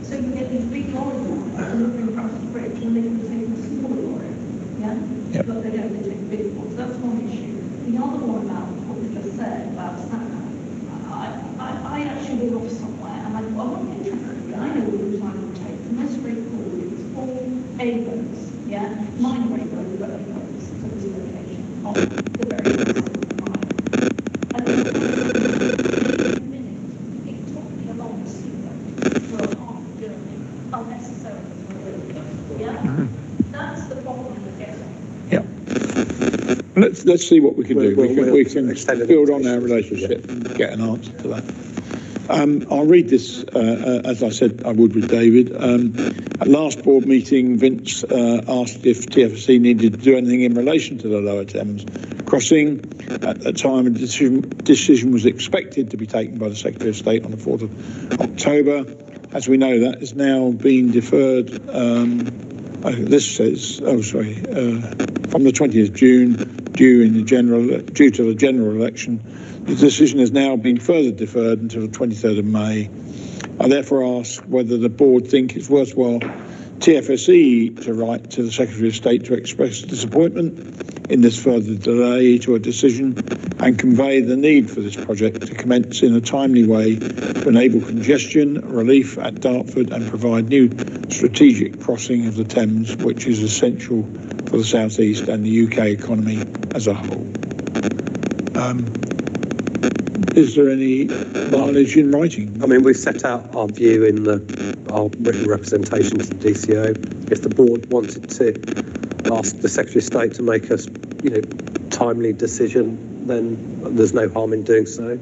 So you get these big lorries delivering across the bridge, and they can take a smaller lorry, Yep. But they don't take big ones. That's one issue. The other one about what you just said about sat-nav, I actually live off somewhere, and I'm not interested. I know what the time would take. The most straightforward is all A roads, minor A roads, but A roads to this location on the very side of the line. And then it took me a long to see them for a half a journey, unnecessarily for a road. That's the problem we're getting. Let's see what we can do. We can build on our relationship and get an answer to that. I'll read this, as I said I would with David. At last board meeting, Vince asked if TFC needed to do anything in relation to the Lower Thames crossing. At that time, a decision was expected to be taken by the Secretary of State on the 4th of October. As we know, that has now been deferred. This says, from the 20th of June, due to the general election. The decision has now been further deferred until the 23rd of May. I therefore ask whether the board think it's worthwhile TFSE to write to the Secretary of State to express disappointment in this further delay to a decision and convey the need for this project to commence in a timely way to enable congestion relief at Dartford and provide new strategic crossing of the Thames, which is essential for the South East and the UK economy as a whole. Is there any mileage in writing? I mean, we've set out our view in our written representation to the DCO. If the board wanted to ask the Secretary of State to make a timely decision, then there's no harm in doing so.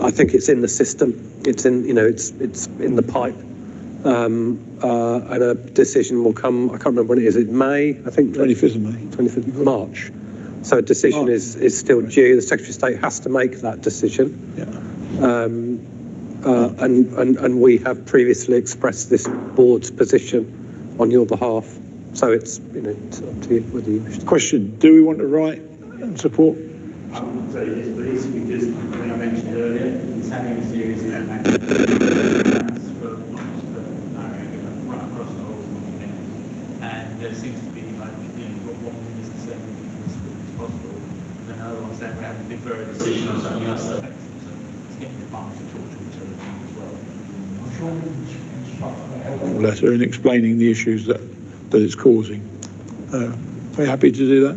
I think it's in the system. It's in it's in the pipe. And a decision will come. I can't remember when it is. It's May, I think. 25th of May. 25th of March. So a decision is still due. The Secretary of State has to make that decision. And we have previously expressed this board's position on your behalf. So it's it's up to you whether you wish to. Question: do we want to write and support? I would say yes, please, because I think I mentioned earlier, it's having a series of impacts for right across the whole thing. And there seems to be like what one is to say as quickly as possible. And then other ones that we have to defer a decision on something else. So it's getting the funds to talk to each other as well. I'm sure we can instruct the Letter in explaining the issues that it's causing. Are you happy to do that?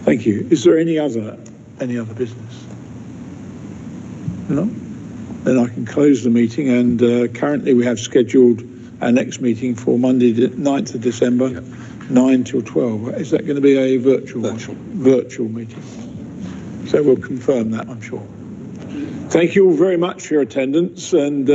Thank you. Is there any other business? No? Then I can close the meeting, and currently we have scheduled our next meeting for Monday the 9th of December, 9 till 12. Is that going to be a virtual meeting? So we'll confirm that, I'm sure. Thank you all very much for your attendance, and